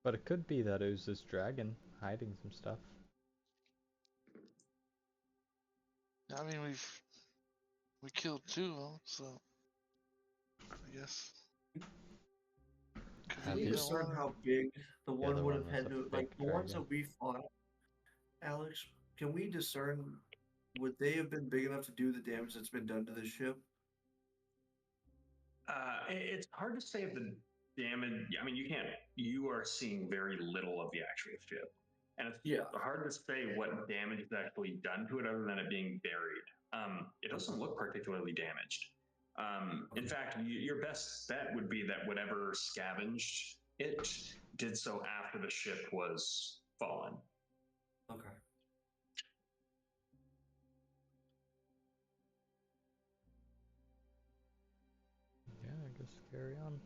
but it could be that it was this dragon hiding some stuff. I mean, we killed 2 of them, so I guess. Could Have Can be you you- the discern one. how big the one other would one have was had a to, like big the ones dragon. that we fought, Alex? Can we discern, would they have been big enough to do the damage that's been done to the ship? It's hard to say if the damage. I mean, you can't. You are seeing very little of the actual ship, and it's Yeah. hard to say what damage is actually done to it, other than it being buried. It doesn't look particularly damaged. In fact, your best bet would be that whatever scavenged it did so after the ship was fallen. Okay. Yeah, I guess carry on.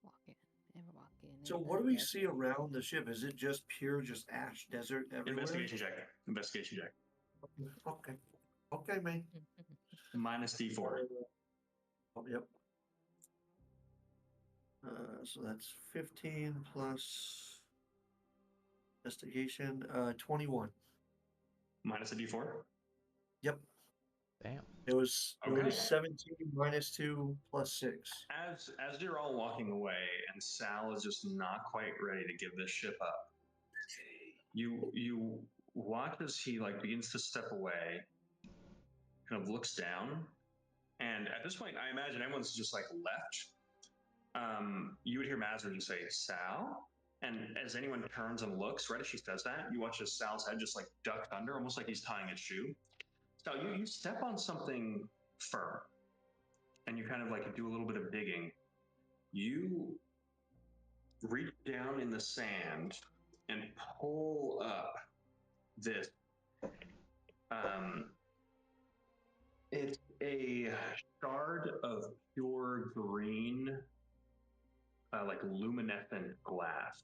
Walk in. And walk in. So and what do then we get- see around the ship? Is it just pure, just ash desert everywhere? Investigation check. Investigation check. Okay. Okay, man. Minus D4. Oh, yep. So that's 15 plus investigation, 21. Minus a D4. Yep. Damn. It was Okay. 17 minus 2 plus 6. As you're all walking away, and Sal is just not quite ready to give this ship up, you watch as he like begins to step away, kind of looks down, and at this point, I imagine everyone's just like left. You would hear Mazur just say, "Sal," and as anyone turns and looks, right as she says that, you watch as Sal's head just like ducks under, almost like he's tying a shoe. Sal, you step on something firm, and you kind of like do a little bit of digging. You reach down in the sand and pull up this. It's a shard of pure green, like luminescent glass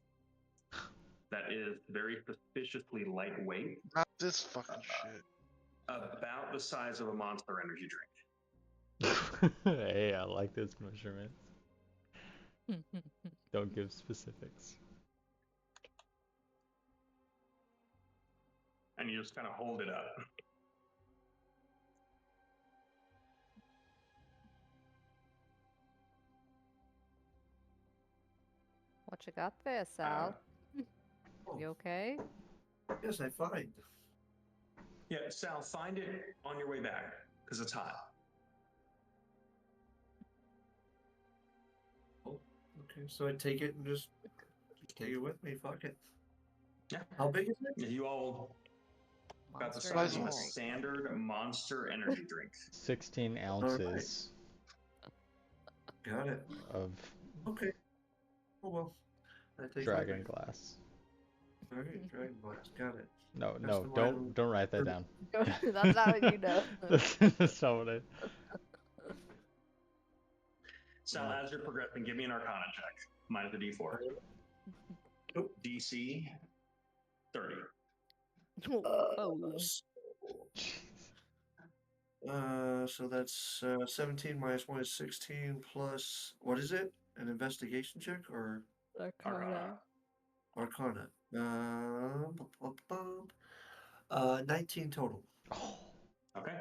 that is very suspiciously lightweight, Not this fucking shit. about the size of a Monster energy drink. Hey, I like those measurements. Don't give specifics. And you just kind of hold it up. What you got there, Sal? Oh, You okay? yes, I find. Yeah, Sal, find it on your way back because it's hot. Oh, okay, so I take it and just take it with me. Fuck it. Yeah. How big is it? You all About the Monster size of a energy drink. standard Monster energy drink. 16 ounces Got it. of Okay. Oh well. I take dragon that. glass. All right, dragon glass. Got it. No, Custom don't write that down. That's not what you know. That's not what I. Sal, as you're progressing, give me an Arcana check. Minus a D4. Oh. DC 30. Whoa. So that's 17 minus 1 is 16 plus what is it? An investigation check or Arcana. Arcana? 19 total. Okay.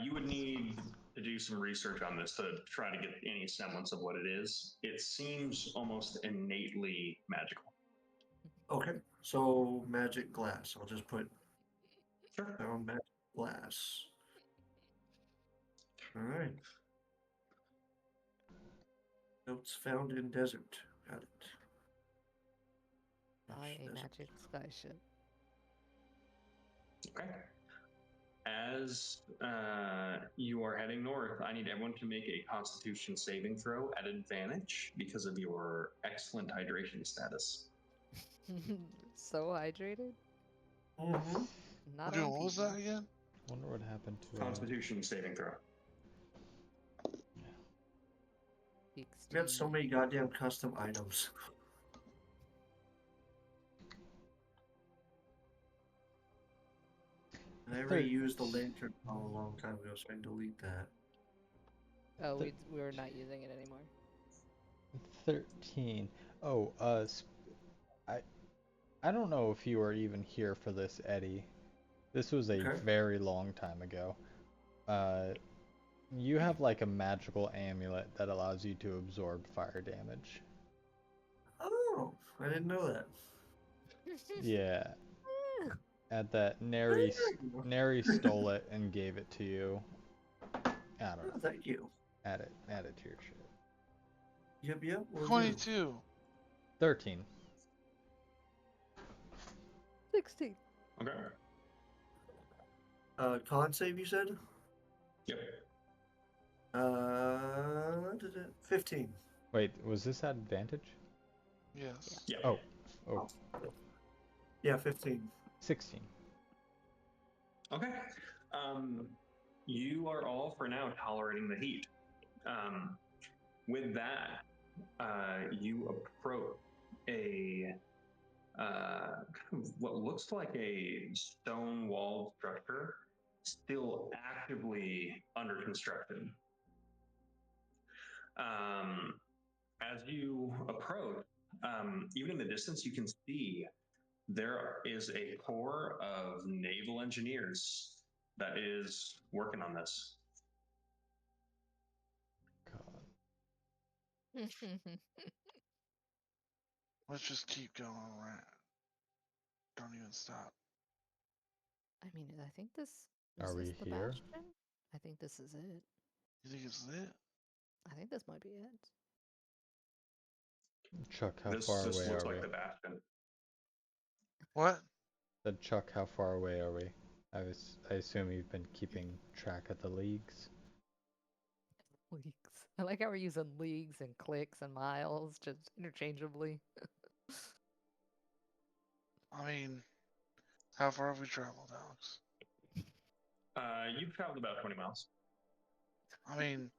You would need to do some research on this to try to get any semblance of what it is. It seems almost innately magical. Okay, so magic glass. I'll just put Sure. down magic glass. All right. Notes found in desert. Got it. Buy a Desert. magic sky ship. Okay. As you are heading north, I need everyone to make a Constitution saving throw at advantage because of your excellent hydration status. So hydrated? Mm-hmm. Not Dude, on what was people. that again? Wonder what happened to. Constitution saving throw. We got so many goddamn custom items. I already used the lantern a long time ago, so I can delete that. Oh, we were not using it anymore. 13. Oh, I don't know if you were even here for this, Eddie. This was a Okay. very long time ago. You have like a magical amulet that allows you to absorb fire damage. Oh, I didn't know that. Yeah. At that, Neri stole it and gave it to you. I don't know. Oh, thank you. Add it to your shit. Yep. will do. 22. 13. 16. Okay. Con save, you said? Yep. 15. Wait, was this at advantage? Yes. Yep. Oh, Yeah, 15. 16. Okay. You are all for now tolerating the heat. With that, you approach a kind of what looks like a stone-walled structure, still actively under construction. As you approach, even in the distance, you can see there is a corps of naval engineers that is working on this. God. Let's just keep going around. Don't even stop. I mean, I think this Are is we this the here? bastion? I think this is it. You think it's lit? I think this might be it. Chuck, how This far looks away are like we? the bastion. What? Said Chuck, how far away are we? I assume you've been keeping track of the leagues. Leagues. I like how we're using leagues and clicks and miles just interchangeably. I mean, how far have we traveled, Alex? You've traveled about 20 miles. I mean,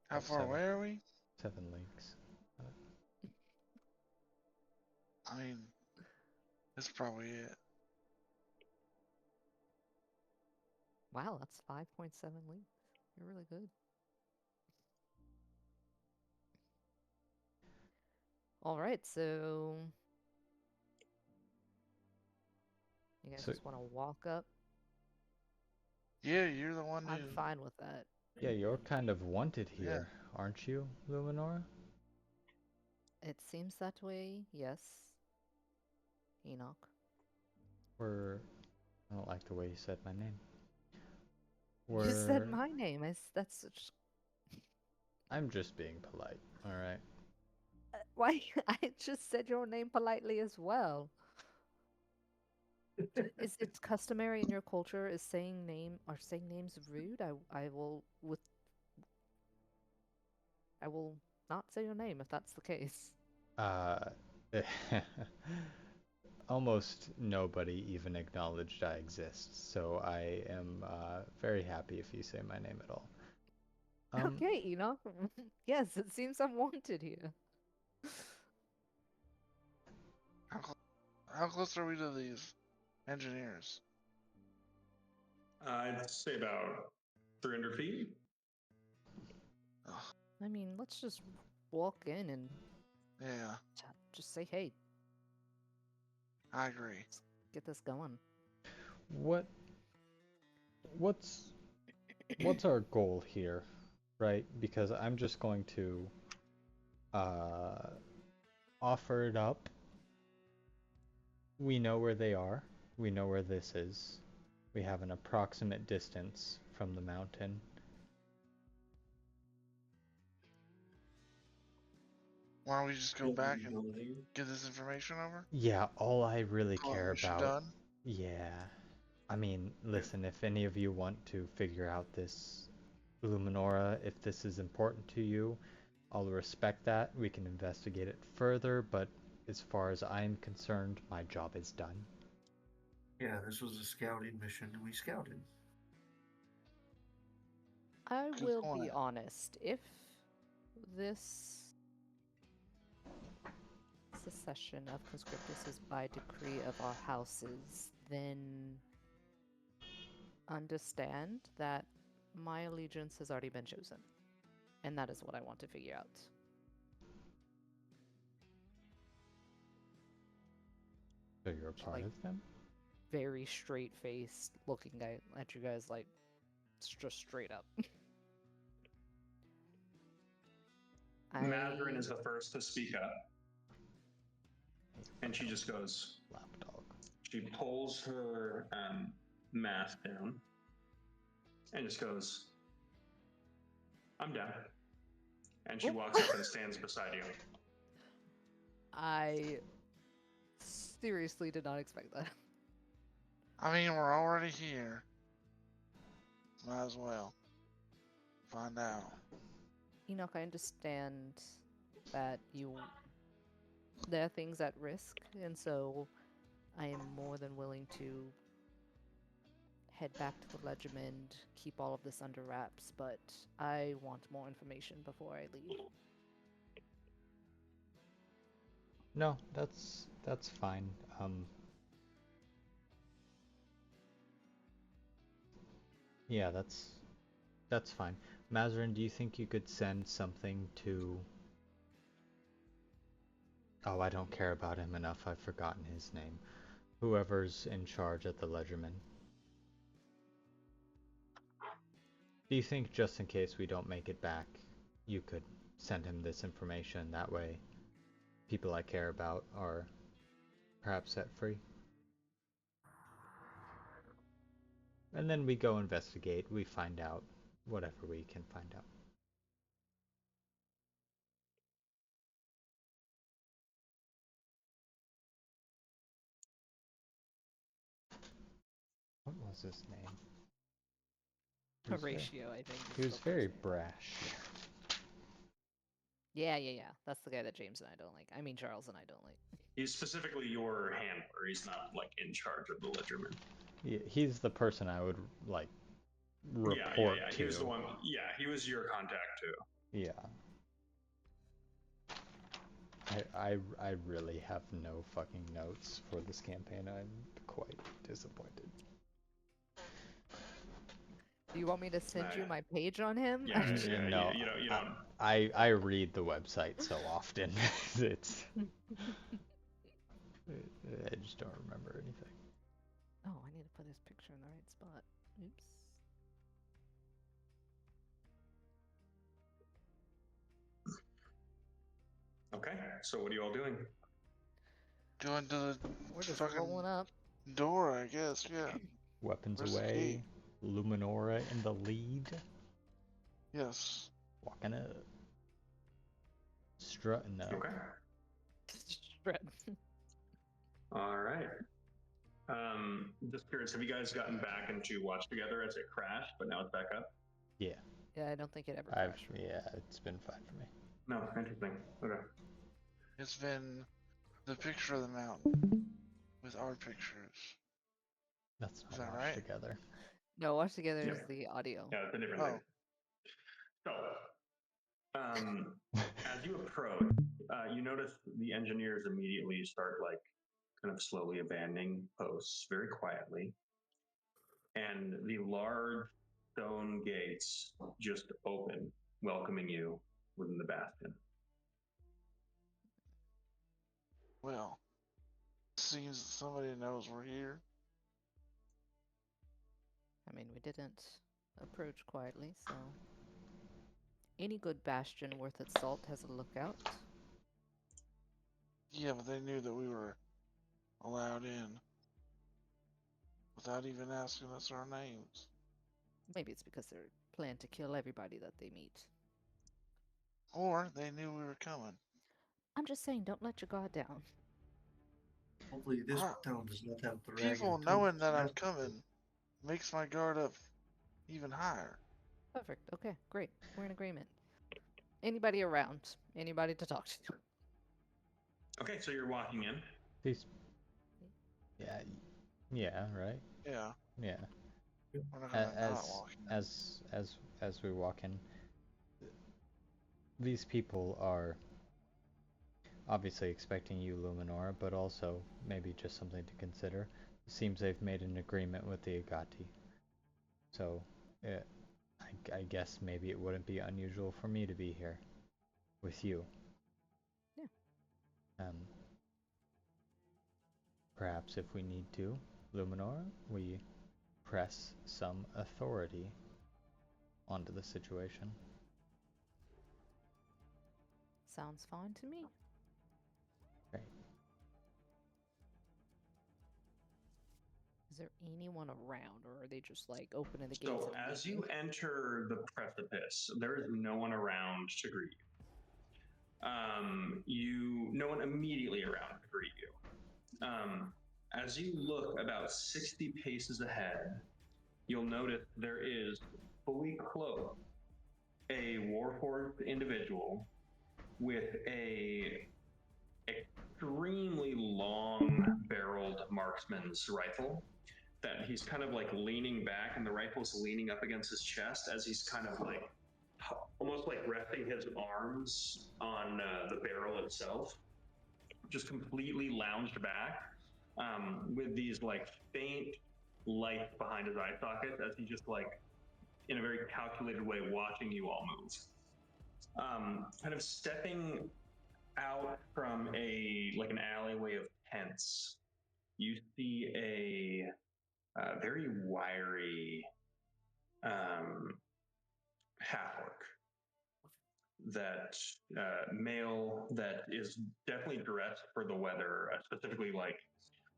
how About far 7. away are we? 7 leagues. I mean, that's probably it. Wow, that's 5.7 leagues. You're really good. All right, so you guys So- just want to walk up? Yeah, you're the one I'm who. fine with that. Yeah, you're kind of wanted here, aren't you, Luminora? It seems that way, yes. Enoch. I don't like the way you said my name. You said my name. That's such. I'm just being polite, alright? Why? I just said your name politely as well. Is it customary in your culture? Is saying names rude? I will not say your name if that's the case. Uh, almost nobody even acknowledged I exist, so I am very happy if you say my name at all. Okay, Enoch. Yes, it seems I'm wanted here. How close are we to these engineers? I'd say about 300 feet. Ugh, I mean, let's just walk in and yeah, just say, hey, I agree. get this going. What's our goal here, right? Because I'm just going to offer it up. We know where they are. We know where this is. We have an approximate distance from the mountain. Why don't we just go back and get this information over? Yeah, all I really Call it care mission about. done? Yeah. I mean, listen, if any of you want to figure out this Luminora, if this is important to you, I'll respect that. We can investigate it further, but as far as I'm concerned, my job is done. Yeah, this was a scouting mission, and we scouted. I Good will point. be honest. If this secession of Conscriptus is by decree of our houses, then understand that my allegiance has already been chosen. And that is what I want to figure out. So you're a part Like, of them? very straight faced looking at you guys, like, just straight up. Mazarin is the first to speak up. And she just goes, Lapdog. she pulls her mask down and just goes, I'm down. And she walks up and stands beside you. I seriously did not expect that. I mean, we're already here. Might as well find out. Enoch, I understand that there are things at risk, and so I am more than willing to head back to the Legiment, keep all of this under wraps, but I want more information before I leave. No, that's fine. Yeah, that's fine. Mazarin, do you think you could send something to... Oh, I don't care about him enough. I've forgotten his name. Whoever's in charge at the Legerdman. Do you think just in case we don't make it back, you could send him this information? That way, people I care about are perhaps set free? And then we go investigate. We find out whatever we can find out. What was his name? Horatio, I think. He was very brash. Yeah. That's the guy that James and I don't like. I mean, Charles and I don't like. He's specifically your handler. He's not like in charge of the Legerdman. Yeah, he's the person I would like report to. He was the one. Yeah, he was your contact too. Yeah. I really have no fucking notes for this campaign. I'm quite disappointed. Do you want me to send you my page on him? Yeah, No, you don't. I read the website so often. It's I just don't remember anything. Oh, I need to put his picture in the right spot. Oops. Okay, so what are you all doing? Going to the We're just fucking rolling up. door, I guess, yeah. Weapons Where's the away. Luminora in the lead. Yes. Walking up. Strutting up. Okay. Shred. All right. Just curious, have you guys gotten back into Watch Together as it crashed, but now it's back up? Yeah. Yeah, I don't think it ever I've crashed. yeah, it's been fine for me. No, interesting. Okay. It's been the picture of the mountain with our pictures. That's not Is that Watch right? Together. No, Watch Together Yeah. is the audio. Yeah, it's a different Oh. thing. So, as you approach, you notice the engineers immediately start like kind of slowly abandoning posts very quietly, and the large stone gates just open, welcoming you within the bastion. Well, seems that somebody knows we're here. I mean, we didn't approach quietly, so any good bastion worth its salt has a lookout. Yeah, but they knew that we were allowed in without even asking us our names. Maybe it's because they're planning to kill everybody that they meet. Or they knew we were coming. I'm just saying, don't let your guard down. Hopefully, this Ah, town does not have dragon. People knowing that I'm coming makes my guard up even higher. Perfect. Okay, great. We're in agreement. Anybody around? Anybody to talk to? Okay, so you're walking in. These. Yeah. Yeah. Right. Yeah, Yeah. we're not gonna not walk. As we walk in, these people are obviously expecting you, Luminora, but also maybe just something to consider. It seems they've made an agreement with the Agati, so I guess maybe it wouldn't be unusual for me to be here with you. Yeah. Perhaps if we need to, Luminora, we press some authority onto the situation. Sounds fine to me. Great. Is there anyone around, or are they just like opening the gates? So and as leaving? you enter the precipice, there is no one around to greet you. No one immediately around to greet you. As you look about 60 paces ahead, you'll notice there is fully cloaked a Warforged individual with a extremely long-barreled marksman's rifle that he's kind of like leaning back, and the rifle's leaning up against his chest as he's kind of like almost like resting his arms on the barrel itself, just completely lounged back, with these like faint lights behind his eye sockets as he just like in a very calculated way watching you all move. Kind of stepping out from an alleyway of tents, you see a very wiry half-orc, that male that is definitely dressed for the weather, specifically like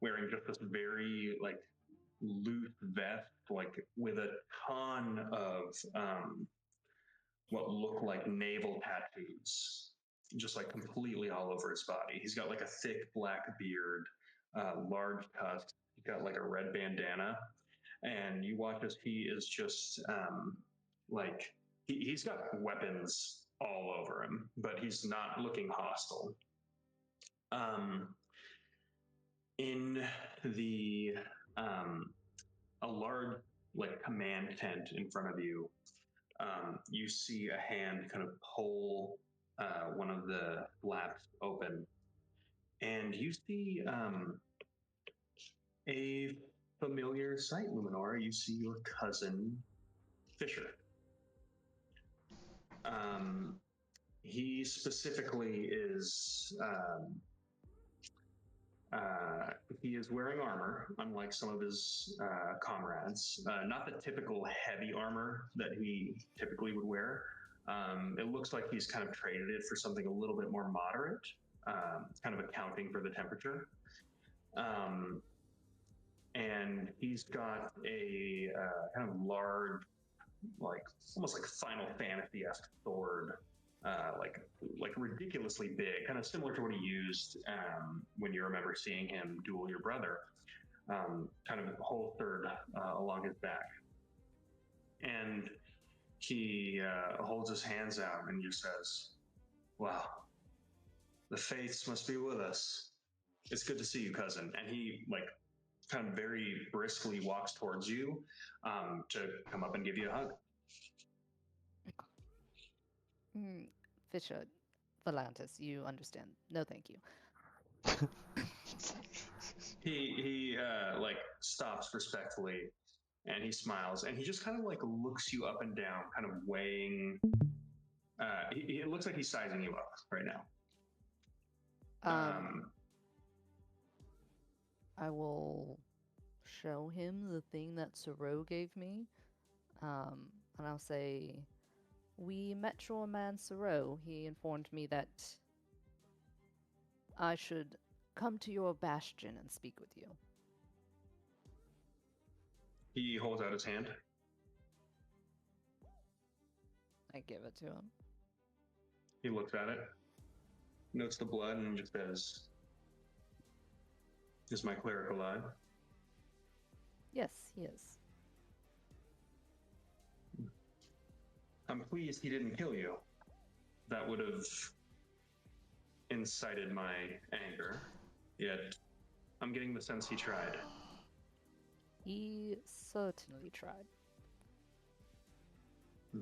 wearing just this very like loose vest, like with a ton of what look like naval tattoos, just like completely all over his body. He's got like a thick black beard, large tusks. He's got like a red bandana, and you watch as he is just like he's got weapons all over him, but he's not looking hostile. In the a large like command tent in front of you, you see a hand kind of pull one of the flaps open, and you see a familiar sight, Luminora. You see your cousin, Fisher. He specifically is he is wearing armor, unlike some of his comrades. Not the typical heavy armor that he typically would wear. It looks like he's kind of traded it for something a little bit more moderate, kind of accounting for the temperature. And he's got a kind of large, like almost like Final Fantasy-esque sword, like ridiculously big, kind of similar to what he used when you remember seeing him duel your brother. kind of holstered along his back. And he holds his hands out and just says, "Wow, the faiths must be with us. It's good to see you, cousin." And he like kind of very briskly walks towards you to come up and give you a hug. Fisher, Volantis, you understand. No, thank you. He like stops respectfully and he smiles and he just kind of like looks you up and down, kind of weighing. It looks like he's sizing you up right now. I will show him the thing that Soro gave me. And I'll say, we met your man Soro. He informed me that I should come to your bastion and speak with you. He holds out his hand. I give it to him. He looks at it, notes the blood, and just says, "Is my cleric alive?" Yes, he is. I'm pleased he didn't kill you. That would have incited my anger. Yet, I'm getting the sense he tried. He certainly tried.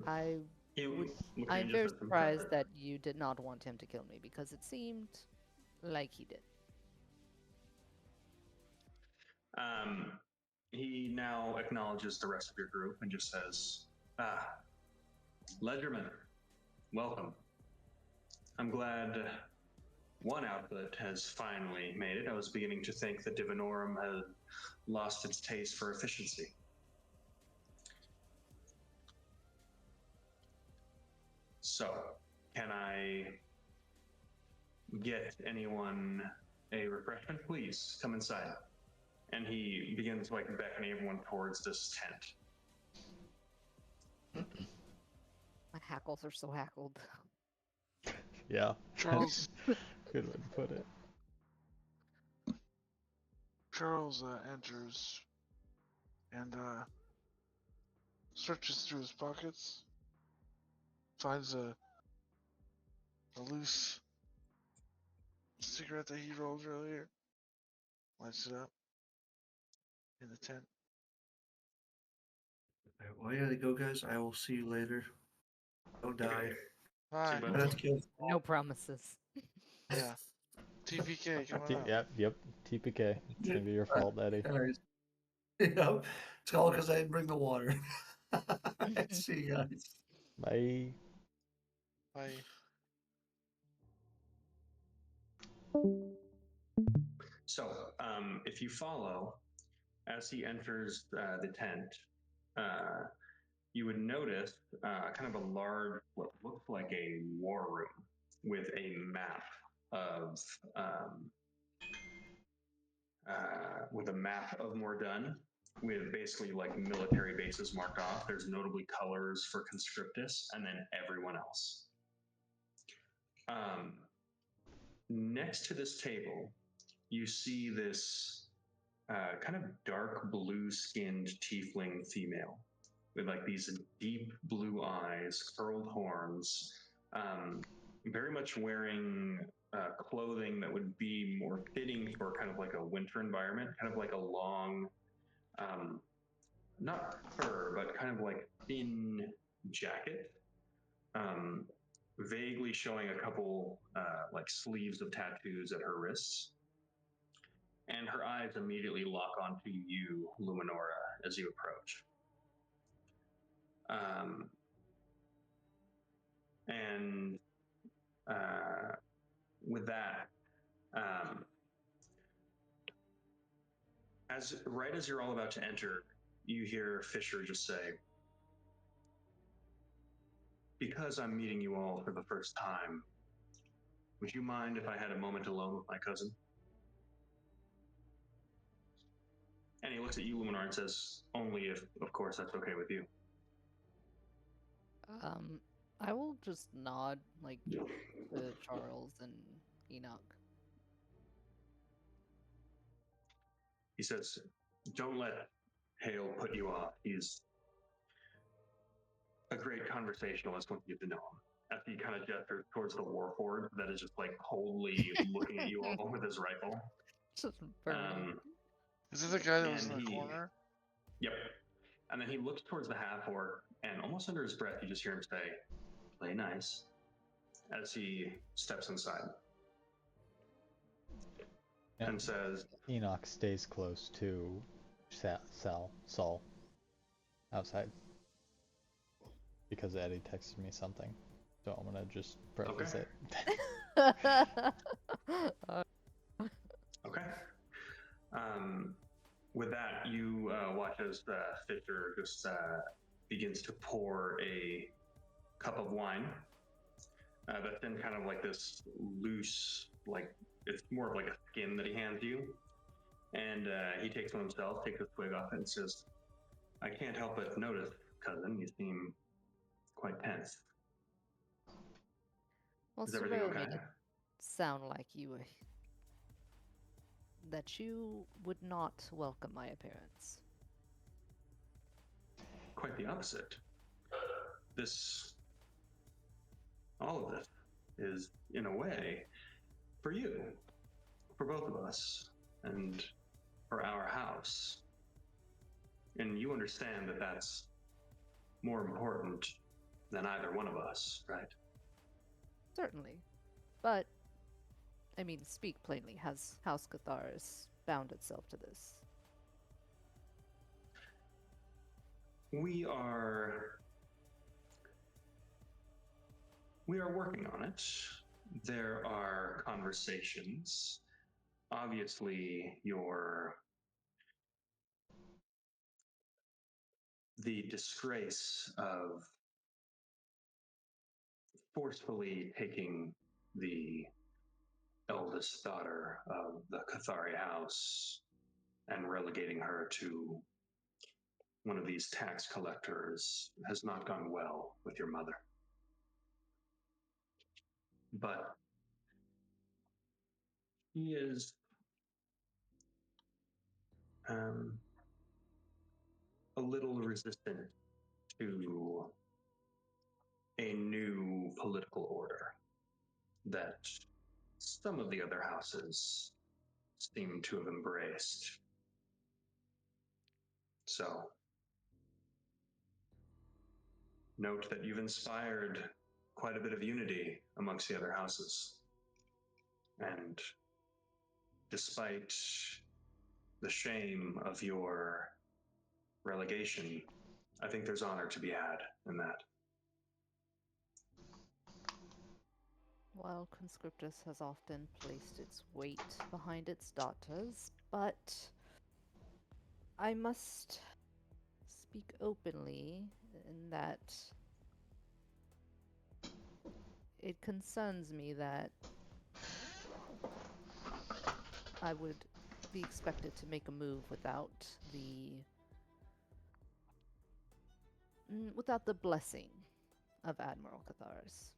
I'm very surprised that you did not want him to kill me, because it seemed like he did. He now acknowledges the rest of your group and just says, Ledgerman, welcome. I'm glad one output has finally made it. I was beginning to think that Divinorum had lost its taste for efficiency. So, can I get anyone a refreshment? Please, come inside. And he begins like beckoning everyone towards this tent. My hackles are so hackled. Yeah. Charles. Good way to put it. Charles enters and searches through his pockets, finds a loose cigarette that he rolled earlier, lights it up in the tent. Well, I gotta go, guys. I will see you later. Don't die. Bye. Let's kill. No promises. Yeah. TPK, come on out. Yep. TPK. It's gonna be your fault, Eddie. Yep. It's all because I didn't bring the water. See you guys. Bye. Bye. So, if you follow, as he enters the tent, you would notice kind of a large, what looks like a war room with a map of Mordun, with basically like military bases marked off. There's notably colors for Conscriptus, and then everyone else. Next to this table, you see this kind of dark blue-skinned tiefling female with like these deep blue eyes, curled horns, very much wearing clothing that would be more fitting for kind of like a winter environment, kind of like a long, not fur, but kind of like thin jacket, vaguely showing a couple like sleeves of tattoos at her wrists. And her eyes immediately lock onto you, Luminora, as you approach. With that, right as you're all about to enter, you hear Fisher just say, "Because I'm meeting you all for the first time, would you mind if I had a moment alone with my cousin?" And he looks at you, Luminar, and says, "Only if, of course, that's okay with you." I will just nod, like, to Charles and Enoch. He says, "Don't let Hale put you off. He's a great conversationalist once you get to know him." As he kind of gestures towards the warhorde that is just like coldly looking at you all with his rifle. Just burning. Is this the guy that was And in the he- corner? Yep. And then he looks towards the half orc, and almost under his breath, you just hear him say, "Play nice," as he steps inside Yeah. and says, Enoch stays close to Saul outside because Eddie texted me something, so I'm gonna just preface Okay. it. "Okay." With that, you watch as Fisher just begins to pour a cup of wine that's in kind of like this loose, like it's more of like a skin that he hands you. And he takes one himself, takes a swig off it, and says, "I can't help but notice, cousin, you seem quite tense. Well, Is everything Sorrow okay?" made it sound like that you would not welcome my appearance. Quite the opposite. All of this is, in a way, for you, for both of us, and for our house. And you understand that that's more important than either one of us, right? Certainly. But, I mean, speak plainly, has House Catharis bound itself to this? We are working on it. There are conversations. Obviously, the disgrace of forcefully taking the eldest daughter of the Cathari house and relegating her to one of these tax collectors has not gone well with your mother. But he is a little resistant to a new political order that some of the other houses seem to have embraced. So, note that you've inspired quite a bit of unity amongst the other houses. And despite the shame of your relegation, I think there's honor to be had in that. Well, Conscriptus has often placed its weight behind its daughters, but I must speak openly in that it concerns me that I would be expected to make a move without the blessing of Admiral Catharis.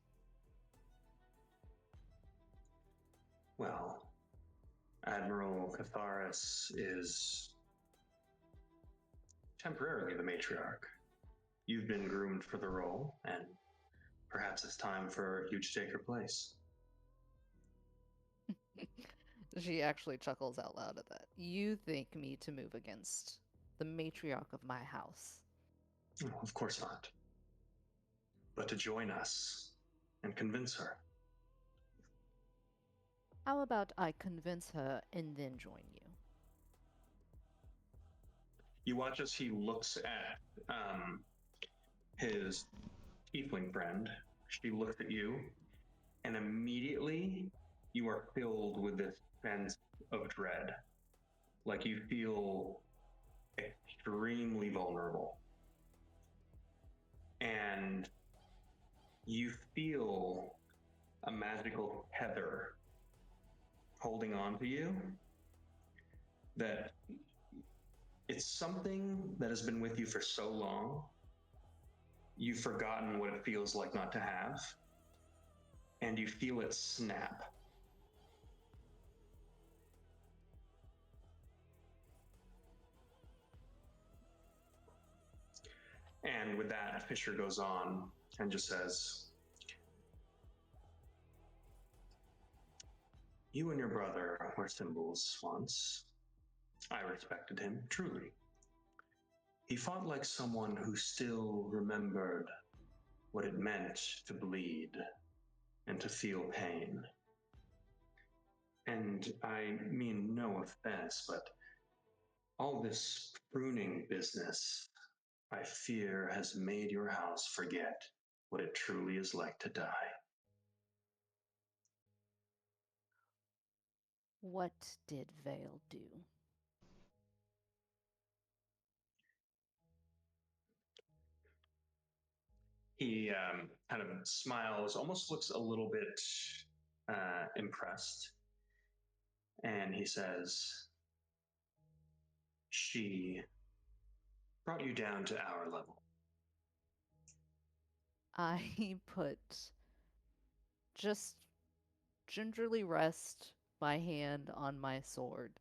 Well, Admiral Catharis is temporarily the matriarch. You've been groomed for the role, and perhaps it's time for you to take her place. She actually chuckles out loud at that. You think me to move against the matriarch of my house? Oh, of course not. But to join us and convince her. How about I convince her and then join you? You watch as he looks at his tiefling friend. She looks at you, and immediately you are filled with this sense of dread. Like you feel extremely vulnerable. And you feel a magical tether holding on to you that it's something that has been with you for so long, you've forgotten what it feels like not to have, and you feel it snap. And with that, Fisher goes on and just says, "You and your brother were symbols once. I respected him, truly. He fought like someone who still remembered what it meant to bleed and to feel pain. And I mean no offense, but all this pruning business, I fear, has made your house forget what it truly is like to die." What did Vale do? He kind of smiles, almost looks a little bit impressed, and he says, "She brought you down to our level." I put just gingerly rest my hand on my sword.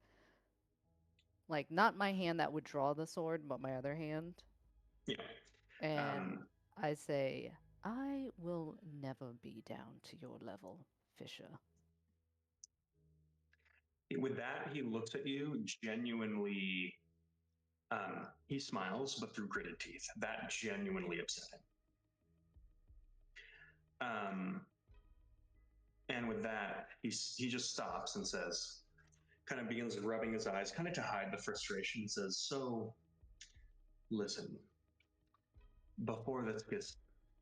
Like, not my hand that would draw the sword, but my other hand. Yeah. And I say, I will never be down to your level, Fisher. With that, he looks at you genuinely. He smiles, but through gritted teeth. That genuinely upset him. And with that, he just stops and says, kind of begins rubbing his eyes, kind of to hide the frustration. Says, "So, listen, before this gets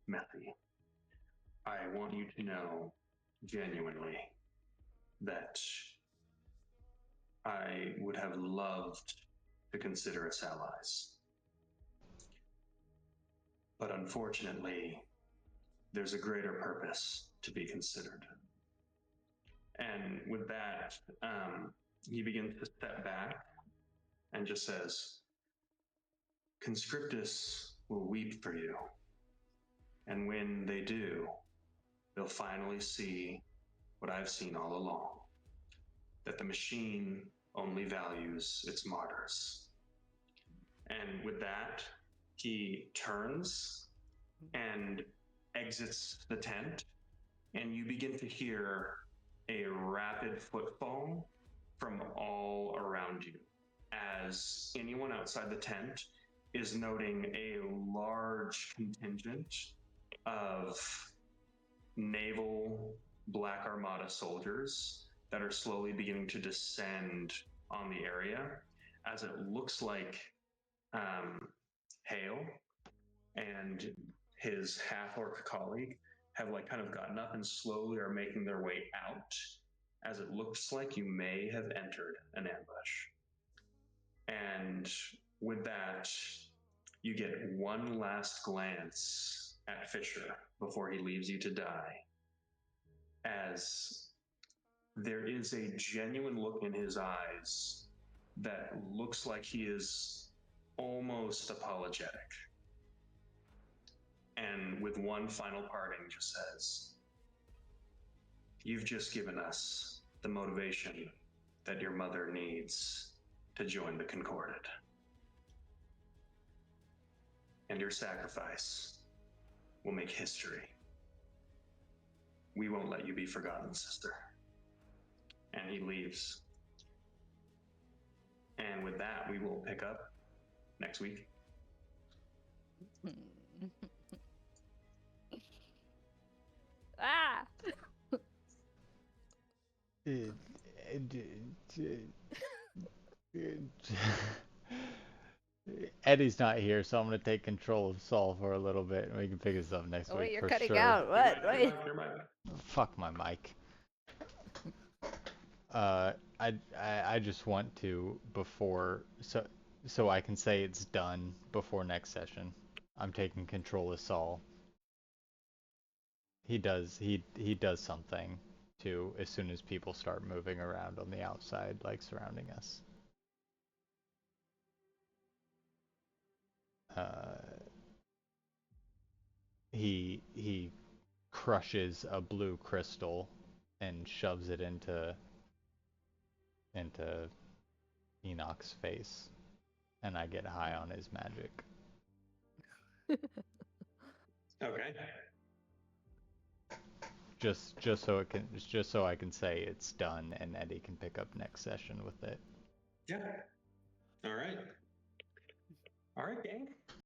messy, I want you to know genuinely that I would have loved to consider us allies. But unfortunately, there's a greater purpose to be considered." And with that, he begins to step back and just says, "Conscriptus will weep for you. And when they do, they'll finally see what I've seen all along, that the machine only values its martyrs." And with that, he turns and exits the tent, and you begin to hear a rapid footfall from all around you, as anyone outside the tent is noting a large contingent of naval Black Armada soldiers that are slowly beginning to descend on the area, as it looks like Hale and his half-orc colleague have like kind of gotten up and slowly are making their way out, as it looks like you may have entered an ambush. And with that, you get one last glance at Fisher before he leaves you to die, as there is a genuine look in his eyes that looks like he is almost apologetic. And with one final parting, just says, "You've just given us the motivation that your mother needs to join the Concorded. And your sacrifice will make history. We won't let you be forgotten, sister." And he leaves. And with that, we will pick up next week. Ah! Eddie's not here, so I'm gonna take control of Saul for a little bit, and we can pick this up next Oh, week wait, you're for cutting sure. out. What? Wait. Your mic. Fuck my mic. I just want to before so I can say it's done before next session. I'm taking control of Saul. He does something too as soon as people start moving around on the outside, like surrounding us. He crushes a blue crystal and shoves it into Enoch's face, and I get high on his magic. Okay. Just so I can say it's done, and Eddie can pick up next session with it. Yeah. All right. All right, gang.